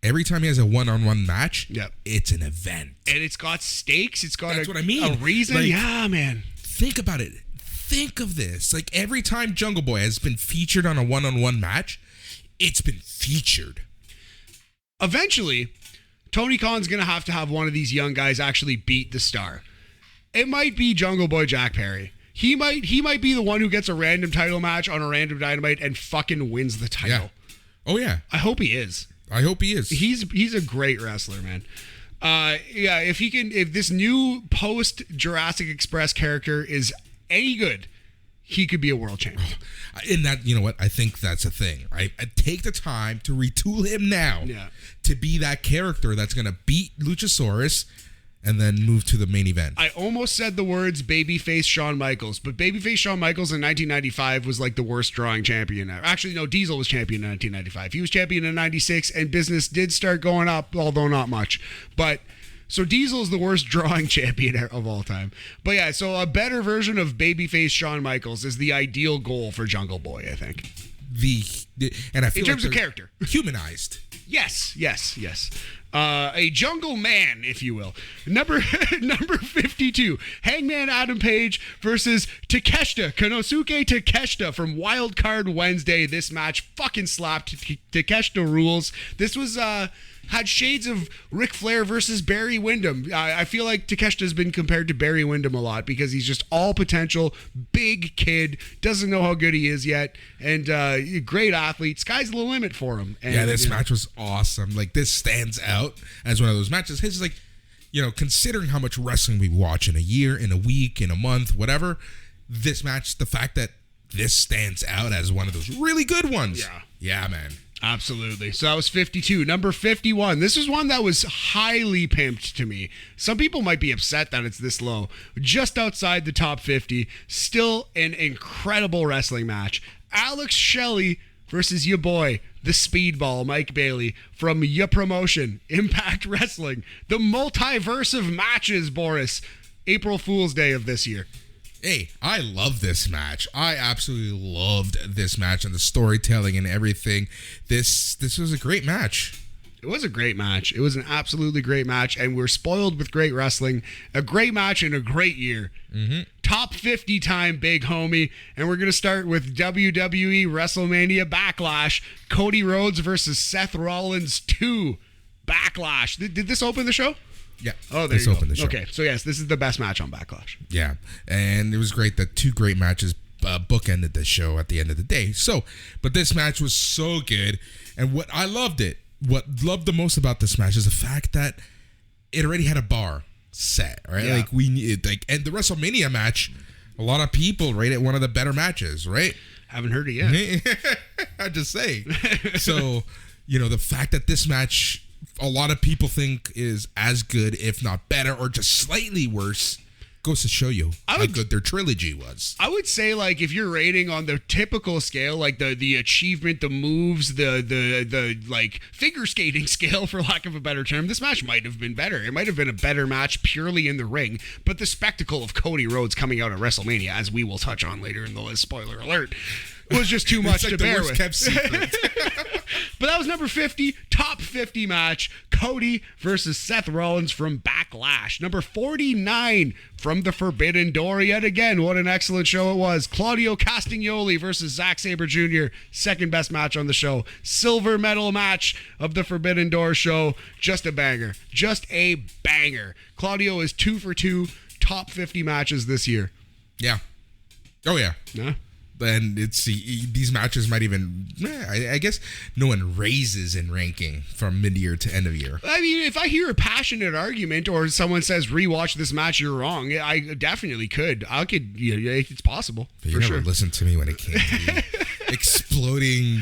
[SPEAKER 2] every time he has a one-on-one match,
[SPEAKER 3] Yep.
[SPEAKER 2] it's an event.
[SPEAKER 3] And it's got stakes. It's got
[SPEAKER 2] That's
[SPEAKER 3] a,
[SPEAKER 2] what I mean.
[SPEAKER 3] a reason.
[SPEAKER 2] Like,
[SPEAKER 3] yeah, man.
[SPEAKER 2] Think about it. Think of this. Like, every time Jungle Boy has been featured on a one-on-one match, it's been featured.
[SPEAKER 3] Eventually, Tony Khan's going to have one of these young guys actually beat the star. It might be Jungle Boy Jack Perry. He might be the one who gets a random title match on a random Dynamite and fucking wins the title.
[SPEAKER 2] Yeah. Oh, yeah.
[SPEAKER 3] I hope he is.
[SPEAKER 2] I hope he is.
[SPEAKER 3] He's a great wrestler, man. Yeah, if this new post Jurassic Express character is any good, he could be a world champion.
[SPEAKER 2] And that, you know what? I think that's a thing, right? I take the time to retool him now to be that character that's going to beat Luchasaurus and then move to the main event.
[SPEAKER 3] I almost said the words babyface Shawn Michaels, but babyface Shawn Michaels in 1995 was like the worst drawing champion ever. Actually, no, Diesel was champion in 1995. He was champion in 96, and business did start going up, although not much. But so Diesel's the worst drawing champion of all time. But yeah, so a better version of babyface Shawn Michaels is the ideal goal for Jungle Boy, I think.
[SPEAKER 2] And I feel
[SPEAKER 3] in terms
[SPEAKER 2] like
[SPEAKER 3] of character,
[SPEAKER 2] humanized.
[SPEAKER 3] Yes. A jungle man, if you will. Number 52, Hangman Adam Page versus Konosuke Takeshita from Wild Card Wednesday. This match fucking slapped. Takeshita rules. This was had shades of Ric Flair versus Barry Windham. I feel like Takeshita's been compared to Barry Windham a lot because he's just all potential, big kid, doesn't know how good he is yet, and great athlete. Sky's the limit for him. And,
[SPEAKER 2] yeah, this match was awesome. Like, this stands out as one of those matches. His, like, you know, considering how much wrestling we watch in a year, in a week, in a month, whatever, this match, the fact that this stands out as one of those really good ones. Yeah, man.
[SPEAKER 3] Absolutely. So that was 52. Number 51. This is one that was highly pimped to me. Some people might be upset that it's this low. Just outside the top 50. Still an incredible wrestling match. Alex Shelley versus your boy, the Speedball, Mike Bailey, from your promotion, Impact Wrestling. The multiverse of matches, Boris. April Fool's Day of this year.
[SPEAKER 2] Hey, I love this match. I absolutely loved this match and the storytelling and everything. This was a great match.
[SPEAKER 3] It was a great match. It was an absolutely great match, and we're spoiled with great wrestling. A great match in a great year. Mm-hmm. Top 50 time, big homie. And we're going to start with WWE WrestleMania Backlash. Cody Rhodes versus Seth Rollins 2. Backlash. Did this open the show?
[SPEAKER 2] Yeah.
[SPEAKER 3] Oh, there you go.
[SPEAKER 2] The show.
[SPEAKER 3] Okay, so yes, this is the best match on Backlash.
[SPEAKER 2] Yeah, and it was great that two great matches bookended the show at the end of the day. So, but this match was so good, and what loved the most about this match is the fact that it already had a bar set, right?
[SPEAKER 3] Yeah.
[SPEAKER 2] Like and the WrestleMania match, a lot of people rate it one of the better matches, right?
[SPEAKER 3] Haven't heard it yet.
[SPEAKER 2] I'm just saying. So, you know, the fact that this match, a lot of people think is as good, if not better, or just slightly worse, goes to show you how good their trilogy was.
[SPEAKER 3] I would say, like, if you're rating on the typical scale, like the achievement, the moves, the like figure skating scale, for lack of a better term, this match might have been better. It might have been a better match purely in the ring, but the spectacle of Cody Rhodes coming out at WrestleMania, as we will touch on later in the list, spoiler alert, was just too much to bear with.
[SPEAKER 2] Kept secret.
[SPEAKER 3] But that was number 50, top 50 match, Cody versus Seth Rollins from Backlash. Number 49 from the Forbidden Door. Yet again, what an excellent show it was. Claudio Castagnoli versus Zack Sabre Jr., second best match on the show. Silver medal match of the Forbidden Door show. Just a banger. Just a banger. Claudio is 2 for 2, top 50 matches this year.
[SPEAKER 2] Yeah. Oh, yeah.
[SPEAKER 3] Yeah.
[SPEAKER 2] And these matches might even, I guess no one raises in ranking from mid-year to end of year.
[SPEAKER 3] I mean, if I hear a passionate argument or someone says rewatch this match, you're wrong, I definitely could. It's possible.
[SPEAKER 2] But
[SPEAKER 3] for
[SPEAKER 2] you never
[SPEAKER 3] sure.
[SPEAKER 2] listened to me when it came to the exploding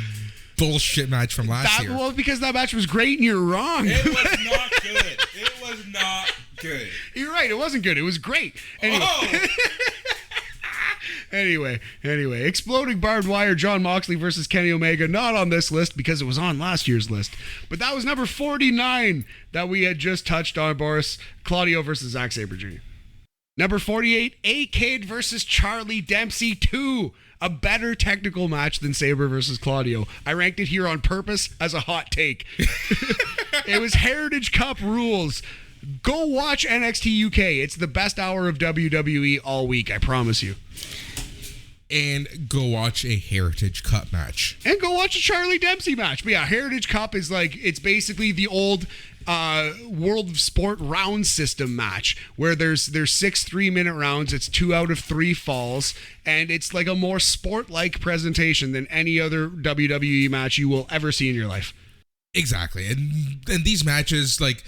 [SPEAKER 2] bullshit match from last year.
[SPEAKER 3] Well, because that match was great and you're wrong.
[SPEAKER 2] It was not good. It was not good.
[SPEAKER 3] You're right. It wasn't good. It was great. Anyway.
[SPEAKER 2] Oh!
[SPEAKER 3] Anyway, exploding barbed wire, Jon Moxley versus Kenny Omega, not on this list because it was on last year's list. But that was number 49 that we had just touched on, Boris. Claudio versus Zack Sabre Jr. Number 48, A-Kid versus Charlie Dempsey 2. A better technical match than Sabre versus Claudio. I ranked it here on purpose as a hot take. It was Heritage Cup rules. Go watch NXT UK. It's the best hour of WWE all week, I promise you.
[SPEAKER 2] And go watch a Heritage Cup match.
[SPEAKER 3] And go watch a Charlie Dempsey match. But yeah, Heritage Cup is like, it's basically the old World of Sport round system match where there's 6 3-minute rounds. It's 2 out of 3 falls. And it's like a more sport-like presentation than any other WWE match you will ever see in your life.
[SPEAKER 2] Exactly. And these matches, like,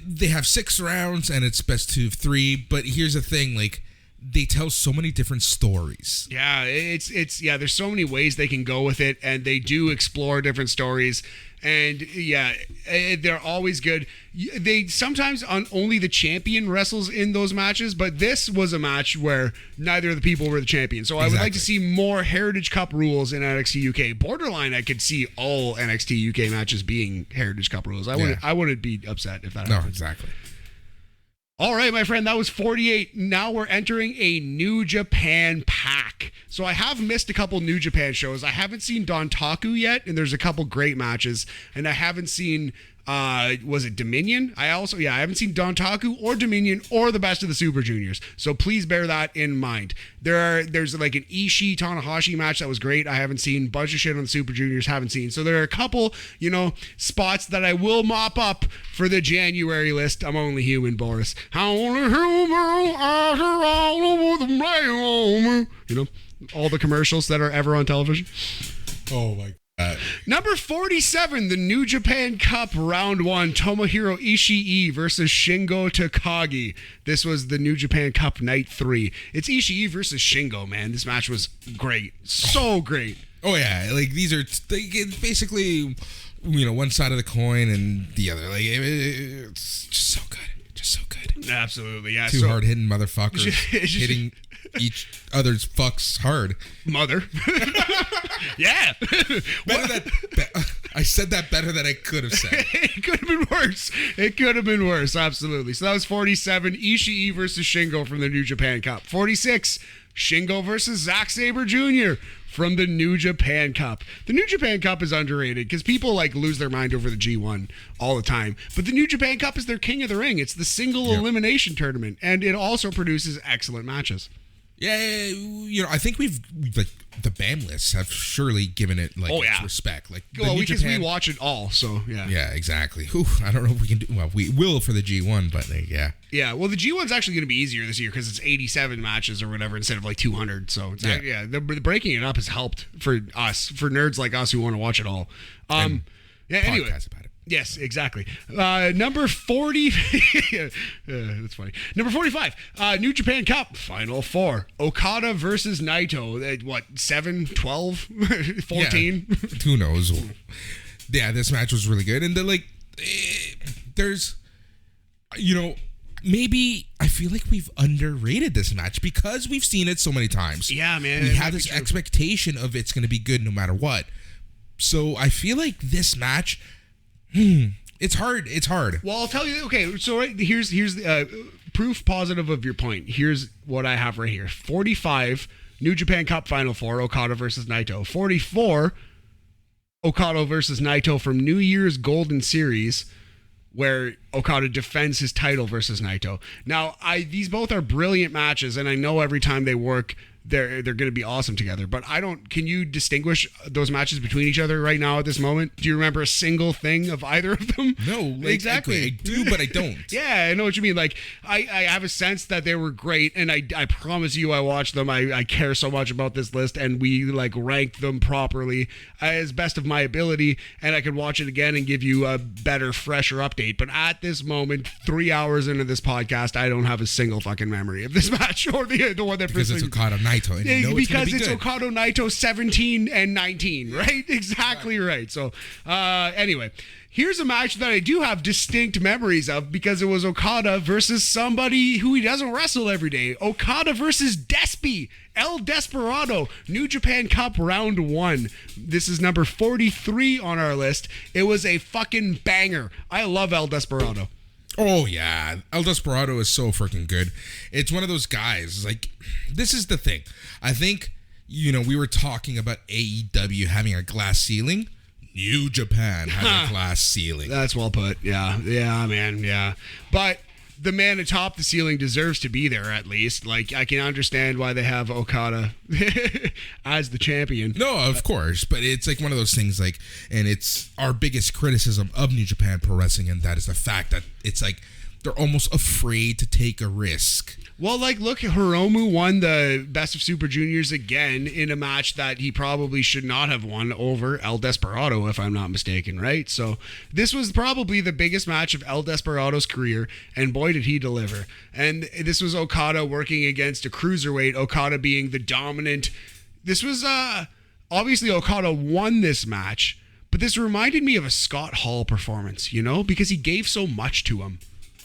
[SPEAKER 2] they have 6 rounds and it's best of 3. But here's the thing, like, they tell so many different stories.
[SPEAKER 3] Yeah, it's there's so many ways they can go with it, and they do explore different stories. And yeah, they're always good. They sometimes only the champion wrestles in those matches, but this was a match where neither of the people were the champion. So I would like to see more Heritage Cup rules in NXT UK. Borderline, I could see all NXT UK matches being Heritage Cup rules. I wouldn't be upset if that happened.
[SPEAKER 2] No, exactly.
[SPEAKER 3] All right, my friend, that was 48. Now we're entering a New Japan pack. So I have missed a couple New Japan shows. I haven't seen Dontaku yet, and there's a couple great matches. And I haven't seen, was it Dominion? I haven't seen Dontaku or Dominion or the Best of the Super Juniors. So please bear that in mind. There's like an Ishii Tanahashi match that was great. I haven't seen. Bunch of shit on the Super Juniors, haven't seen. So there are a couple, spots that I will mop up for the January list. I'm only human, Boris. Only human after all over the blame. All the commercials that are ever on television.
[SPEAKER 2] Oh my God.
[SPEAKER 3] Number 47, the New Japan Cup Round 1, Tomohiro Ishii versus Shingo Takagi. This was the New Japan Cup Night 3. It's Ishii versus Shingo, man. This match was great. So great.
[SPEAKER 2] Oh, yeah. Like, these are basically, one side of the coin and the other. Like, it's just so good. Just so good.
[SPEAKER 3] Absolutely, yeah.
[SPEAKER 2] Two hard-hitting motherfuckers hitting each other's fucks hard.
[SPEAKER 3] Mother. Yeah.
[SPEAKER 2] I said that better than I could have said.
[SPEAKER 3] It could have been worse. Absolutely. So that was 47. Ishii versus Shingo from the New Japan Cup. 46. Shingo versus Zack Sabre Jr. from the New Japan Cup. The New Japan Cup is underrated because people lose their mind over the G1 all the time. But the New Japan Cup is their king of the ring. It's the single elimination tournament, and it also produces excellent matches.
[SPEAKER 2] Yeah, I think we've the BAM lists have surely given it its respect.
[SPEAKER 3] Because we watch it all, so yeah.
[SPEAKER 2] Yeah, exactly. Whew, I don't know if we can do. Well, we will for the G1, but yeah.
[SPEAKER 3] Yeah, well, the G1's actually going to be easier this year because it's 87 matches or whatever instead of 200. So the breaking it up has helped for us, for nerds like us who want to watch it all. Anyway.
[SPEAKER 2] Podcasts about it.
[SPEAKER 3] Yes, exactly. Number 40. That's funny. Number 45. New Japan Cup Final 4. Okada versus Naito. 7, 12, 14?
[SPEAKER 2] Yeah, who knows? Yeah, this match was really good. And there's, maybe I feel like we've underrated this match because we've seen it so many times.
[SPEAKER 3] Yeah, man.
[SPEAKER 2] We have this expectation of it's going to be good no matter what. So I feel like this match... It's hard.
[SPEAKER 3] Well, I'll tell you. Okay, so here's the proof positive of your point. Here's what I have right here. 45, New Japan Cup Final 4, Okada versus Naito. 44, Okada versus Naito from New Year's Golden Series, where Okada defends his title versus Naito. Now, these both are brilliant matches, and I know every time they work, they're going to be awesome together. But can you distinguish those matches between each other right now at this moment? Do you remember a single thing of either of them?
[SPEAKER 2] No, exactly. I do, but I don't.
[SPEAKER 3] Yeah, I know what you mean. I have a sense that they were great, and I promise you I watched them. I care so much about this list, and we ranked them properly as best of my ability, and I could watch it again and give you a better, fresher update. But at this moment, 3 hours into this podcast, I don't have a single fucking memory of this match or the one that
[SPEAKER 2] because it's Okada Naito.
[SPEAKER 3] Because it's Okada Naito 17 and 19, right? Exactly right. So anyway, here's a match that I do have distinct memories of because it was Okada versus somebody who he doesn't wrestle every day. Okada versus Despy, El Desperado, New Japan Cup Round 1. This is number 43 on our list. It was a fucking banger. I love El Desperado.
[SPEAKER 2] Oh, yeah. El Desperado is so freaking good. It's one of those guys. This is the thing. I think, we were talking about AEW having a glass ceiling. New Japan has a glass ceiling.
[SPEAKER 3] That's well put. Yeah, man. Yeah, but the man atop the ceiling deserves to be there at least. Like, I can understand why they have Okada as the champion.
[SPEAKER 2] No, of course, but it's like one of those things, like, and it's our biggest criticism of New Japan Pro Wrestling, and that is the fact that it's like they're almost afraid to take a risk.
[SPEAKER 3] Well, like, look, Hiromu won the Best of Super Juniors again in a match that he probably should not have won over El Desperado, if I'm not mistaken, right? So this was probably the biggest match of El Desperado's career, and boy, did he deliver. And this was Okada working against a cruiserweight, Okada being the dominant. This was, obviously Okada won this match, but this reminded me of a Scott Hall performance, you know, because he gave so much to him.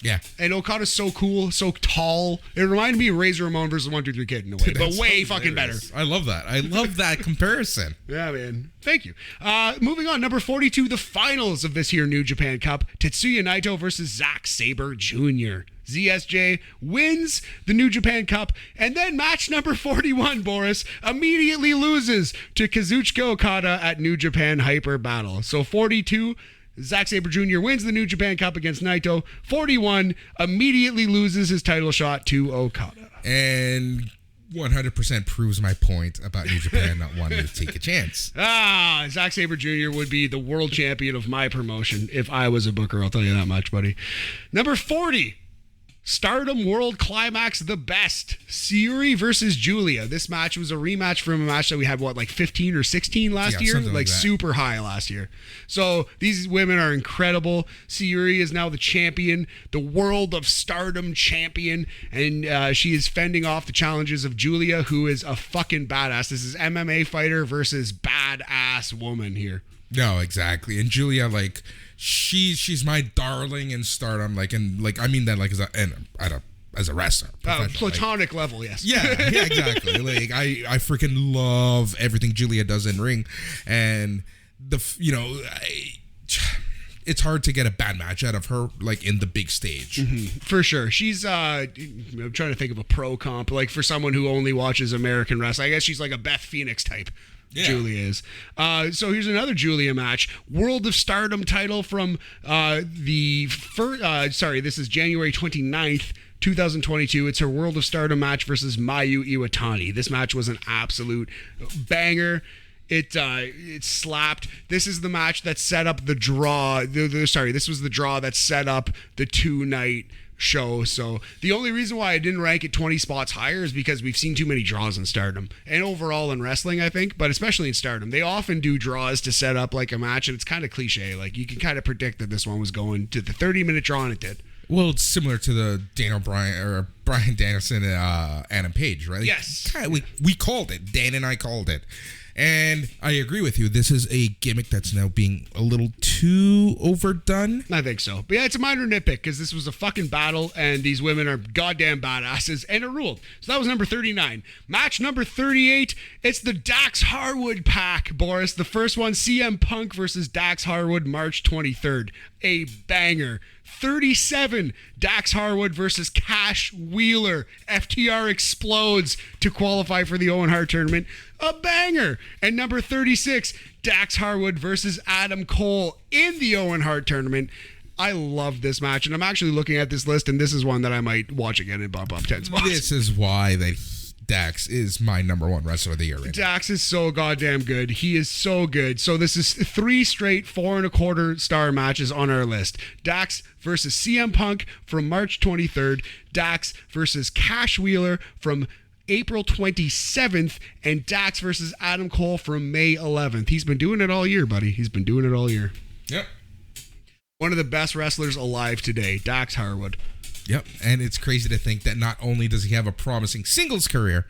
[SPEAKER 2] Yeah.
[SPEAKER 3] And Okada's so cool, so tall. It reminded me of Razor Ramon versus 1-2-3 Kid in a way, but way fucking better.
[SPEAKER 2] I love that. I love that comparison.
[SPEAKER 3] Yeah, man. Thank you. Moving on, number 42, the finals of this here New Japan Cup. Tetsuya Naito versus Zack Sabre Jr. ZSJ wins the New Japan Cup, and then match number 41, Boris, immediately loses to Kazuchika Okada at New Japan Hyper Battle. So 42, Zack Sabre Jr. wins the New Japan Cup against Naito. 41, immediately loses his title shot to Okada.
[SPEAKER 2] And 100% proves my point about New Japan not wanting to take a chance.
[SPEAKER 3] Zack Sabre Jr. would be the world champion of my promotion if I was a booker. I'll tell you that much, buddy. Number 40. Stardom World Climax the Best. Syuri versus Julia. This match was a rematch from a match that we had, like 15 or 16 last year? Like super high last year. So these women are incredible. Syuri is now the champion, the World of Stardom champion, and she is fending off the challenges of Julia, who is a fucking badass. This is MMA fighter versus badass woman here.
[SPEAKER 2] No, exactly. And Julia, like, she's my darling in Stardom, like, and like I mean that like as a wrestler,
[SPEAKER 3] platonic level, yes.
[SPEAKER 2] Yeah, exactly. Like I freaking love everything Julia does in ring, and it's hard to get a bad match out of her, like in the big stage.
[SPEAKER 3] Mm-hmm. For sure. She's I'm trying to think of a pro comp, like for someone who only watches American wrestling. I guess she's like a Beth Phoenix type. Yeah. Julia is. So here's another Julia match. World of Stardom title from this is January 29th, 2022. It's her World of Stardom match versus Mayu Iwatani. This match was an absolute banger. It slapped. This is the match that set up the draw. This was the draw that set up the 2-night show. So the only reason why I didn't rank it 20 spots higher is because we've seen too many draws in Stardom and overall in wrestling, I think, but especially in Stardom. They often do draws to set up like a match, and it's kind of cliche. Like you can kind of predict that this one was going to the 30-minute draw, and it did.
[SPEAKER 2] Well, it's similar to the Bryan Danielson and Adam Page, right?
[SPEAKER 3] Yes.
[SPEAKER 2] We called it. Dan and I called it. And I agree with you. This is a gimmick that's now being a little too overdone.
[SPEAKER 3] I think so. But yeah, it's a minor nitpick because this was a fucking battle and these women are goddamn badasses and it ruled. So that was number 39. Match number 38. It's the Dax Harwood pack, Boris. The first one, CM Punk versus Dax Harwood, March 23rd. A banger. 37, Dax Harwood versus Cash Wheeler. FTR explodes to qualify for the Owen Hart tournament. A banger. And number 36, Dax Harwood versus Adam Cole in the Owen Hart tournament. I love this match, and I'm actually looking at this list, and this is one that I might watch again and bump up 10 spots.
[SPEAKER 2] This is why Dax is my number one wrestler of the year right now.
[SPEAKER 3] Dax is so goddamn good. He is so good. So this is 3 straight 4.25 star matches on our list. Dax versus CM Punk from March 23rd. Dax versus Cash Wheeler from April 27th, and Dax versus Adam Cole from May 11th. He's been doing it all year, buddy. He's been doing it all year.
[SPEAKER 2] Yep.
[SPEAKER 3] One of the best wrestlers alive today, Dax Harwood.
[SPEAKER 2] Yep, and it's crazy to think that not only does he have a promising singles career,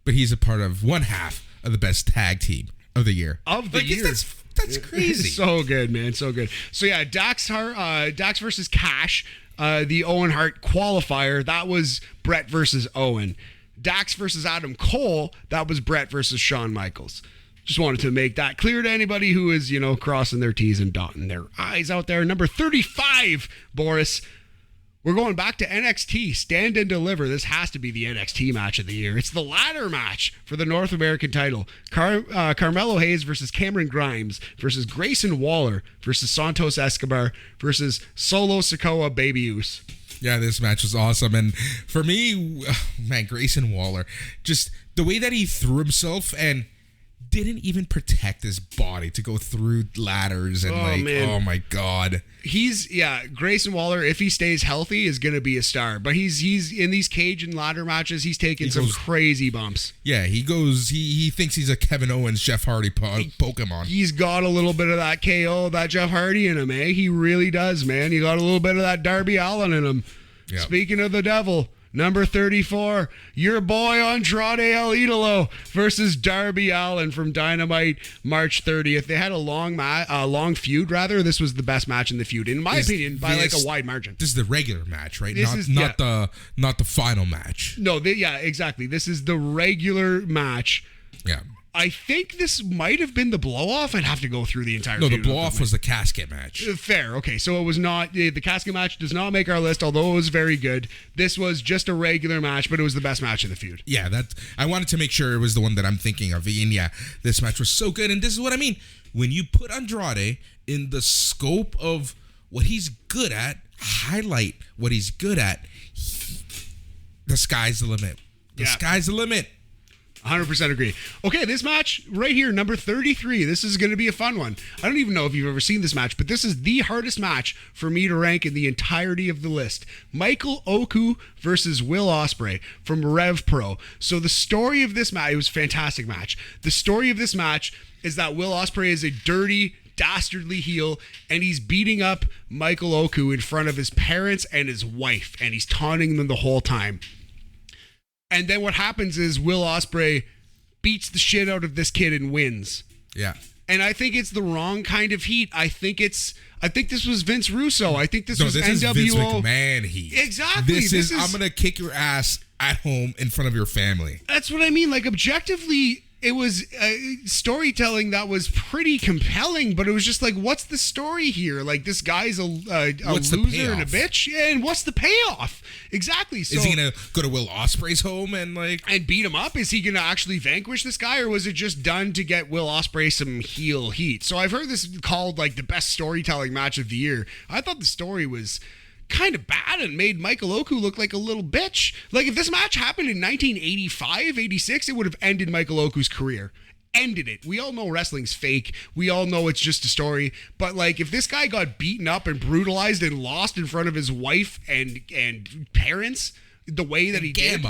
[SPEAKER 2] but he's a part of one half of the best tag team of the year. That's crazy.
[SPEAKER 3] So good, man. So good. So yeah, Dax versus Cash, the Owen Hart qualifier. That was Brett versus Owen. Dax versus Adam Cole. That was Brett versus Shawn Michaels. Just wanted to make that clear to anybody who is, crossing their T's and dotting their I's out there. Number 35, Boris. We're going back to NXT, Stand and Deliver. This has to be the NXT match of the year. It's the ladder match for the North American title. Carmelo Hayes versus Cameron Grimes versus Grayson Waller versus Santos Escobar versus Solo Sikoa Baby Uce.
[SPEAKER 2] Yeah, this match was awesome. And for me, man, Grayson Waller, just the way that he threw himself and didn't even protect his body to go through ladders and oh my God.
[SPEAKER 3] Grayson Waller, if he stays healthy, is going to be a star. But he's in these cage and ladder matches, he's taking some crazy bumps.
[SPEAKER 2] Yeah, he thinks he's a Kevin Owens, Jeff Hardy Pokemon.
[SPEAKER 3] He's got a little bit of that KO, that Jeff Hardy in him, eh? He really does, man. He got a little bit of that Darby Allin in him. Yep. Speaking of the devil, number 34, your boy Andrade El Idolo versus Darby Allin from Dynamite March 30th. They had a long feud, rather. This was the best match in the feud, in my opinion, by like a wide margin.
[SPEAKER 2] This is the regular match, right? Not the final match.
[SPEAKER 3] No, exactly. This is the regular match.
[SPEAKER 2] Yeah.
[SPEAKER 3] I think this might have been the blow-off. I'd have to go through the entire
[SPEAKER 2] No, the blow-off was the casket match.
[SPEAKER 3] Fair. Okay, so it was not... The casket match does not make our list, although it was very good. This was just a regular match, but it was the best match of the feud.
[SPEAKER 2] Yeah, I wanted to make sure it was the one that I'm thinking of. And yeah, this match was so good. And this is what I mean. When you put Andrade in the scope of what he's good at, highlight what he's good at, the sky's the limit. The sky's the limit.
[SPEAKER 3] 100% agree. Okay, this match right here, number 33. This is going to be a fun one. I don't even know if you've ever seen this match, but this is the hardest match for me to rank in the entirety of the list. Michael Oku versus Will Ospreay from Rev Pro. So the story of this match, it was a fantastic match. The story of this match is that Will Ospreay is a dirty, dastardly heel, and he's beating up Michael Oku in front of his parents and his wife, and he's taunting them the whole time. And then what happens is Will Ospreay beats the shit out of this kid and wins.
[SPEAKER 2] Yeah.
[SPEAKER 3] And I think it's the wrong kind of heat. I think this was Vince Russo. I think this was
[SPEAKER 2] this
[SPEAKER 3] NWO.
[SPEAKER 2] Is Vince McMahon heat.
[SPEAKER 3] Exactly.
[SPEAKER 2] This is I'm gonna kick your ass at home in front of your family.
[SPEAKER 3] That's what I mean. Like, objectively, it was storytelling that was pretty compelling, but it was just like, what's the story here? Like, this guy's a loser and a bitch, and what's the payoff? Exactly. So,
[SPEAKER 2] is he gonna go to Will Ospreay's home and
[SPEAKER 3] beat him up? Is he gonna actually vanquish this guy, or was it just done to get Will Ospreay some heel heat? So I've heard this called like the best storytelling match of the year. I thought the story was kind of bad and made Michael Oku look like a little bitch. Like, if this match happened in 1985, 86, it would have ended Michael Oku's career. Ended it. We all know wrestling's fake. We all know it's just a story. But, like, if this guy got beaten up and brutalized and lost in front of his wife and parents the way that he did.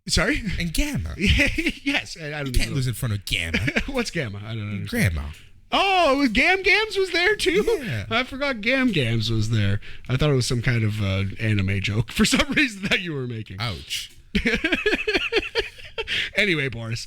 [SPEAKER 3] Sorry?
[SPEAKER 2] And Gamma.
[SPEAKER 3] Yes. I don't know.
[SPEAKER 2] You can't lose in front of Gamma.
[SPEAKER 3] What's Gamma? I don't understand.
[SPEAKER 2] Grandma.
[SPEAKER 3] Oh, it was Gams was there too?
[SPEAKER 2] Yeah.
[SPEAKER 3] I forgot Gams was there. I thought it was some kind of anime joke for some reason that you were making.
[SPEAKER 2] Ouch.
[SPEAKER 3] Anyway, Boris,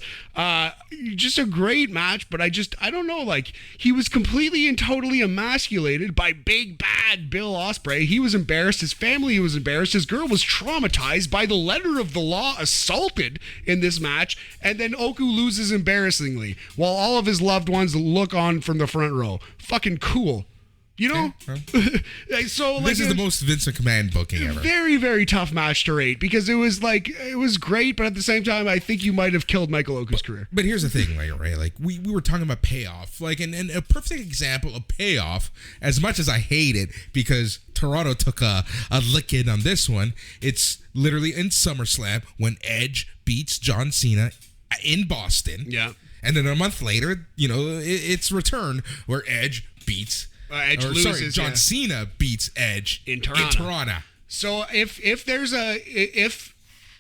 [SPEAKER 3] just a great match, but I don't know, like, he was completely and totally emasculated by big bad Bill Ospreay. He was embarrassed, his family was embarrassed, his girl was traumatized, by the letter of the law assaulted in this match, and then Oku loses embarrassingly while all of his loved ones look on from the front row. Fucking cool. You know? So, like,
[SPEAKER 2] this is the most Vince McMahon booking ever.
[SPEAKER 3] Very, very tough match to rate, because it was great, but at the same time, I think you might have killed Michael Oku's career.
[SPEAKER 2] But here's the thing, right? Like, we were talking about payoff. Like, and a perfect example of payoff, as much as I hate it, because Toronto took a licking on this one, it's literally in SummerSlam when Edge beats John Cena in Boston.
[SPEAKER 3] Yeah.
[SPEAKER 2] And then a month later, it's Return, where Edge beats John Cena beats Edge in Toronto.
[SPEAKER 3] So if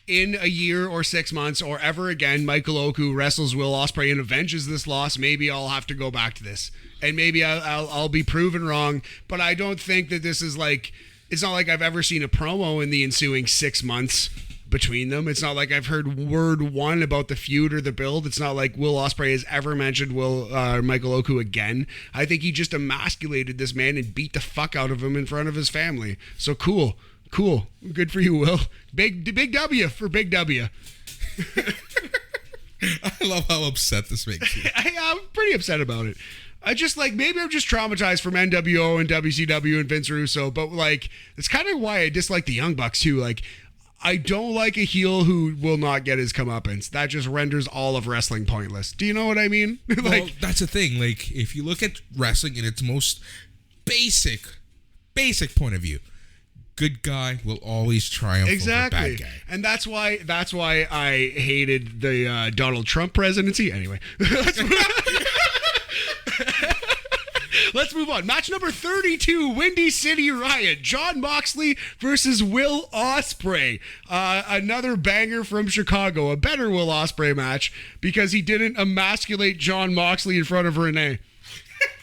[SPEAKER 3] in a year or 6 months or ever again Michael Oku wrestles Will Ospreay and avenges this loss, maybe I'll have to go back to this, and maybe I'll be proven wrong. But I don't think that this is like, it's not like I've ever seen a promo in the ensuing 6 months between them. It's not like I've heard word one about the feud or the build. It's not like Will Ospreay has ever mentioned Michael Oku again. I think he just emasculated this man and beat the fuck out of him in front of his family. So cool. Good for you, Will. Big W for Big W.
[SPEAKER 2] I love how upset this makes you.
[SPEAKER 3] I'm pretty upset about it. I just like, maybe I'm just traumatized from NWO and WCW and Vince Russo, but like, it's kind of why I dislike the Young Bucks too. Like, I don't like a heel who will not get his comeuppance. That just renders all of wrestling pointless. Do you know what I mean?
[SPEAKER 2] Well, that's the thing. Like, if you look at wrestling in its most basic point of view, good guy will always triumph over bad guy.
[SPEAKER 3] And that's why I hated the Donald Trump presidency. Anyway, let's move on. Match number 32, Windy City Riot. Jon Moxley versus Will Ospreay. Another banger from Chicago. A better Will Ospreay match because he didn't emasculate Jon Moxley in front of Renee.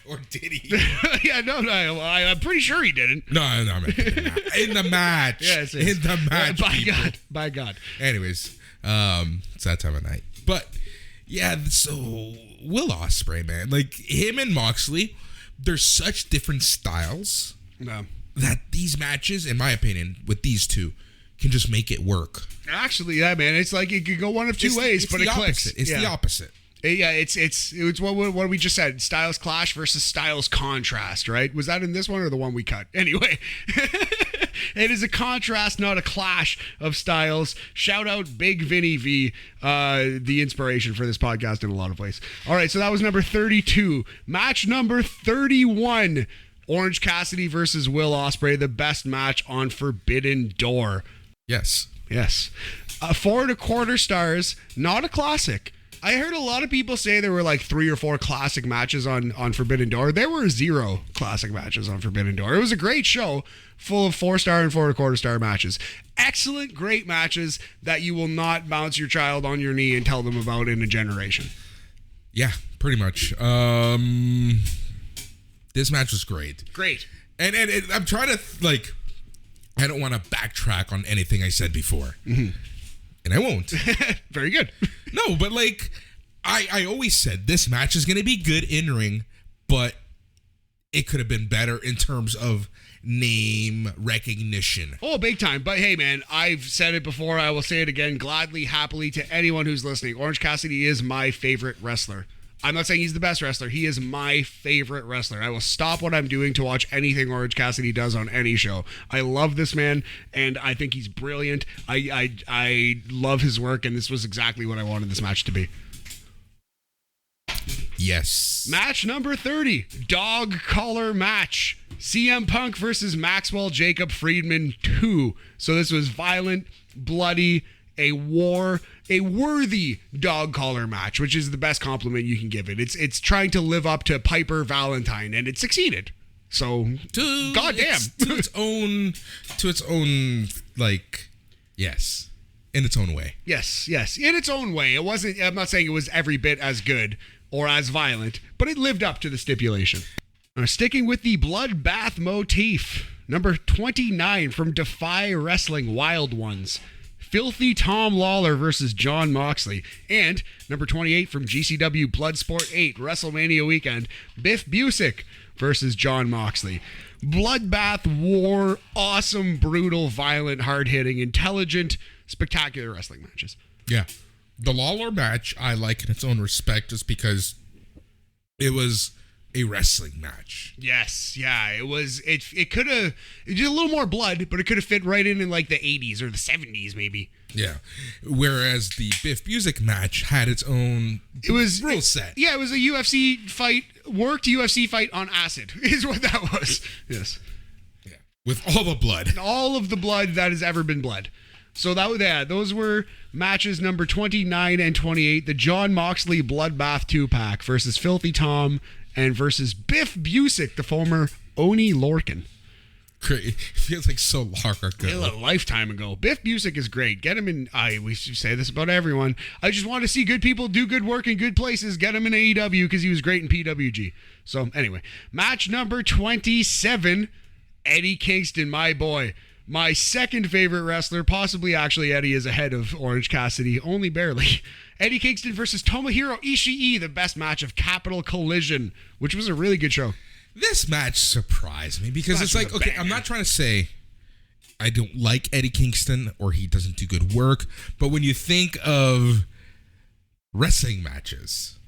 [SPEAKER 2] Or did he?
[SPEAKER 3] Yeah, no, I'm pretty sure he didn't.
[SPEAKER 2] No, in the match.
[SPEAKER 3] Yes,
[SPEAKER 2] in the match.
[SPEAKER 3] By God.
[SPEAKER 2] Anyways, it's that time of night. But yeah, so Will Ospreay, man, like him and Moxley, they're such different styles that these matches, in my opinion, with these two, can just make it work.
[SPEAKER 3] Actually, yeah, man, it's like it could go one of two ways, but it clicks.
[SPEAKER 2] It's the opposite.
[SPEAKER 3] Yeah, it's what we just said. Styles clash versus styles contrast, right? Was that in this one or the one we cut? Anyway, it is a contrast, not a clash of styles. Shout out Big Vinny V, the inspiration for this podcast in a lot of ways. All right, so that was number 32. Match number 31. Orange Cassidy versus Will Ospreay, the best match on Forbidden Door.
[SPEAKER 2] Yes.
[SPEAKER 3] 4.25 stars, not a classic. I heard a lot of people say there were like 3 or 4 classic matches on Forbidden Door. There were 0 classic matches on Forbidden Door. It was a great show full of 4-star and 4.25 star matches. Excellent, great matches that you will not bounce your child on your knee and tell them about in a generation.
[SPEAKER 2] Yeah, pretty much. This match was great.
[SPEAKER 3] Great.
[SPEAKER 2] And I'm trying to, like, I don't want to backtrack on anything I said before. Mm-hmm. And I won't.
[SPEAKER 3] Very good.
[SPEAKER 2] No, but like, I always said this match is going to be good in ring, but it could have been better in terms of name recognition.
[SPEAKER 3] Oh, big time. But hey, man, I've said it before. I will say it again, gladly, happily to anyone who's listening. Orange Cassidy is my favorite wrestler. I'm not saying he's the best wrestler. He is my favorite wrestler. I will stop what I'm doing to watch anything Orange Cassidy does on any show. I love this man, and I think he's brilliant. I love his work, and this was exactly what I wanted this match to be.
[SPEAKER 2] Yes.
[SPEAKER 3] Match number 30, dog collar match. CM Punk versus Maxwell Jacob Friedman 2. So this was violent, bloody, a worthy dog collar match, which is the best compliment you can give it. It's trying to live up to Piper Valentine, and it succeeded. So, goddamn.
[SPEAKER 2] To its own, like, yes, in its own way.
[SPEAKER 3] Yes, in its own way. It wasn't. I'm not saying it was every bit as good or as violent, but it lived up to the stipulation. Sticking with the bloodbath motif, number 29 from Defy Wrestling Wild Ones. Filthy Tom Lawler versus Jon Moxley. And number 28 from GCW Bloodsport 8, WrestleMania weekend, Biff Busick versus Jon Moxley. Bloodbath war, awesome, brutal, violent, hard-hitting, intelligent, spectacular wrestling matches.
[SPEAKER 2] Yeah. The Lawler match I like in its own respect just because it was a wrestling match.
[SPEAKER 3] Yes, yeah, it was. It could have. It did a little more blood, but it could have fit right in like the 80s or the 70s, maybe.
[SPEAKER 2] Yeah. Whereas the Biff Busick match had its own rule set.
[SPEAKER 3] Yeah, it was a UFC fight, worked UFC fight on acid, is what that was. Yes.
[SPEAKER 2] Yeah. With all the blood.
[SPEAKER 3] All of the blood that has ever been bled. So those were matches number 29 and 28. The Jon Moxley Bloodbath 2-pack versus Filthy Tom and versus Biff Busick, the former Oni Lorcan.
[SPEAKER 2] Great. It feels like so long ago.
[SPEAKER 3] A lifetime ago. Biff Busick is great. Get him in. We say this about everyone. I just want to see good people do good work in good places. Get him in AEW because he was great in PWG. So anyway, match number 27. Eddie Kingston, my boy. My second favorite wrestler. Possibly actually Eddie is ahead of Orange Cassidy. Only barely. Eddie Kingston versus Tomohiro Ishii, the best match of Capital Collision, which was a really good show.
[SPEAKER 2] This match surprised me because it's like, okay, I'm not trying to say I don't like Eddie Kingston or he doesn't do good work, but when you think of wrestling matches,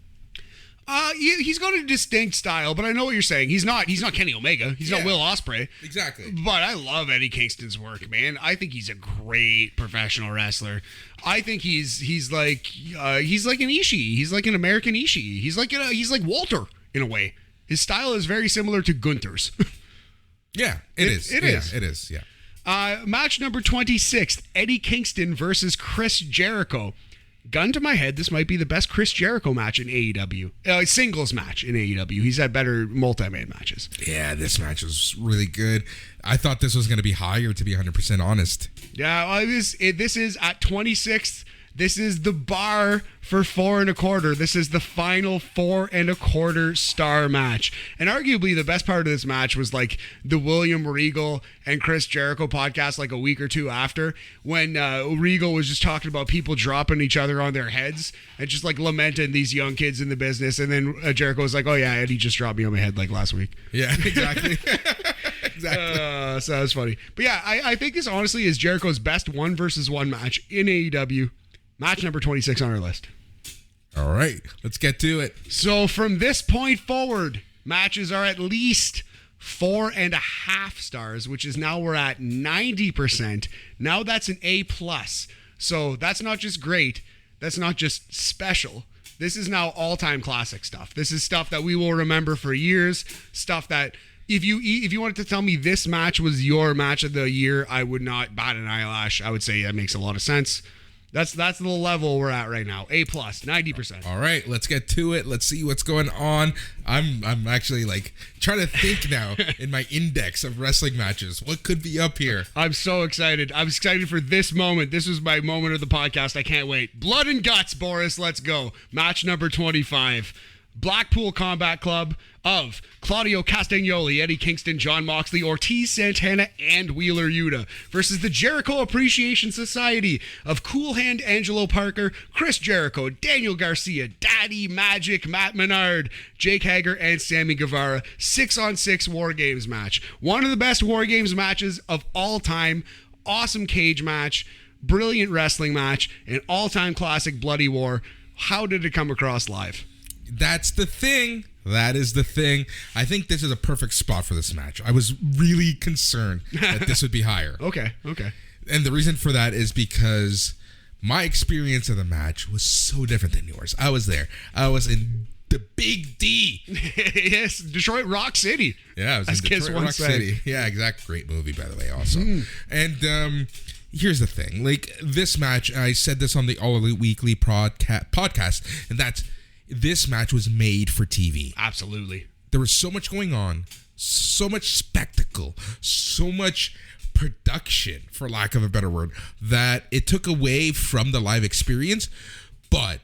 [SPEAKER 3] He's got a distinct style, but I know what you're saying. He's not Kenny Omega. He's not Will Ospreay.
[SPEAKER 2] Exactly.
[SPEAKER 3] But I love Eddie Kingston's work, man. I think he's a great professional wrestler. I think he's like an Ishii. He's like an American Ishii. He's like Walter in a way. His style is very similar to Gunther's.
[SPEAKER 2] Yeah, it is.
[SPEAKER 3] It is.
[SPEAKER 2] It is. Yeah.
[SPEAKER 3] Match number 26, Eddie Kingston versus Chris Jericho. Gun to my head, this might be the best Chris Jericho match in AEW. Singles match in AEW. He's had better multi-man matches.
[SPEAKER 2] Yeah, this match was really good. I thought this was going to be higher, to be 100% honest.
[SPEAKER 3] Yeah, this is at 26th. This is the bar for 4 1/4. This is the final 4 1/4 star match. And arguably the best part of this match was like the William Regal and Chris Jericho podcast like a week or two after, when Regal was just talking about people dropping each other on their heads and just like lamenting these young kids in the business. And then Jericho was like, oh yeah, Eddie just dropped me on my head like last week.
[SPEAKER 2] Yeah, exactly. Exactly.
[SPEAKER 3] So that was funny. But yeah, I think this honestly is Jericho's best 1-versus-1 match in AEW. Match number 26 on our list.
[SPEAKER 2] All right, let's get to it.
[SPEAKER 3] So from this point forward, matches are at least 4.5 stars, which is now we're at 90%. Now that's an A+. So that's not just great. That's not just special. This is now all-time classic stuff. This is stuff that we will remember for years. Stuff that if you wanted to tell me this match was your match of the year, I would not bat an eyelash. I would say that makes a lot of sense. That's the level we're at right now. A+, 90%.
[SPEAKER 2] All right, let's get to it. Let's see what's going on. I'm actually like trying to think now in my index of wrestling matches. What could be up here?
[SPEAKER 3] I'm so excited. I'm excited for this moment. This was my moment of the podcast. I can't wait. Blood and Guts, Boris. Let's go. Match number 25. Blackpool Combat Club of Claudio Castagnoli, Eddie Kingston, John Moxley, Ortiz Santana, and Wheeler Yuta versus the Jericho Appreciation Society of Cool Hand Angelo Parker, Chris Jericho, Daniel Garcia, Daddy Magic, Matt Menard, Jake Hager, and Sammy Guevara. 6-on-6 War Games match. One of the best War Games matches of all time. Awesome cage match. Brilliant wrestling match. An all-time classic Bloody War. How did it come across live?
[SPEAKER 2] That's the thing. That is the thing. I think this is a perfect spot for this match. I was really concerned that this would be higher.
[SPEAKER 3] Okay.
[SPEAKER 2] And the reason for that is because my experience of the match was so different than yours. I was there. I was in the Big D.
[SPEAKER 3] Yes, Detroit Rock City.
[SPEAKER 2] Yeah, I was in Detroit Rock City. Yeah, exactly. Great movie, by the way, also. And here's the thing. Like, this match, I said this on the All Elite Weekly podcast, and that's this match was made for TV.
[SPEAKER 3] Absolutely.
[SPEAKER 2] There was so much going on, so much spectacle, so much production, for lack of a better word, that it took away from the live experience. But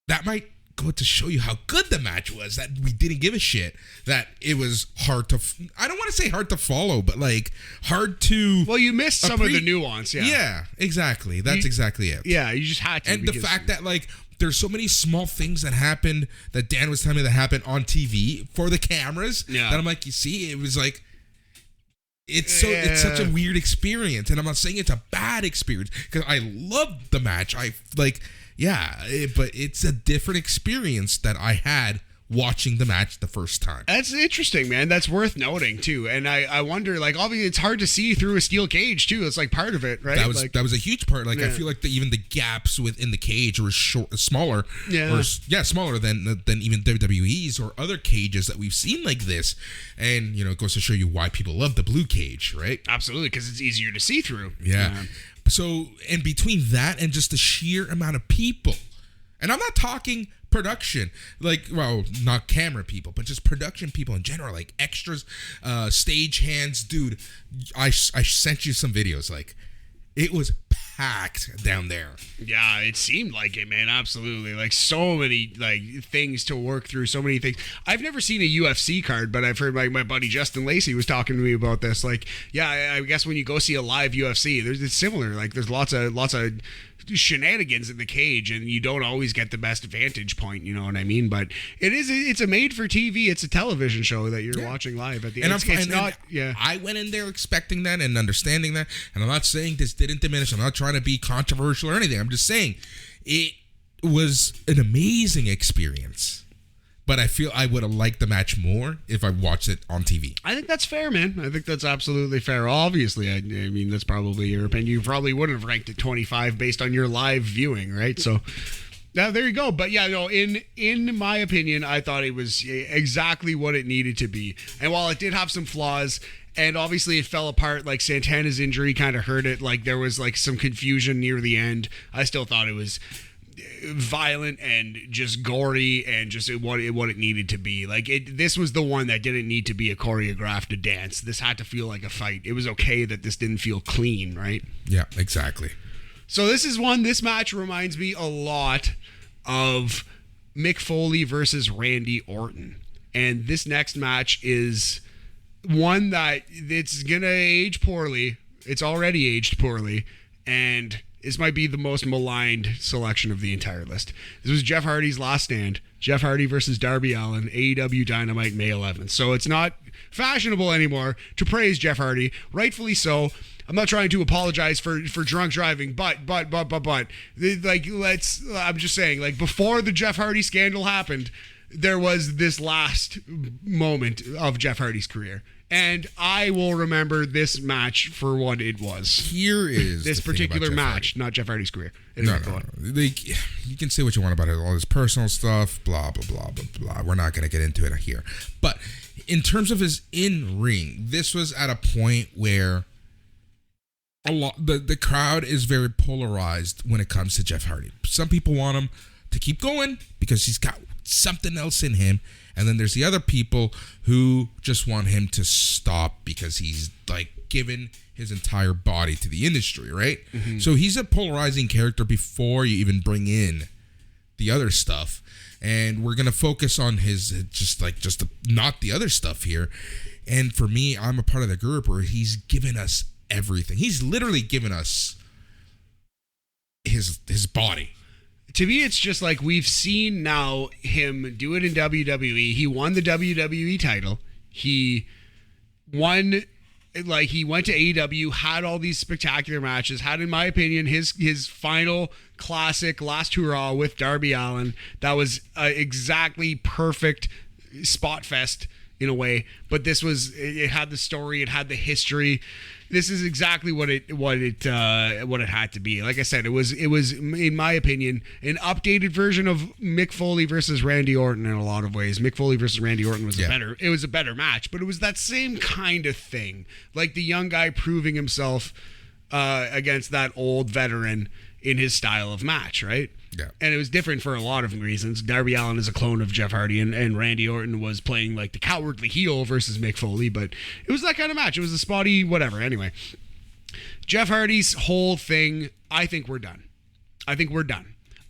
[SPEAKER 2] that might go to show you how good the match was, that we didn't give a shit, that it was hard to, I don't want to say hard to follow, but like hard to...
[SPEAKER 3] Well, you missed some of the nuance, yeah.
[SPEAKER 2] Yeah, exactly. That's exactly it.
[SPEAKER 3] Yeah, you just had to.
[SPEAKER 2] And the fact that like, there's so many small things that happened that Dan was telling me that happened on TV for the cameras that I'm like, you see, it was like, it's such a weird experience. And I'm not saying it's a bad experience because I loved the match. But it's a different experience that I had watching the match the first time.
[SPEAKER 3] That's interesting, man. That's worth noting too. And I wonder, like, obviously it's hard to see through a steel cage too. It's like part of it, right?
[SPEAKER 2] That was a huge part. Like, I feel like even the gaps within the cage were smaller. Smaller than even WWE's or other cages that we've seen like this. And it goes to show you why people love the blue cage, right?
[SPEAKER 3] Absolutely, because it's easier to see through.
[SPEAKER 2] Yeah. So, and between that and just the sheer amount of people, and I'm not talking production, like, well, not camera people, but just production people in general, like extras, stage hands, dude. I sent you some videos. Like, it was packed down there.
[SPEAKER 3] Yeah, it seemed like it, man. Absolutely. Like, so many like things to work through, so many things. I've never seen a UFC card, but I've heard my buddy Justin Lacey was talking to me about this. Like, yeah, I guess when you go see a live UFC, it's similar. Like, there's lots of shenanigans in the cage, and you don't always get the best vantage point, you know what I mean? But it's a made for TV, it's a television show that you're watching live at the end.
[SPEAKER 2] I went in there expecting that and understanding that, and I'm not saying this didn't diminish. I'm not trying to be controversial or anything. I'm just saying it was an amazing experience. but I feel I would have liked the match more if I watched it on TV.
[SPEAKER 3] I think that's fair, man. I think that's absolutely fair. Obviously, I mean, that's probably your opinion. You probably wouldn't have ranked it 25 based on your live viewing, right? So, now there you go. But yeah, no, in my opinion, I thought it was exactly what it needed to be. And while it did have some flaws, and obviously it fell apart, like Santana's injury kind of hurt it, like there was like some confusion near the end, I still thought it was violent and just gory and just what it needed to be. Like this was the one that didn't need to be a choreographed dance. This had to feel like a fight. It was okay that this didn't feel clean, right?
[SPEAKER 2] Yeah, exactly.
[SPEAKER 3] So this match reminds me a lot of Mick Foley versus Randy Orton. And this next match is one that it's gonna age poorly. It's already aged poorly, and this might be the most maligned selection of the entire list. This was Jeff Hardy's last stand. Jeff Hardy versus Darby Allin, AEW Dynamite, May 11th. So it's not fashionable anymore to praise Jeff Hardy, rightfully so. I'm not trying to apologize for drunk driving, but like I'm just saying, like before the Jeff Hardy scandal happened, there was this last moment of Jeff Hardy's career. And I will remember this match for what it was.
[SPEAKER 2] Here is
[SPEAKER 3] this particular match, not Jeff Hardy's career.
[SPEAKER 2] No. Like, you can say what you want about it, all this personal stuff, blah, blah, blah, blah, blah. We're not going to get into it here. But in terms of his in-ring, this was at a point where the crowd is very polarized when it comes to Jeff Hardy. Some people want him to keep going because he's got something else in him. And then there's the other people who just want him to stop because he's like given his entire body to the industry, right? Mm-hmm. So he's a polarizing character before you even bring in the other stuff. And we're going to focus on his not the other stuff here. And for me, I'm a part of the group where he's given us everything. He's literally given us his body.
[SPEAKER 3] To me, it's just like we've seen now him do it in WWE. He won the WWE title. He won, like he went to AEW, had all these spectacular matches, had, in my opinion, his final classic last hurrah with Darby Allin. That was exactly perfect spot fest in a way. But this was, it had the story, it had the history. This is exactly what it had to be. Like I said, it was in my opinion an updated version of Mick Foley versus Randy Orton in a lot of ways. Mick Foley versus Randy Orton was a better match, but it was that same kind of thing, like the young guy proving himself against that old veteran in his style of match, right?
[SPEAKER 2] Yeah.
[SPEAKER 3] And it was different for a lot of reasons. Darby Allin is a clone of Jeff Hardy, and Randy Orton was playing like the cowardly heel versus Mick Foley, but it was that kind of match. It was a spotty whatever. Anyway, Jeff Hardy's whole thing, I think we're done. I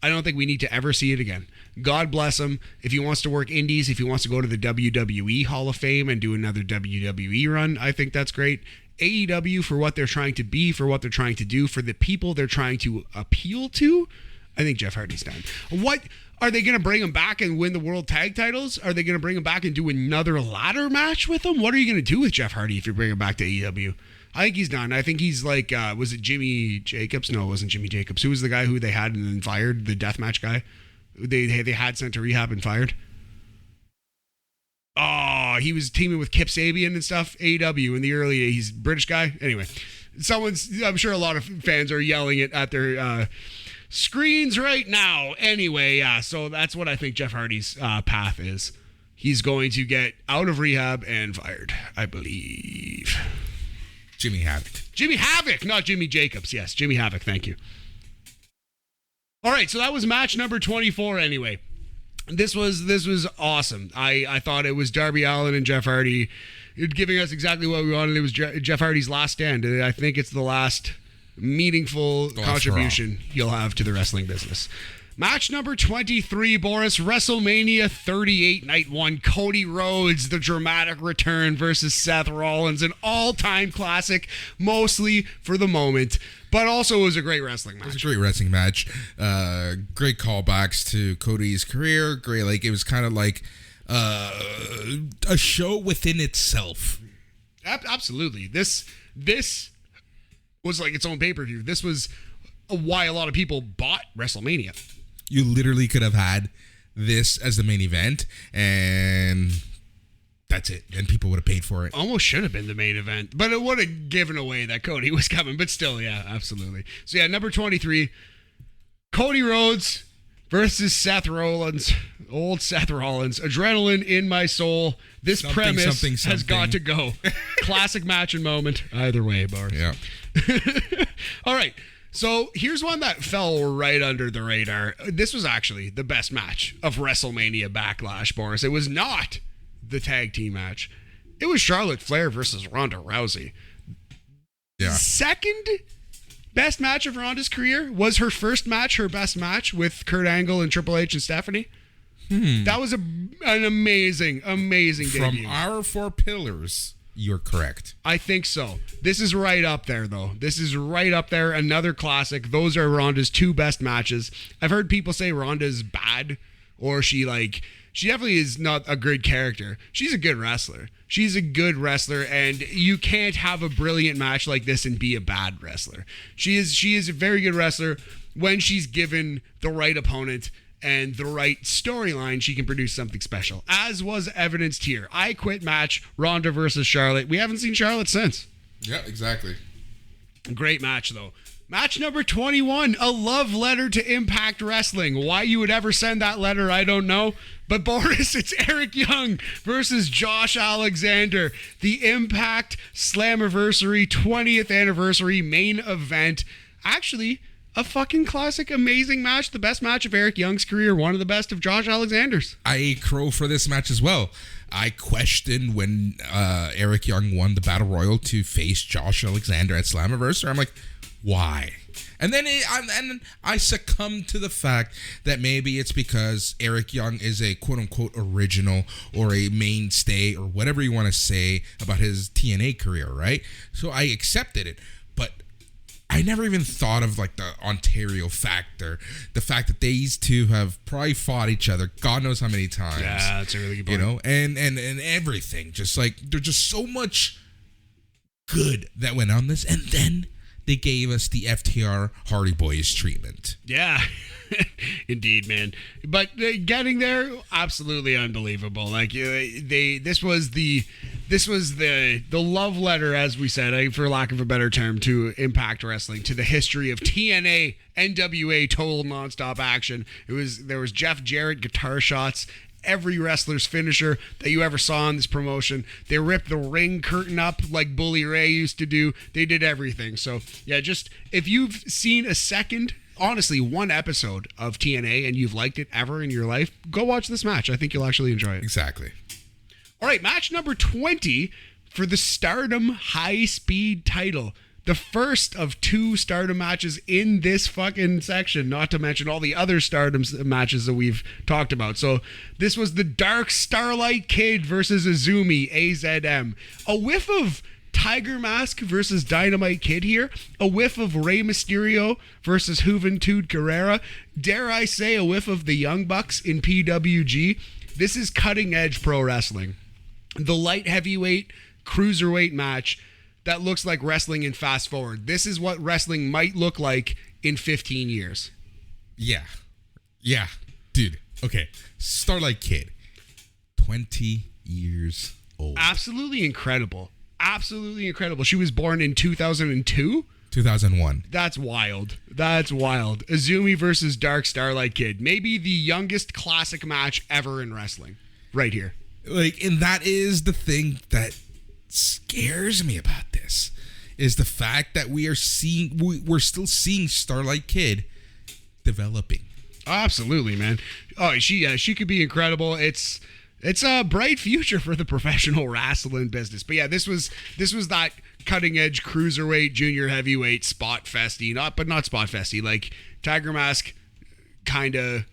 [SPEAKER 3] don't think we need to ever see it again. God bless him. If he wants to work indies, if he wants to go to the WWE Hall of Fame and do another WWE run, I think that's great. AEW, for what they're trying to be, for what they're trying to do, for the people they're trying to appeal to, I think Jeff Hardy's done. What are they going to bring him back and win the world tag titles? Are they going to bring him back and do another ladder match with him? What are you going to do with Jeff Hardy if you bring him back to AEW? I think he's done. I think he's like, was it Jimmy Jacobs? No, it wasn't Jimmy Jacobs. Who was the guy who they had and then fired? The deathmatch guy they had sent to rehab and fired. Oh, he was teaming with Kip Sabian and stuff. AEW in the early days. He's a British guy. Anyway, I'm sure a lot of fans are yelling it at their screens right now. Anyway, yeah, so that's what I think Jeff Hardy's path is. He's going to get out of rehab and fired, I believe.
[SPEAKER 2] Jimmy Havoc, not Jimmy Jacobs. Yes, Jimmy Havoc, thank you. All right, so that was match number 24 anyway. This was awesome. I thought it was Darby Allin and Jeff Hardy giving us exactly what we wanted. It was Jeff Hardy's last stand. I think it's the last meaningful contribution he'll have to the wrestling business. Match number 23, Boris, WrestleMania 38, Night 1. Cody Rhodes, the dramatic return versus Seth Rollins. An all-time classic, mostly for the moment, but also it was a great wrestling match. It was a great wrestling match. Great callbacks to Cody's career. Great, like it was kind of like a show within itself.
[SPEAKER 3] Absolutely. This was like its own pay-per-view. This was why a lot of people bought WrestleMania.
[SPEAKER 2] You literally could have had this as the main event, and that's it. And people would have paid for it.
[SPEAKER 3] Almost should have been the main event, but it would have given away that Cody was coming. But still, yeah, absolutely. So yeah, number 23, Cody Rhodes versus Seth Rollins. Old Seth Rollins. Adrenaline in my soul. This premise has got to go. Classic match and moment. Either way, Boris.
[SPEAKER 2] Yeah.
[SPEAKER 3] All right. So here's one that fell right under the radar. This was actually the best match of WrestleMania Backlash, Boris. It was not the tag team match. It was Charlotte Flair versus Ronda Rousey.
[SPEAKER 2] Yeah.
[SPEAKER 3] Second best match of Ronda's career. Was her first match her best match with Kurt Angle and Triple H and Stephanie? That was an amazing
[SPEAKER 2] From
[SPEAKER 3] debut.
[SPEAKER 2] our 4 pillars, you're correct.
[SPEAKER 3] I think so. This is right up there, though. This is right up there. Another classic. Those are Ronda's 2 best matches. I've heard people say Ronda's bad, or she definitely is not a good character. She's a good wrestler. She's a good wrestler, and you can't have a brilliant match like this and be a bad wrestler. She is a very good wrestler when she's given the right opponent and the right storyline. She can produce something special, as was evidenced here. I Quit match, Ronda versus Charlotte. We haven't seen Charlotte since.
[SPEAKER 2] Yeah, exactly.
[SPEAKER 3] Great match, though. Match number 21, a love letter to Impact Wrestling. Why you would ever send that letter, I don't know. But Boris, it's Eric Young versus Josh Alexander. The Impact Slammiversary 20th anniversary main event. Actually, a fucking classic, amazing match. The best match of Eric Young's career. One of the best of Josh Alexander's.
[SPEAKER 2] I ate crow for this match as well. I questioned when Eric Young won the Battle Royal to face Josh Alexander at Slammiversary. I'm like, why? And then I succumbed to the fact that maybe it's because Eric Young is a quote-unquote original or a mainstay or whatever you want to say about his TNA career, right? So I accepted it. But I never even thought of like the Ontario factor, the fact that these two have probably fought each other God knows how many times.
[SPEAKER 3] Yeah, that's a really good point.
[SPEAKER 2] You know, and everything, just like there's just so much good that went on this, and then they gave us the FTR Hardy Boys treatment.
[SPEAKER 3] Yeah, indeed, man. But getting there, absolutely unbelievable. Like this was the love letter, as we said, for lack of a better term, to Impact Wrestling, to the history of TNA, NWA, total nonstop action. There was Jeff Jarrett guitar shots. Every wrestler's finisher that you ever saw in this promotion. They ripped the ring curtain up like Bully Ray used to do. They did everything. So, yeah, just if you've seen a second, honestly, one episode of TNA and you've liked it ever in your life, go watch this match. I think you'll actually enjoy it.
[SPEAKER 2] Exactly.
[SPEAKER 3] All right, match number 20 for the Stardom High Speed title. The first of 2 Stardom matches in this fucking section, not to mention all the other Stardom matches that we've talked about. So this was the Dark Starlight Kid versus Azumi, AZM. A whiff of Tiger Mask versus Dynamite Kid here. A whiff of Rey Mysterio versus Juventud Guerrera. Dare I say a whiff of the Young Bucks in PWG. This is cutting edge pro wrestling. The light heavyweight cruiserweight match that looks like wrestling in fast forward. This is what wrestling might look like in 15 years.
[SPEAKER 2] Yeah. Dude, okay. Starlight Kid, 20 years old.
[SPEAKER 3] Absolutely incredible. She was born in 2002?
[SPEAKER 2] 2001.
[SPEAKER 3] That's wild. Azumi versus Dark Starlight Kid. Maybe the youngest classic match ever in wrestling. Right here.
[SPEAKER 2] Like, and that is the thing that scares me about this, is the fact that we're still seeing Starlight Kid developing.
[SPEAKER 3] Absolutely, man. Oh, she could be incredible. It's a bright future for the professional wrestling business. But yeah, this was that cutting edge cruiserweight, junior heavyweight spot festy, not spot festy, like Tiger Mask kinda,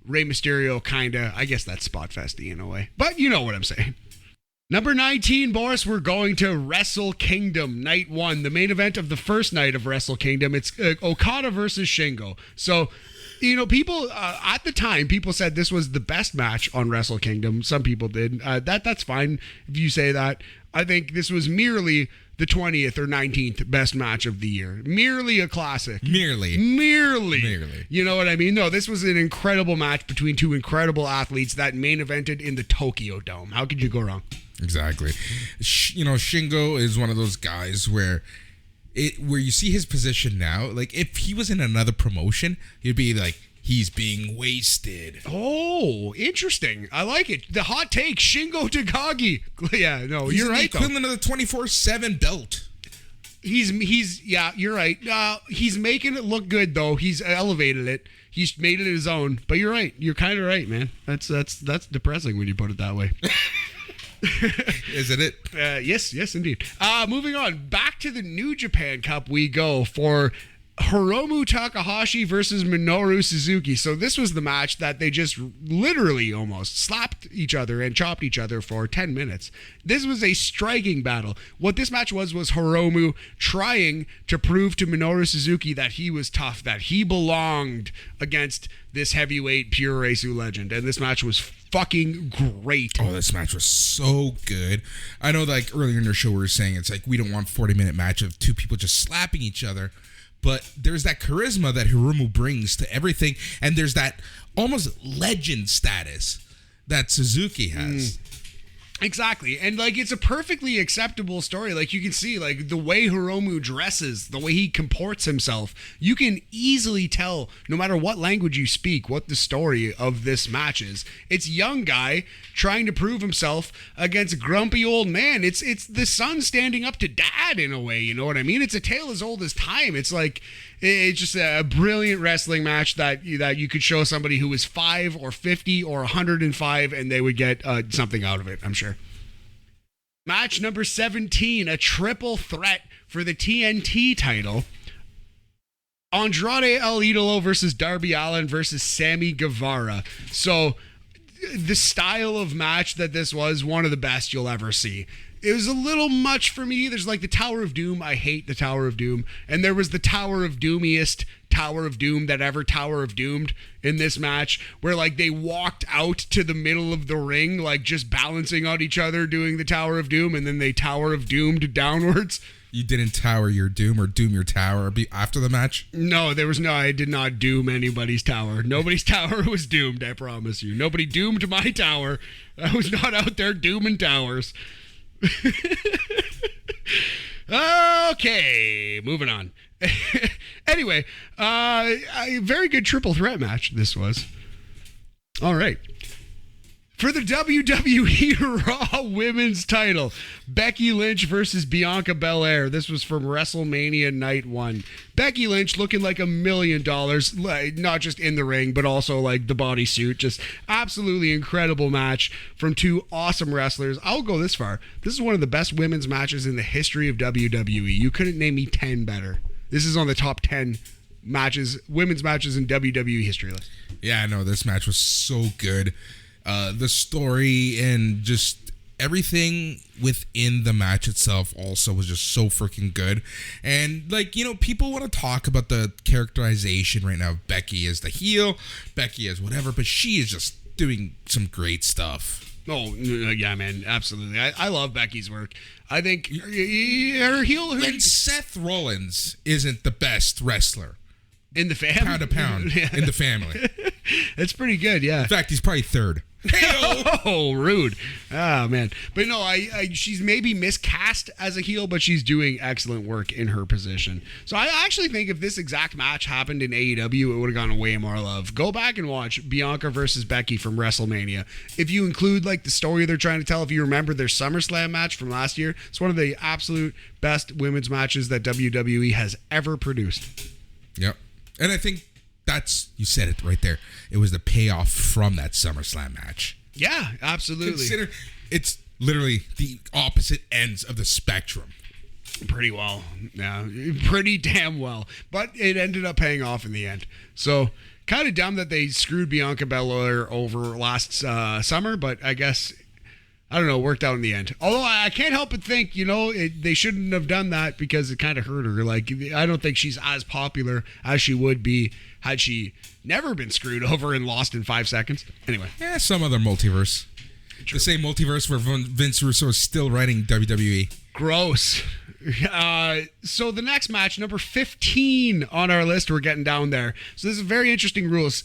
[SPEAKER 3] Rey Mysterio kinda. I guess that's spot festy in a way. But you know what I'm saying. Number 19, Boris, we're going to Wrestle Kingdom, Night 1, the main event of the first night of Wrestle Kingdom. It's Okada versus Shingo. So, you know, people, at the time, people said this was the best match on Wrestle Kingdom. Some people did. That's fine if you say that. I think this was merely the 20th or 19th best match of the year. Merely a classic.
[SPEAKER 2] Merely.
[SPEAKER 3] You know what I mean? No, this was an incredible match between two incredible athletes that main evented in the Tokyo Dome. How could you go wrong?
[SPEAKER 2] Exactly. Shingo is one of those guys where you see his position now. Like, if he was in another promotion, he'd be like, he's being wasted.
[SPEAKER 3] Oh, interesting. I like it. The hot take, Shingo Takagi. Yeah, no,
[SPEAKER 2] He's
[SPEAKER 3] you're right.
[SPEAKER 2] The equivalent of the 24/7 belt.
[SPEAKER 3] Yeah, you're right. He's making it look good though. He's elevated it. He's made it his own. But you're right. You're kind of right, man. That's depressing when you put it that way.
[SPEAKER 2] Isn't it?
[SPEAKER 3] Yes, indeed. Moving on. Back to the New Japan Cup we go for Hiromu Takahashi versus Minoru Suzuki. So this was the match that they just literally almost slapped each other and chopped each other for 10 minutes. This was a striking battle. What this match was Hiromu trying to prove to Minoru Suzuki that he was tough, that he belonged against this heavyweight Pure Resu legend. And this match was fucking great.
[SPEAKER 2] Oh, this match was so good. I know, like, earlier in the show we were saying it's like we don't want 40-minute match of two people just slapping each other. But there's that charisma that Hiromu brings to everything. And there's that almost legend status that Suzuki has.
[SPEAKER 3] Exactly. And, like, it's a perfectly acceptable story. Like, you can see, like, the way Hiromu dresses, the way he comports himself, you can easily tell, no matter what language you speak, what the story of this match is. It's young guy trying to prove himself against grumpy old man. It's the son standing up to dad in a way, you know what I mean? It's a tale as old as time. It's like, it's just a brilliant wrestling match that you could show somebody who was 5 or 50 or 105 and they would get something out of it, I'm sure. Match number 17, a triple threat for the TNT title. Andrade El Idolo versus Darby Allin versus Sammy Guevara. So the style of match that this was, one of the best you'll ever see. It was a little much for me. There's like the Tower of Doom. I hate the Tower of Doom. And there was the Tower of Doomiest Tower of Doom that ever Tower of Doomed in this match, where like they walked out to the middle of the ring, like just balancing on each other doing the Tower of Doom, and then they Tower of Doomed downwards.
[SPEAKER 2] You didn't tower your doom or doom your tower after the match?
[SPEAKER 3] No, I did not doom anybody's tower. Nobody's tower was doomed, I promise you. Nobody doomed my tower. I was not out there dooming towers. Okay, moving on. Anyway, a very good triple threat match this was. All right. For the WWE Raw Women's title, Becky Lynch versus Bianca Belair. This was from WrestleMania Night 1. Becky Lynch looking like $1 million, not just in the ring, but also like the bodysuit. Just absolutely incredible match from two awesome wrestlers. I'll go this far. This is one of the best women's matches in the history of WWE. You couldn't name me 10 better. This is on the top 10 matches, women's matches in WWE history list.
[SPEAKER 2] Yeah, no, this match was so good. The story and just everything within the match itself also was just so freaking good. And like, you know, people want to talk about the characterization right now. Becky is the heel, Becky is whatever, but she is just doing some great stuff.
[SPEAKER 3] Oh, yeah, man, absolutely. I love Becky's work. I think her heel...
[SPEAKER 2] When Seth Rollins isn't the best wrestler
[SPEAKER 3] in the family,
[SPEAKER 2] pound to pound,
[SPEAKER 3] yeah.
[SPEAKER 2] In the family.
[SPEAKER 3] It's pretty good, yeah.
[SPEAKER 2] In fact, he's probably third.
[SPEAKER 3] Oh, rude. Oh, man. But no, she's maybe miscast as a heel, but she's doing excellent work in her position. So I actually think if this exact match happened in AEW, it would have gone way more love. Go back and watch Bianca versus Becky from WrestleMania. If you include like the story they're trying to tell, if you remember their SummerSlam match from last year, it's one of the absolute best women's matches that WWE has ever produced.
[SPEAKER 2] Yep. And I think you said it right there. It was the payoff from that SummerSlam match.
[SPEAKER 3] Yeah, absolutely.
[SPEAKER 2] Consider it's literally the opposite ends of the spectrum.
[SPEAKER 3] Pretty well. Yeah, pretty damn well. But it ended up paying off in the end. So kind of dumb that they screwed Bianca Belair over last summer, but I guess... I don't know, worked out in the end. Although I can't help but think, you know, they shouldn't have done that because it kind of hurt her. Like, I don't think she's as popular as she would be had she never been screwed over and lost in 5 seconds. Anyway.
[SPEAKER 2] Yeah, some other multiverse. The same multiverse where Vince Russo is still writing WWE.
[SPEAKER 3] Gross. So the next match, number 15 on our list, we're getting down there. So this is very interesting rules.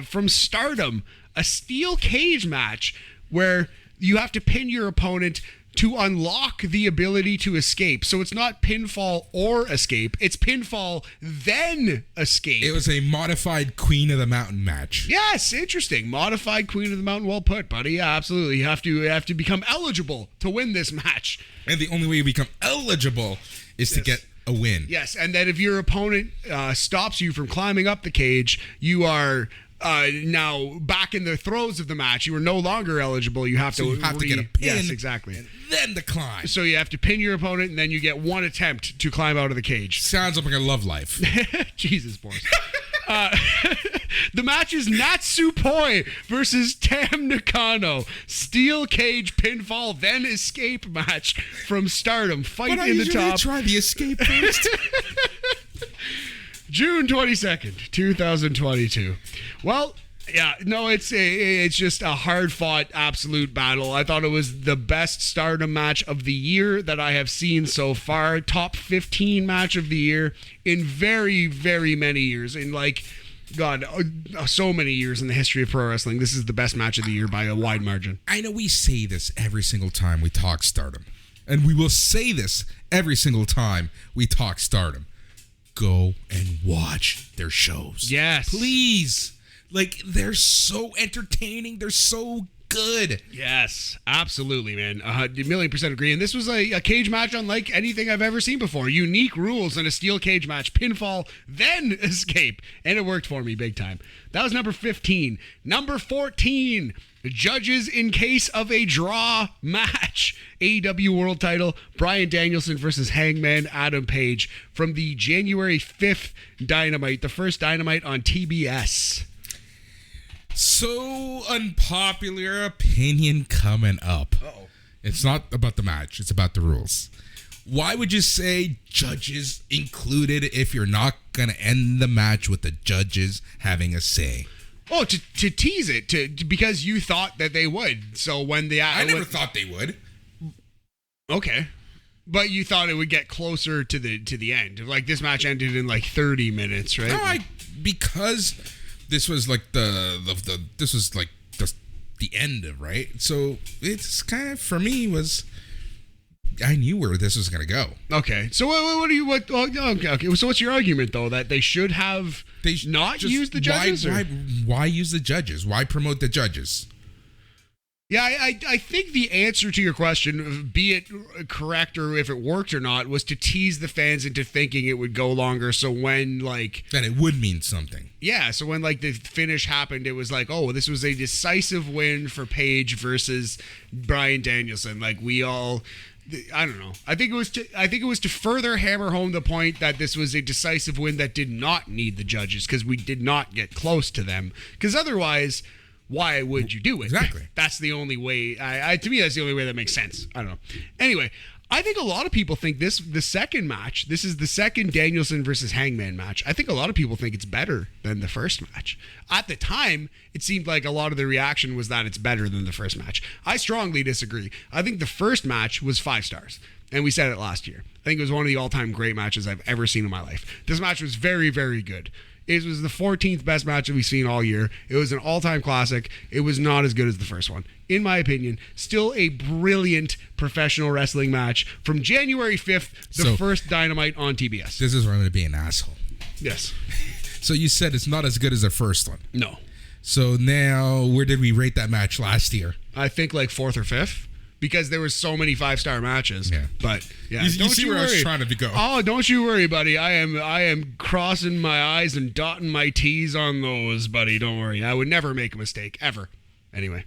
[SPEAKER 3] From Stardom, a steel cage match where you have to pin your opponent to unlock the ability to escape. So it's not pinfall or escape. It's pinfall, then escape.
[SPEAKER 2] It was a modified Queen of the Mountain match.
[SPEAKER 3] Yes, interesting. Modified Queen of the Mountain. Well put, buddy. Yeah, absolutely. You have to become eligible to win this match.
[SPEAKER 2] And the only way you become eligible is to get a win.
[SPEAKER 3] Yes, and then if your opponent stops you from climbing up the cage, you are now back in the throes of the match. You are no longer eligible. You have
[SPEAKER 2] to get a pin.
[SPEAKER 3] Yes, exactly.
[SPEAKER 2] And then the climb.
[SPEAKER 3] So you have to pin your opponent, and then you get one attempt to climb out of the cage.
[SPEAKER 2] Sounds like a love life.
[SPEAKER 3] Jesus, Boris. The match is Natsupoi versus Tam Nakano. Steel cage pinfall, then escape match from Stardom. Fight in the top.
[SPEAKER 2] Try the escape first.
[SPEAKER 3] June 22nd, 2022. Well, yeah, no, it's just a hard-fought absolute battle. I thought it was the best Stardom match of the year that I have seen so far. Top 15 match of the year in very, very many years. In God, so many years in the history of pro wrestling. This is the best match of the year by a wide margin.
[SPEAKER 2] I know we say this every single time we talk Stardom. And we will say this every single time we talk Stardom. Go and watch their shows.
[SPEAKER 3] Yes.
[SPEAKER 2] Please. They're so entertaining. They're so good.
[SPEAKER 3] Yes, absolutely, man. 1,000,000% agree. And this was a cage match unlike anything I've ever seen before. Unique rules in a steel cage match. Pinfall, then escape. And it worked for me big time. That was number 15. Number 14. Judges in case of a draw match. AEW World Title, Bryan Danielson versus Hangman Adam Page from the January 5th Dynamite, the first Dynamite on TBS.
[SPEAKER 2] So unpopular opinion coming up.
[SPEAKER 3] Uh-oh.
[SPEAKER 2] It's not about the match, it's about the rules. Why would you say judges included if you're not going to end the match with the judges having a say?
[SPEAKER 3] Oh, to tease it, because you thought that they would. So when
[SPEAKER 2] I never thought they would.
[SPEAKER 3] Okay, but you thought it would get closer to the end. Like this match ended in 30 minutes, right?
[SPEAKER 2] No, because this was the end of, right. So it's kind of, for me, was, I knew where this was gonna go.
[SPEAKER 3] Okay, so okay. So what's your argument though, that they should have not used the judges?
[SPEAKER 2] Why use the judges? Why promote the judges?
[SPEAKER 3] Yeah, I think the answer to your question, be it correct or if it worked or not, was to tease the fans into thinking it would go longer. So when
[SPEAKER 2] that it would mean something.
[SPEAKER 3] Yeah, so when the finish happened, it was oh, this was a decisive win for Page versus Bryan Danielson. I don't know. I think it was to further hammer home the point that this was a decisive win that did not need the judges, because we did not get close to them. Because otherwise, why would you do it?
[SPEAKER 2] Exactly.
[SPEAKER 3] That's the only way. To me, that's the only way that makes sense. I don't know. Anyway, I think a lot of people think this is the second Danielson versus Hangman match. I think a lot of people think it's better than the first match. At the time, it seemed like a lot of the reaction was that it's better than the first match. I strongly disagree. I think the first match was 5 stars, and we said it last year. I think it was one of the all-time great matches I've ever seen in my life. This match was very, very good. It was the 14th best match that we've seen all year. It was an all-time classic. It was not as good as the first one. In my opinion, still a brilliant professional wrestling match from January 5th, the first Dynamite on TBS.
[SPEAKER 2] This is where I'm going to be an asshole.
[SPEAKER 3] Yes.
[SPEAKER 2] So you said it's not as good as the first one.
[SPEAKER 3] No.
[SPEAKER 2] So now, where did we rate that match last year?
[SPEAKER 3] I think 4th or 5th. Because there were so many 5-star matches.
[SPEAKER 2] Yeah.
[SPEAKER 3] But yeah,
[SPEAKER 2] you see where I was trying to go.
[SPEAKER 3] Oh, don't you worry, buddy. I am crossing my I's and dotting my T's on those, buddy. Don't worry. I would never make a mistake, ever. Anyway.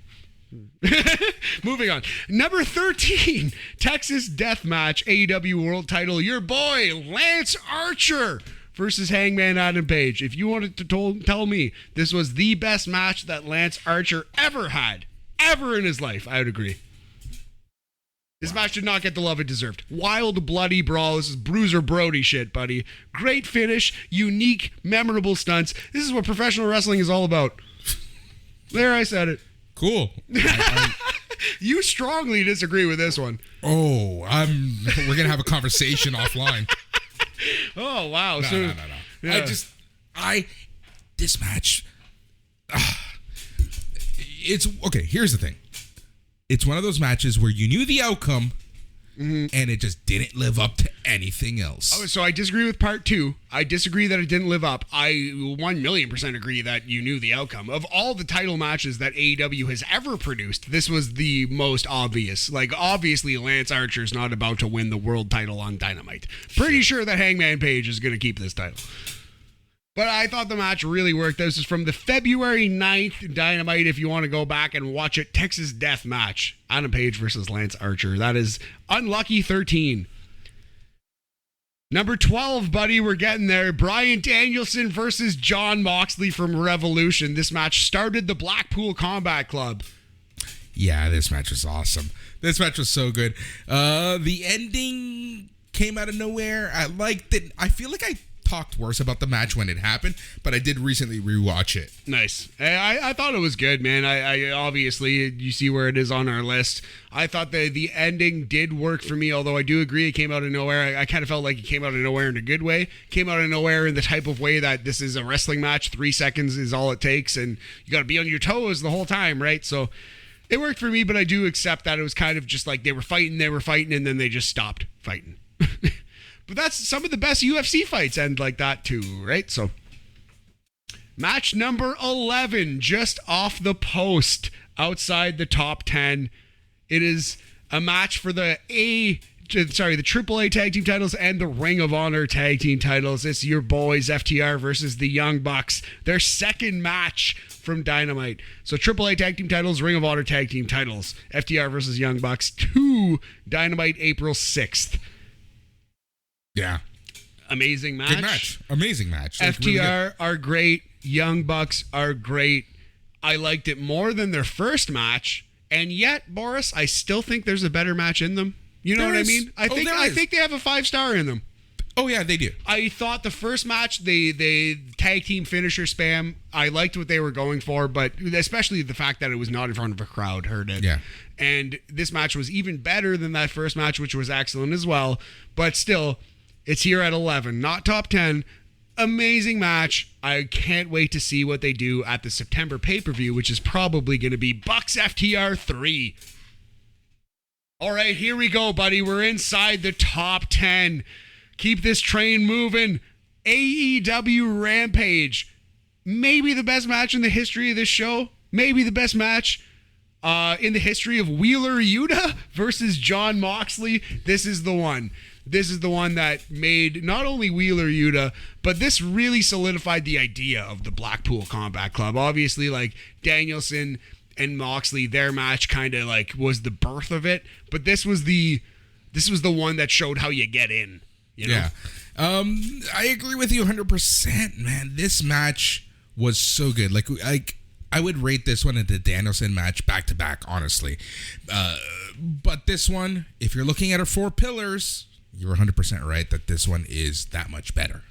[SPEAKER 3] Moving on. Number 13, Texas Deathmatch AEW World Title. Your boy, Lance Archer versus Hangman Adam Page. If you wanted to tell me this was the best match that Lance Archer ever had, ever in his life, I would agree. This match did not get the love it deserved. Wild, bloody brawl. This is Bruiser Brody shit, buddy. Great finish, unique, memorable stunts. This is what professional wrestling is all about. There, I said it.
[SPEAKER 2] Cool.
[SPEAKER 3] You strongly disagree with this one.
[SPEAKER 2] Oh, we're gonna have a conversation offline.
[SPEAKER 3] Oh wow!
[SPEAKER 2] No.
[SPEAKER 3] Yeah.
[SPEAKER 2] This match. It's okay. Here's the thing. It's one of those matches where you knew the outcome, and it just didn't live up to anything else.
[SPEAKER 3] Oh, so I disagree with part 2. I disagree that it didn't live up. I 1,000,000% agree that you knew the outcome. Of all the title matches that AEW has ever produced, this was the most obvious. Like, obviously, Lance Archer's not about to win the world title on Dynamite. Pretty sure that Hangman Page is going to keep this title. But I thought the match really worked. This is from the February 9th Dynamite, if you want to go back and watch it. Texas Death Match. Adam Page versus Lance Archer. That is Unlucky 13. Number 12, buddy, we're getting there. Bryan Danielson versus Jon Moxley from Revolution. This match started the Blackpool Combat Club.
[SPEAKER 2] Yeah, this match was awesome. This match was so good. The ending came out of nowhere. I liked it. I feel like I talked worse about the match when it happened, but I did recently rewatch it.
[SPEAKER 3] Nice. I thought it was good, man. I obviously, you see where it is on our list. I thought the ending did work for me, although I do agree it came out of nowhere. I kind of felt like it came out of nowhere in a good way. Came out of nowhere in the type of way that this is a wrestling match. 3 seconds is all it takes, and you got to be on your toes the whole time, right? So it worked for me, but I do accept that it was kind of just like they were fighting, and then they just stopped fighting. But that's some of the best UFC fights end like that too, right? So, match number 11, just off the post, outside the top 10. It is a match for the AAA Tag Team titles and the Ring of Honor Tag Team titles. It's your boys, FTR versus the Young Bucks. Their second match from Dynamite. So AAA Tag Team titles, Ring of Honor Tag Team titles. FTR versus Young Bucks to Dynamite April 6th.
[SPEAKER 2] Yeah.
[SPEAKER 3] Amazing match.
[SPEAKER 2] Good match. Amazing match.
[SPEAKER 3] FTR really are great. Young Bucks are great. I liked it more than their first match. And yet, Boris, I still think there's a better match in them. You know what I mean? I think they have a 5-star in them.
[SPEAKER 2] Oh, yeah, they do.
[SPEAKER 3] I thought the first match, they tag team finisher spam. I liked what they were going for, but especially the fact that it was not in front of a crowd hurt it.
[SPEAKER 2] Yeah.
[SPEAKER 3] And this match was even better than that first match, which was excellent as well. But still, it's here at 11, not top 10. Amazing match. I can't wait to see what they do at the September pay-per-view, which is probably going to be Bucks FTR 3. All right, here we go, buddy. We're inside the top 10. Keep this train moving. AEW Rampage. Maybe the best match in the history of this show. Maybe the best match in the history of Wheeler Yuta versus Jon Moxley. This is the one. This is the one that made not only Wheeler Yuta, but this really solidified the idea of the Blackpool Combat Club. Obviously, like Danielson and Moxley, their match kind of like was the birth of it. But this was the one that showed how you get in. You know?
[SPEAKER 2] Yeah. I agree with you 100%, man. This match was so good. Like I would rate this one and the Danielson match back to back, honestly. But this one, if you're looking at our 4 pillars, you're 100% right that this one is that much better.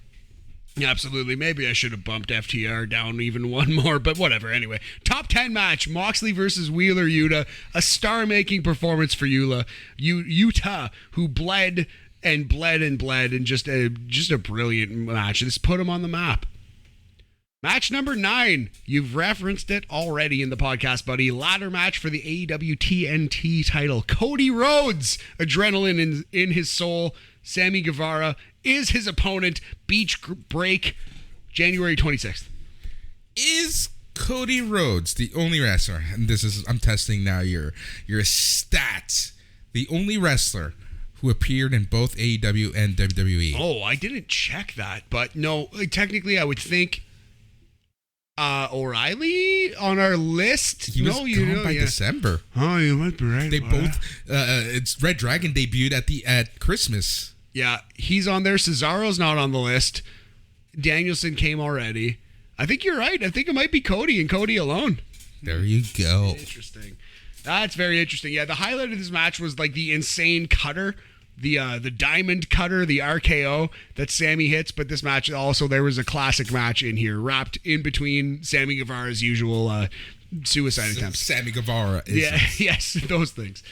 [SPEAKER 3] Absolutely. Maybe I should have bumped FTR down even one more, but whatever. Anyway, top 10 match, Moxley versus Wheeler Yuta. A star-making performance for Yuta, who bled and just a brilliant match. This put him on the map. Match number 9. You've referenced it already in the podcast, buddy. Ladder match for the AEW TNT title. Cody Rhodes, adrenaline in his soul. Sammy Guevara is his opponent. Beach break, January 26th.
[SPEAKER 2] Is Cody Rhodes the only wrestler, and I'm testing now your stats, the only wrestler who appeared in both AEW and WWE?
[SPEAKER 3] Oh, I didn't check that, but no, technically I would think O'Reilly on our list.
[SPEAKER 2] He was gone by December.
[SPEAKER 3] Oh, you might be right.
[SPEAKER 2] They both. It's Red Dragon debuted at Christmas.
[SPEAKER 3] Yeah, he's on there. Cesaro's not on the list. Danielson came already. I think you're right. I think it might be Cody and Cody alone.
[SPEAKER 2] There you go.
[SPEAKER 3] Interesting. That's very interesting. Yeah, the highlight of this match was like the insane cutter. The diamond cutter, the RKO that Sammy hits, but this match also, there was a classic match in here, wrapped in between Sammy Guevara's usual suicide attempts.
[SPEAKER 2] Sammy Guevara.
[SPEAKER 3] Yeah, yes, those things.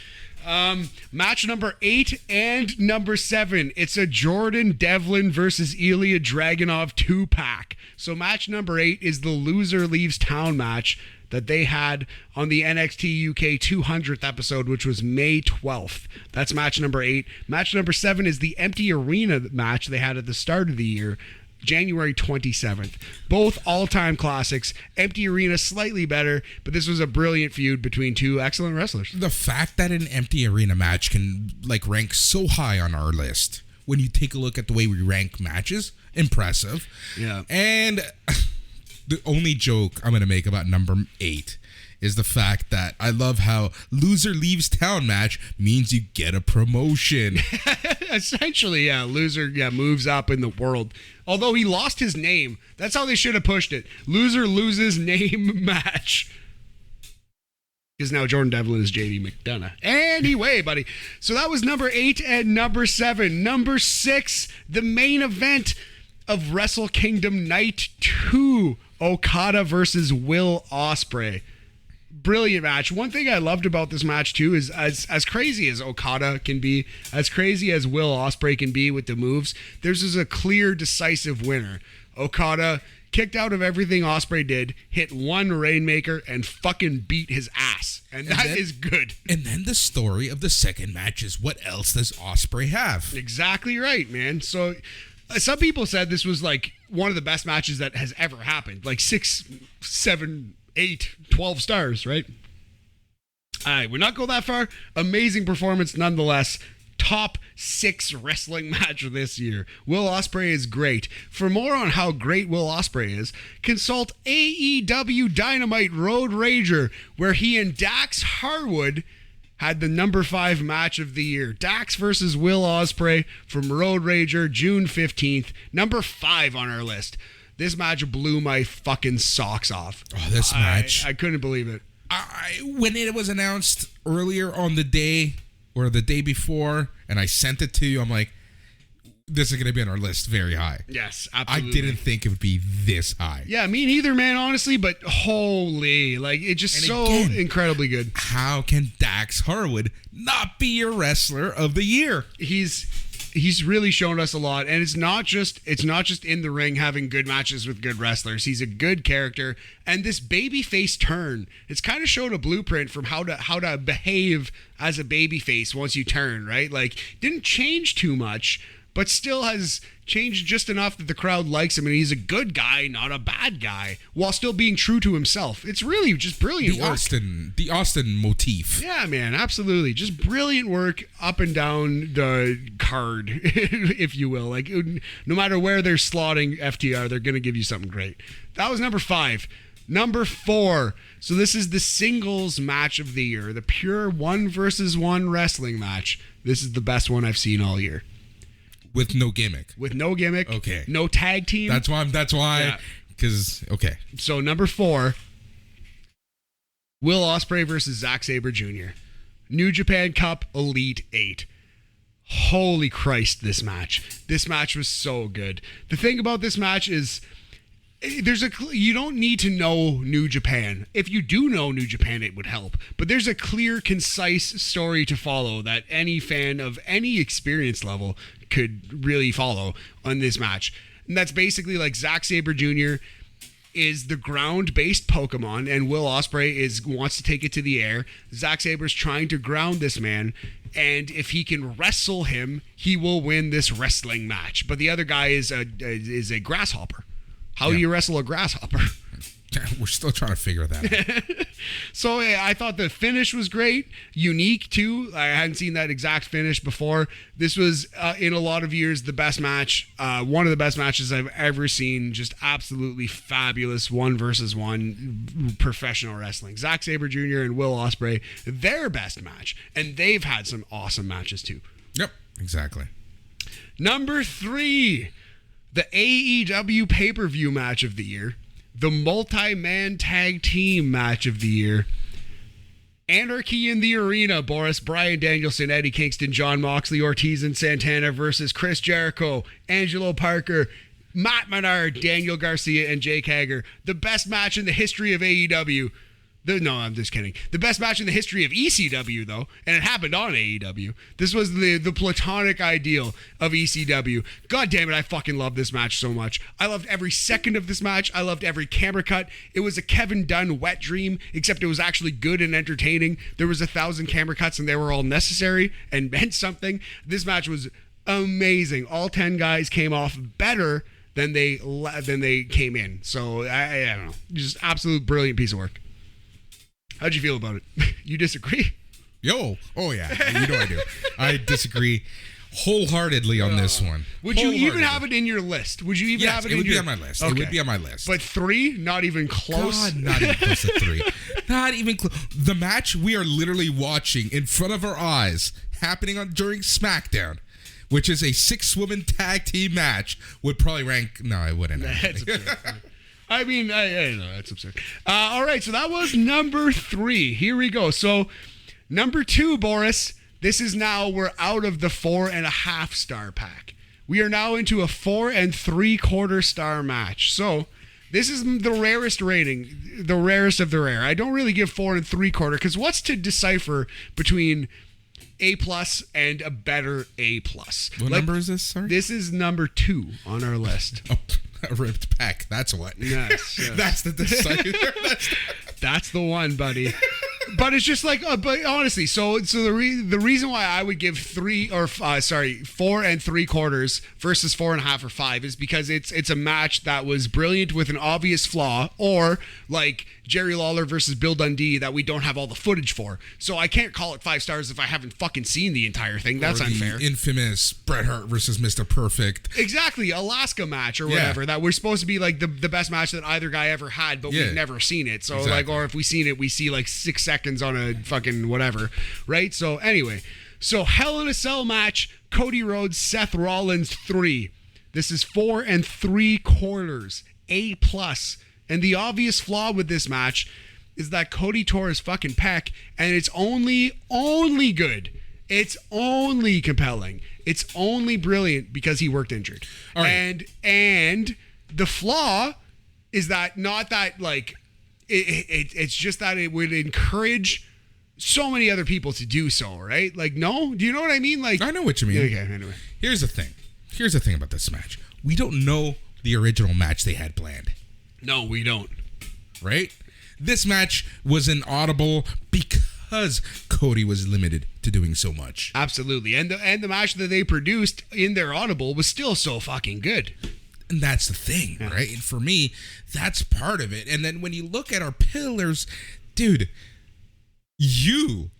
[SPEAKER 3] Match number 8 and number 7. It's a Jordan Devlin versus Ilya Dragunov 2-pack. So match number 8 is the loser leaves town match that they had on the NXT UK 200th episode, which was May 12th. That's match number 8. Match number 7 is the empty arena match they had at the start of the year, January 27th. Both all-time classics. Empty arena slightly better, but this was a brilliant feud between two excellent wrestlers.
[SPEAKER 2] The fact that an empty arena match can rank so high on our list, when you take a look at the way we rank matches, impressive.
[SPEAKER 3] Yeah.
[SPEAKER 2] And the only joke I'm going to make about number 8 is the fact that I love how loser leaves town match means you get a promotion.
[SPEAKER 3] Essentially, yeah. Loser, moves up in the world. Although he lost his name. That's how they should have pushed it. Loser loses name match. Because now Jordan Devlin is JD McDonough. Anyway, buddy. So that was number 8 and number 7. Number 6, the main event of Wrestle Kingdom Night 2. Okada versus Will Ospreay. Brilliant match. One thing I loved about this match too is as crazy as Okada can be, as crazy as Will Ospreay can be with the moves, there's just a clear, decisive winner. Okada kicked out of everything Ospreay did, hit one Rainmaker, and fucking beat his ass. And that is good.
[SPEAKER 2] And then the story of the second match is, what else does Ospreay have?
[SPEAKER 3] Exactly right, man. So some people said this was one of the best matches that has ever happened. 6, 7, 8, 12 stars, right? All right, we're not go that far. Amazing performance nonetheless. Top 6 wrestling match this year. Will Ospreay is great. For more on how great Will Ospreay is, consult AEW Dynamite Road Rager, where he and Dax Harwood had the number 5 match of the year. Dax versus Will Ospreay from Road Rager, June 15th. Number 5 on our list. This match blew my fucking socks off.
[SPEAKER 2] Oh, this match.
[SPEAKER 3] I couldn't believe it.
[SPEAKER 2] When it was announced earlier on the day or the day before, and I sent it to you, I'm like, this is going to be on our list very high.
[SPEAKER 3] Yes, absolutely.
[SPEAKER 2] I didn't think it would be this high.
[SPEAKER 3] Yeah, me neither, man, honestly, but holy, it's just incredibly good.
[SPEAKER 2] How can Dax Harwood not be your wrestler of the year?
[SPEAKER 3] He's really shown us a lot, and it's not just in the ring having good matches with good wrestlers. He's a good character, and this babyface turn, it's kind of showed a blueprint from how to behave as a babyface once you turn, right? Didn't change too much, but still has changed just enough that the crowd likes him, and he's a good guy, not a bad guy, while still being true to himself. It's really just brilliant work.
[SPEAKER 2] The Austin motif.
[SPEAKER 3] Yeah, man, absolutely. Just brilliant work up and down the card, if you will. No matter where they're slotting FTR, they're going to give you something great. That was number 5. Number 4. So this is the singles match of the year, the pure 1 versus 1 wrestling match. This is the best one I've seen all year.
[SPEAKER 2] With no gimmick.
[SPEAKER 3] Okay. No tag team.
[SPEAKER 2] That's why. Because, okay.
[SPEAKER 3] So number 4, Will Ospreay versus Zack Sabre Jr. New Japan Cup Elite 8. Holy Christ, this match. This match was so good. The thing about this match is you don't need to know New Japan. If you do know New Japan, it would help. But there's a clear, concise story to follow that any fan of any experience level could really follow on this match. And that's basically Zack Sabre Jr. is the ground-based Pokemon, and Will Ospreay wants to take it to the air. Zack Sabre's trying to ground this man, and if he can wrestle him, he will win this wrestling match. But the other guy is a grasshopper. How do you wrestle a grasshopper?
[SPEAKER 2] We're still trying to figure that out.
[SPEAKER 3] So I thought the finish was great, unique too. I hadn't seen that exact finish before. This was, in a lot of years, the best match. One of the best matches I've ever seen. Just absolutely fabulous 1 versus 1 professional wrestling. Zack Sabre Jr. and Will Ospreay, their best match. And they've had some awesome matches too.
[SPEAKER 2] Yep, exactly.
[SPEAKER 3] Number 3, the AEW pay-per-view match of the year. The multi-man tag team match of the year. Anarchy in the Arena. Boris, Bryan Danielson, Eddie Kingston, Jon Moxley, Ortiz and Santana versus Chris Jericho, Angelo Parker, Matt Menard, Daniel Garcia, and Jake Hager. The best match in the history of AEW. No, I'm just kidding. The best match in the history of ECW, though, and it happened on AEW. This was the platonic ideal of ECW. God damn it, I fucking love this match so much. I loved every second of this match. I loved every camera cut. It was a Kevin Dunn wet dream, except it was actually good and entertaining. There was 1,000 camera cuts, and they were all necessary and meant something. This match was amazing. All 10 guys came off better than they came in. So, I don't know. Just absolute brilliant piece of work. How'd you feel about it? You disagree?
[SPEAKER 2] Oh yeah, you know I do. I disagree wholeheartedly on this one.
[SPEAKER 3] Would you even have it in your list? Would you even have it in your...
[SPEAKER 2] It would be on my list.
[SPEAKER 3] Okay.
[SPEAKER 2] It would be on my list.
[SPEAKER 3] But 3? Not even close?
[SPEAKER 2] God, not even close to 3. Not even close. The match we are literally watching in front of our eyes happening during SmackDown, which is a 6-woman tag team match, would probably rank... No, I wouldn't.
[SPEAKER 3] That's absurd. I mean, I know, that's absurd. All right, so that was number 3. Here we go. So, number 2, Boris, this is now, we're out of the 4.5 star pack. We are now into a 4 3/4 star match. So, this is the rarest rating, the rarest of the rare. I don't really give 4 3/4, because what's to decipher between A+ and a better A+?
[SPEAKER 2] What number is this, sorry?
[SPEAKER 3] This is number 2 on our list.
[SPEAKER 2] Oh, a ripped pack. That's what.
[SPEAKER 3] Yes.
[SPEAKER 2] That's the decipher.
[SPEAKER 3] That's the one, buddy. But it's just like, but honestly, so the reason why I would give 4 3/4 versus 4.5 or 5 is because it's a match that was brilliant with an obvious flaw, or like Jerry Lawler versus Bill Dundee that we don't have all the footage for. So I can't call it 5 stars if I haven't fucking seen the entire thing. That's
[SPEAKER 2] or the
[SPEAKER 3] unfair.
[SPEAKER 2] Infamous Bret Hart versus Mr. Perfect.
[SPEAKER 3] Exactly, Alaska match or whatever that we're supposed to be like the best match that either guy ever had, but we've never seen it. So like, or if we seen it, we see like 6 seconds on a fucking whatever, right? So anyway, so Hell in a Cell match, Cody Rhodes, Seth Rollins 3. This is 4 3/4 A+. And the obvious flaw with this match is that Cody tore his fucking pec, and it's only good. It's only compelling. It's only brilliant because he worked injured. Right. And the flaw is that not that like it's just that it would encourage so many other people to do so, right? Like, no? Do you know what I mean? Like,
[SPEAKER 2] I know what you mean.
[SPEAKER 3] Okay, anyway.
[SPEAKER 2] Here's the thing about this match. We don't know the original match they had planned. No, we don't. Right? This match was an audible because Cody was limited to doing so much.
[SPEAKER 3] Absolutely. And the match that they produced in their audible was still so fucking good.
[SPEAKER 2] And that's the thing, right? And for me, that's part of it. And then when you look at our pillars, dude, you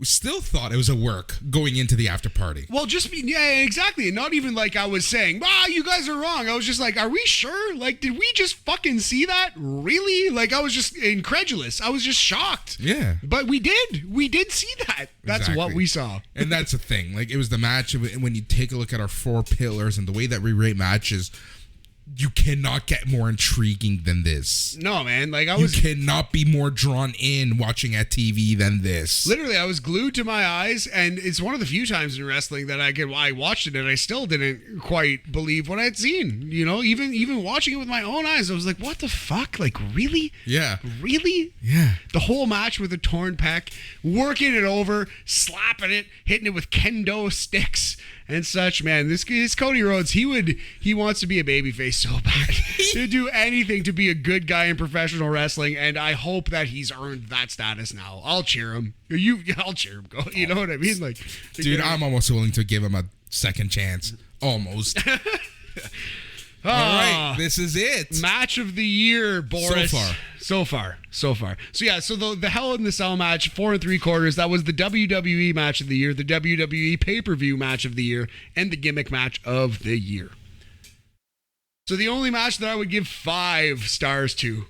[SPEAKER 2] still thought it was a work going into the after party.
[SPEAKER 3] Well, exactly. Not even like I was saying, you guys are wrong. I was just like, are we sure? Like, did we just fucking see that? Really? Like, I was just incredulous. I was just shocked.
[SPEAKER 2] Yeah.
[SPEAKER 3] But we did. We did see that. That's what we saw.
[SPEAKER 2] And that's the thing. Like, it was the match. When you take a look at our 4 pillars and the way that we rate matches, you cannot get more intriguing than this.
[SPEAKER 3] No, man. Like
[SPEAKER 2] you cannot be more drawn in watching at TV than this.
[SPEAKER 3] Literally, I was glued to my eyes, and it's one of the few times in wrestling that I watched it and I still didn't quite believe what I'd seen. You know, even watching it with my own eyes, I was like, what the fuck? Like, really?
[SPEAKER 2] Yeah.
[SPEAKER 3] Really?
[SPEAKER 2] Yeah.
[SPEAKER 3] The whole match with a torn pec, working it over, slapping it, hitting it with kendo sticks and such. Man, this Cody Rhodes, he wants to be a babyface so bad. He'd do anything to be a good guy in professional wrestling, and I hope that he's earned that status now. I'll cheer him. I'll cheer him. Go. You know what I mean? Like,
[SPEAKER 2] dude, I'm almost willing to give him a second chance. Almost. All right, this is it.
[SPEAKER 3] Match of the year, Boris. So far. So yeah, so the Hell in the Cell match, 4 3/4, that was the WWE match of the year, the WWE pay-per-view match of the year, and the gimmick match of the year. So the only match that I would give 5 stars to,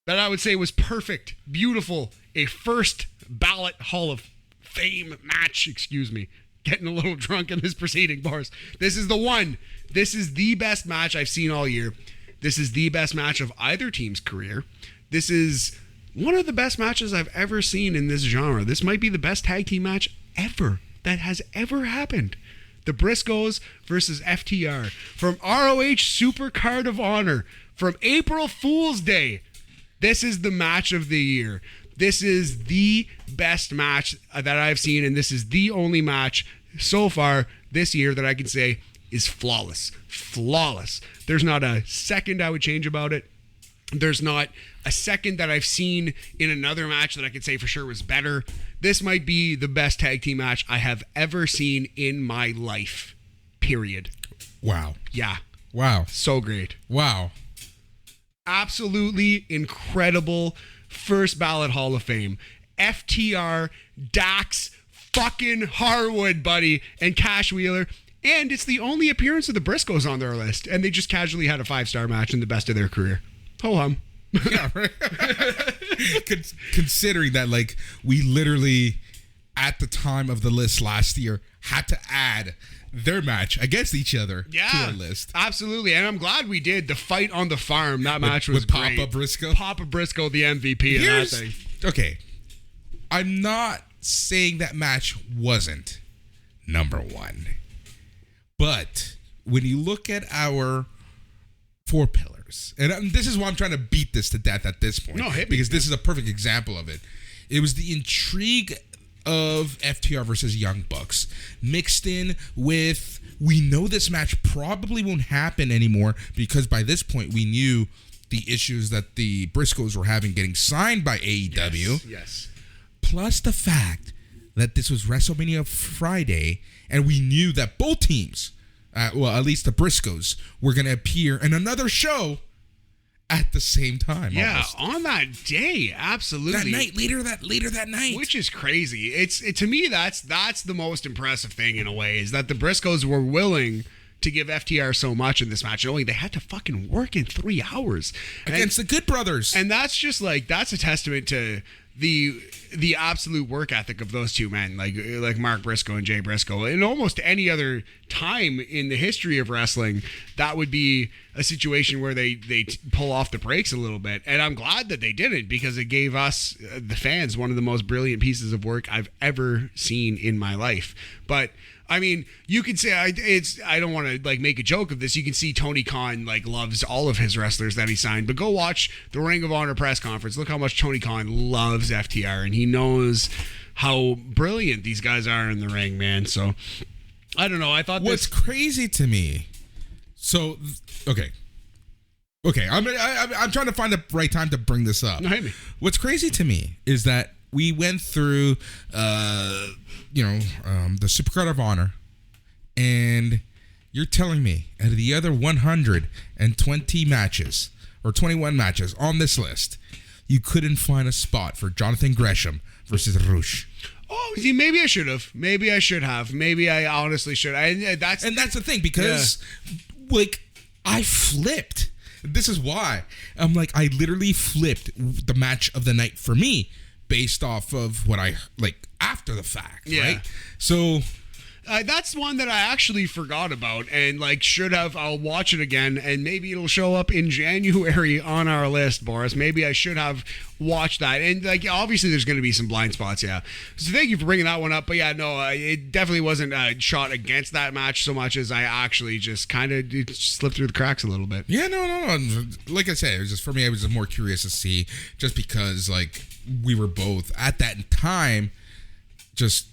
[SPEAKER 3] that I would say was perfect, beautiful, a first ballot Hall of Fame match, excuse me. Getting a little drunk in this proceeding, Boris. This is the one. This is the best match I've seen all year. This is the best match of either team's career. This is one of the best matches I've ever seen in this genre. This might be the best tag team match ever that has ever happened. The Briscoes versus FTR from ROH Super Card of Honor from April Fool's Day. This is the match of the year. This is the best match that I've seen, and this is the only match so far this year that I can say is flawless. Flawless. There's not a second I would change about it. There's not a second that I've seen in another match that I could say for sure was better. This might be the best tag team match I have ever seen in my life. Period.
[SPEAKER 2] Wow.
[SPEAKER 3] Yeah.
[SPEAKER 2] Wow.
[SPEAKER 3] So great.
[SPEAKER 2] Wow.
[SPEAKER 3] Absolutely incredible first ballot Hall of Fame. FTR, Dax, fucking Harwood, buddy, and Cash Wheeler. And it's the only appearance of the Briscoes on their list. And they just casually had a 5-star match in the best of their career. Ho-hum.
[SPEAKER 2] Yeah, right. Considering that, like, we literally, at the time of the list last year, had to add their match against each other to our list.
[SPEAKER 3] Absolutely. And I'm glad we did. The fight on the farm, that match was
[SPEAKER 2] with
[SPEAKER 3] great.
[SPEAKER 2] Papa Briscoe.
[SPEAKER 3] Papa Briscoe, the MVP of that thing.
[SPEAKER 2] Okay. I'm not saying that match wasn't number one. But when you look at our 4 pillars, and this is why I'm trying to beat this to death at this point.
[SPEAKER 3] No, hit me.
[SPEAKER 2] Because this is a perfect example of it. It was the intrigue of FTR versus Young Bucks mixed in with, we know this match probably won't happen anymore because by this point we knew the issues that the Briscoes were having getting signed by AEW.
[SPEAKER 3] Yes.
[SPEAKER 2] Plus the fact that this was WrestleMania Friday and we knew that both teams, well, at least the Briscoes, were going to appear in another show at the same time.
[SPEAKER 3] Yeah,
[SPEAKER 2] almost.
[SPEAKER 3] on that day, absolutely.
[SPEAKER 2] That night, later that night.
[SPEAKER 3] Which is crazy. To me, that's the most impressive thing in a way, is that the Briscoes were willing to give FTR so much in this match. Only they had to fucking work in 3 hours
[SPEAKER 2] against the Good Brothers.
[SPEAKER 3] And that's just like, that's a testament to the absolute work ethic of those two men, like Mark Briscoe and Jay Briscoe. In almost any other time in the history of wrestling, that would be a situation where they pull off the brakes a little bit. And I'm glad that they didn't, because it gave us, the fans, one of the most brilliant pieces of work I've ever seen in my life. But I mean, you could say I don't want to like make a joke of this. You can see Tony Khan like loves all of his wrestlers that he signed, but go watch the Ring of Honor press conference. Look how much Tony Khan loves FTR, and he knows how brilliant these guys are in the ring, man. So I don't know. I thought
[SPEAKER 2] what's crazy to me. So okay, I'm trying to find the right time to bring this up.
[SPEAKER 3] No, hit me.
[SPEAKER 2] What's crazy to me is that we went through, the Supercard of Honor, and you're telling me out of the other 120 matches or 21 matches on this list, you couldn't find a spot for Jonathan Gresham versus Rush.
[SPEAKER 3] Oh, see, maybe I should have. Maybe I should have. Maybe I honestly should. That's
[SPEAKER 2] the thing, because like I flipped. This is why I'm like, I literally flipped the match of the night for me based off of what I like after the fact, right? So
[SPEAKER 3] that's one that I actually forgot about and like should have. I'll watch it again, and maybe it'll show up in January on our list, Boris. Maybe I should have watched that. And like, obviously there's going to be some blind spots, yeah. So thank you for bringing that one up. But yeah, no, it definitely wasn't shot against that match so much as I actually just kind of slipped through the cracks a little bit.
[SPEAKER 2] Yeah, no. Like I said, it was just, for me, I was just more curious to see, just because like we were both at that time just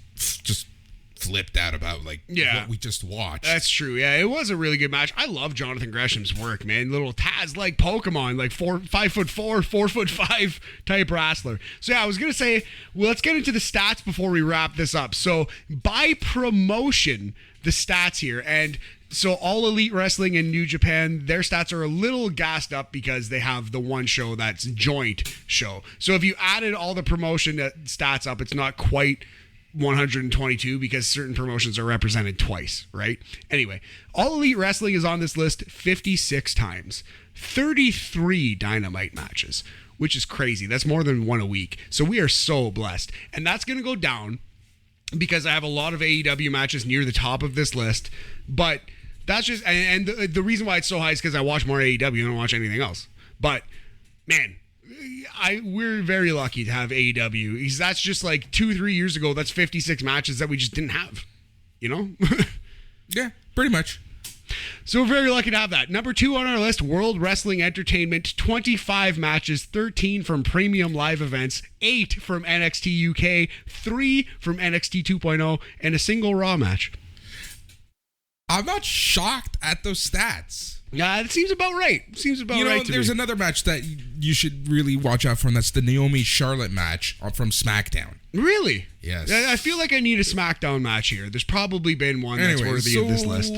[SPEAKER 2] flipped out about like what we just watched.
[SPEAKER 3] That's true. Yeah, it was a really good match. I love Jonathan Gresham's work, man. Little Taz like Pokemon, like 5'4", 4'5" type wrestler. So yeah, I was gonna say, well, let's get into the stats before we wrap this up. So by promotion, the stats here, and so All Elite Wrestling in New Japan, their stats are a little gassed up because they have the one show that's joint show. So if you added all the promotion stats up, it's not quite 122 because certain promotions are represented twice, right? Anyway, All Elite Wrestling is on this list 56 times, 33 Dynamite matches, which is crazy. That's more than one a week. So we are so blessed. And that's going to go down because I have a lot of AEW matches near the top of this list, but that's just, and the reason why it's so high is because I watch more AEW and I don't watch anything else. But man, we're very lucky to have AEW. Because that's just like 2-3 years ago. That's 56 matches that we just didn't have, you know?
[SPEAKER 2] Yeah, pretty much.
[SPEAKER 3] So we're very lucky to have that. Number 2 on our list, World Wrestling Entertainment, 25 matches, 13 from Premium Live Events, 8 from NXT UK, 3 from NXT 2.0, and a single Raw match.
[SPEAKER 2] I'm not shocked at those stats.
[SPEAKER 3] Yeah, it seems about right.
[SPEAKER 2] There's another match that you should really watch out for, and that's the Naomi Charlotte match from SmackDown.
[SPEAKER 3] Really?
[SPEAKER 2] Yes.
[SPEAKER 3] I feel like I need a SmackDown match here. There's probably been one that's worthy of this list.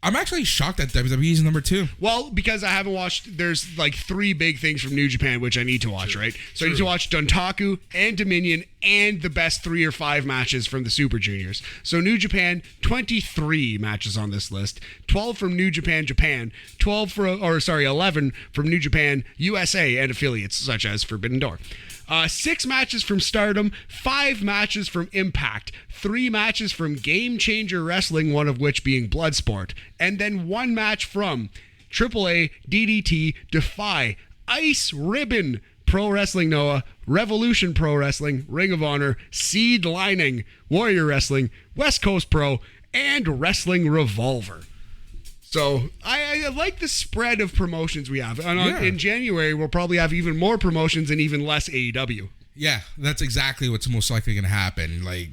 [SPEAKER 2] I'm actually shocked that WWE's number 2.
[SPEAKER 3] Well, because I haven't watched, there's like 3 big things from New Japan, which I need to watch, right? So I need to watch Dontaku and Dominion and the best 3 or 5 matches from the Super Juniors. So New Japan, 23 matches on this list. 12 from New Japan, Japan. 11 from New Japan, USA and affiliates such as Forbidden Door. 6 matches from Stardom, 5 matches from Impact, 3 matches from Game Changer Wrestling, one of which being Bloodsport, and then 1 match from AAA, DDT, Defy, Ice Ribbon, Pro Wrestling Noah, Revolution Pro Wrestling, Ring of Honor, Seed Lining, Warrior Wrestling, West Coast Pro, and Wrestling Revolver. So I like the spread of promotions we have. And in January, we'll probably have even more promotions and even less AEW.
[SPEAKER 2] Yeah, that's exactly what's most likely going to happen. Like,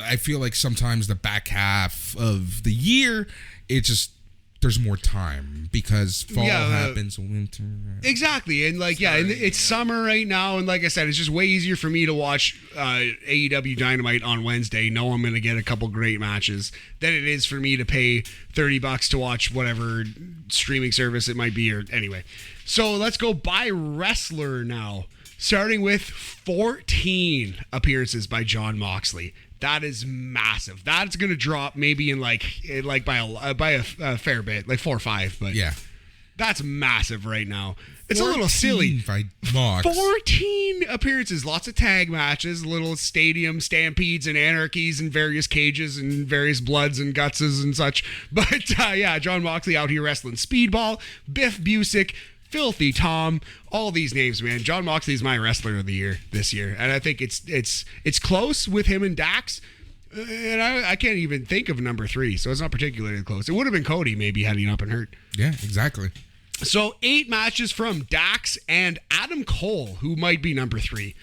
[SPEAKER 2] I feel like sometimes the back half of the year, there's more time because fall happens, winter.
[SPEAKER 3] Exactly. And it's summer right now. And like I said, it's just way easier for me to watch AEW Dynamite on Wednesday, know I'm going to get a couple great matches, than it is for me to pay $30 to watch whatever streaming service it might be. Or anyway. So let's go by wrestler now. Starting with 14 appearances by Jon Moxley. That is massive. That's going to drop maybe in by a fair bit, like 4 or 5. But
[SPEAKER 2] yeah,
[SPEAKER 3] that's massive right now. It's a little silly. 14 appearances, lots of tag matches, little stadium stampedes and anarchies and various cages and various bloods and gutses and such. But Jon Moxley out here wrestling Speedball, Biff Busick, Filthy Tom, all these names, man. Jon Moxley is my wrestler of the year this year, and I think it's close with him and Dax, and I can't even think of number 3, so it's not particularly close. It would have been Cody maybe had he not been hurt.
[SPEAKER 2] Yeah, exactly.
[SPEAKER 3] So 8 matches from Dax and Adam Cole, who might be number 3.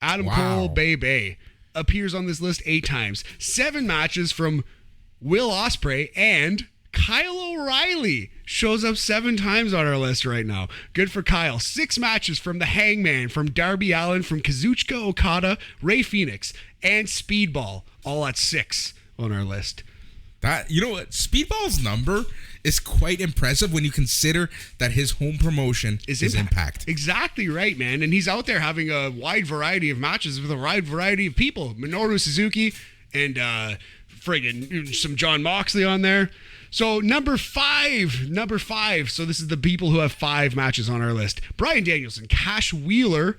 [SPEAKER 3] Adam Cole, Bay, appears on this list 8 times. 7 matches from Will Ospreay and Kyle O'Reilly shows up 7 times on our list right now. Good for Kyle. 6 matches from the Hangman, from Darby Allin, from Kazuchika Okada, Ray Phoenix, and Speedball, all at 6 on our list.
[SPEAKER 2] Speedball's number is quite impressive when you consider that his home promotion is Impact.
[SPEAKER 3] Exactly right, man. And he's out there having a wide variety of matches with a wide variety of people. Minoru Suzuki and some Jon Moxley on there. So number five. So this is the people who have 5 matches on our list. Bryan Danielson, Cash Wheeler,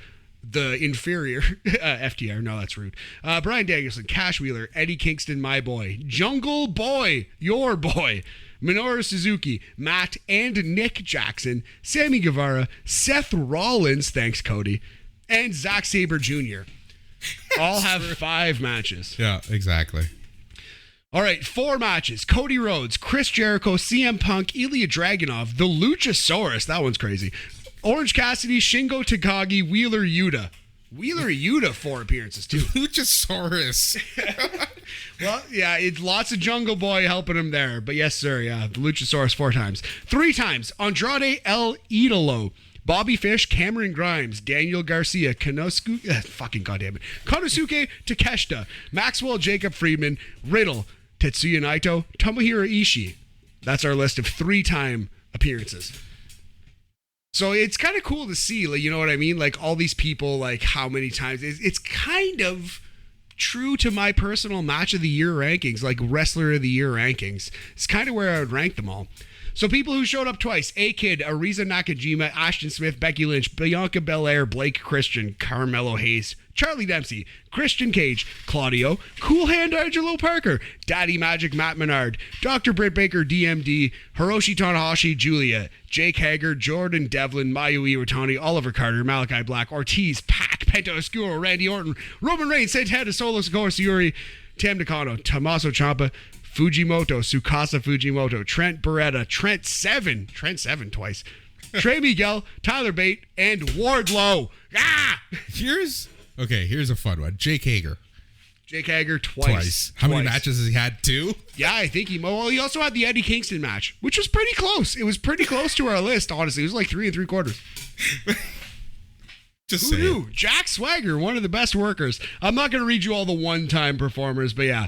[SPEAKER 3] the inferior FTR. No, that's rude. Bryan Danielson, Cash Wheeler, Eddie Kingston, my boy, Jungle Boy, your boy, Minoru Suzuki, Matt and Nick Jackson, Sammy Guevara, Seth Rollins, thanks Cody, and Zack Sabre Jr. all have 5 matches.
[SPEAKER 2] Yeah, exactly.
[SPEAKER 3] All right, 4 matches. Cody Rhodes, Chris Jericho, CM Punk, Ilya Dragunov, the Luchasaurus. That one's crazy. Orange Cassidy, Shingo Takagi, Wheeler Yuta. Wheeler Yuta, 4 appearances too.
[SPEAKER 2] Luchasaurus.
[SPEAKER 3] Well, yeah, it's lots of Jungle Boy helping him there. But yes, sir, yeah, the Luchasaurus 4 times. 3 times, Andrade El Idolo, Bobby Fish, Cameron Grimes, Daniel Garcia, Konosuke Takeshita, Maxwell Jacob Friedman, Riddle, Tetsuya Naito, Tomohiro Ishii. That's our list of 3-time appearances. So it's kind of cool to see, like, you know what I mean? Like all these people, like how many times. It's kind of true to my personal match of the year rankings, like wrestler of the year rankings. It's kind of where I would rank them all. So people who showed up twice: A-Kid, Ariza Nakajima, Ashton Smith, Becky Lynch, Bianca Belair, Blake Christian, Carmelo Hayes, Charlie Dempsey, Christian Cage, Claudio, Cool Hand Angelo Parker, Daddy Magic Matt Menard, Dr. Britt Baker DMD, Hiroshi Tanahashi, Julia, Jake Hager, Jordan Devlin, Mayu Iwatani, Oliver Carter, Malachi Black, Ortiz, Pac, Penta Oscuro, Randy Orton, Roman Reigns, Santana, Solo Sikoa, Sayuri, Tam Nakano, Tommaso Ciampa, Fujimoto, Tsukasa Fujimoto, Trent Beretta, Trent Seven twice, Trey Miguel, Tyler Bate, and Wardlow.
[SPEAKER 2] Here's a fun one. Jake Hager.
[SPEAKER 3] Jake Hager twice.
[SPEAKER 2] How many matches has he had? 2?
[SPEAKER 3] Yeah, I think he also had the Eddie Kingston match, which was pretty close. It was pretty close to our list, honestly. It was like 3 3/4.
[SPEAKER 2] Just
[SPEAKER 3] Who knew? Jack Swagger, one of the best workers. I'm not going to read you all the one-time performers, but yeah.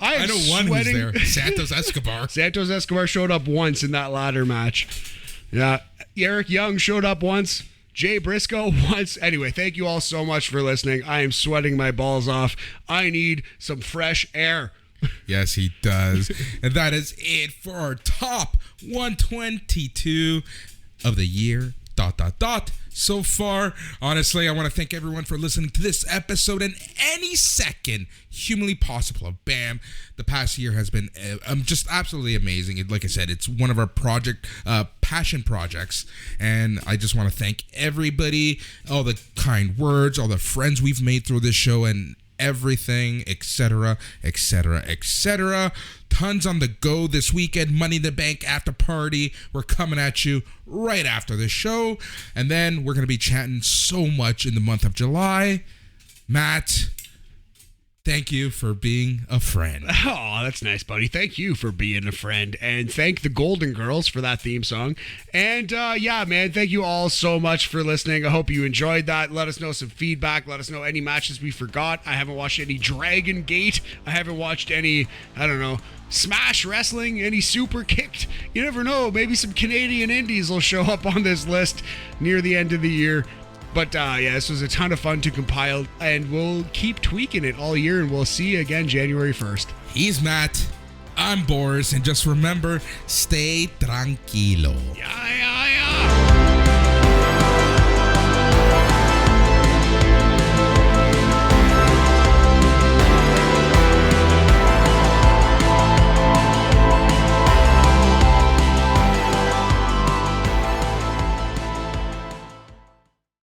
[SPEAKER 3] I
[SPEAKER 2] know one who's there. Santos Escobar.
[SPEAKER 3] Santos Escobar showed up once in that ladder match. Yeah. Eric Young showed up once. Jay Briscoe once. Anyway, thank you all so much for listening. I am sweating my balls off. I need some fresh air.
[SPEAKER 2] Yes, he does. And that is it for our top 122 of the year. ... So far, honestly, I want to thank everyone for listening to this episode and any second humanly possible of BAM. The past year has been just absolutely amazing. Like I said, it's one of our passion projects, and I just want to thank everybody, all the kind words, all the friends we've made through this show, and everything, etc., etc., etc. Tons on the go this weekend. Money in the Bank after party. We're coming at you right after the show. And then we're going to be chatting so much in the month of July. Matt, thank you for being a friend.
[SPEAKER 3] Oh, that's nice, buddy. Thank you for being a friend. And thank the Golden Girls for that theme song. And yeah, man, thank you all so much for listening. I hope you enjoyed that. Let us know some feedback. Let us know any matches we forgot. I haven't watched any Dragon Gate. I haven't watched any, I don't know, Smash Wrestling, any Super Kicked. You never know. Maybe some Canadian indies will show up on this list near the end of the year. But yeah, this was a ton of fun to compile, and we'll keep tweaking it all year, and we'll see you again January 1st.
[SPEAKER 2] He's Matt. I'm Boris, and just remember, stay tranquilo.
[SPEAKER 3] Yeah.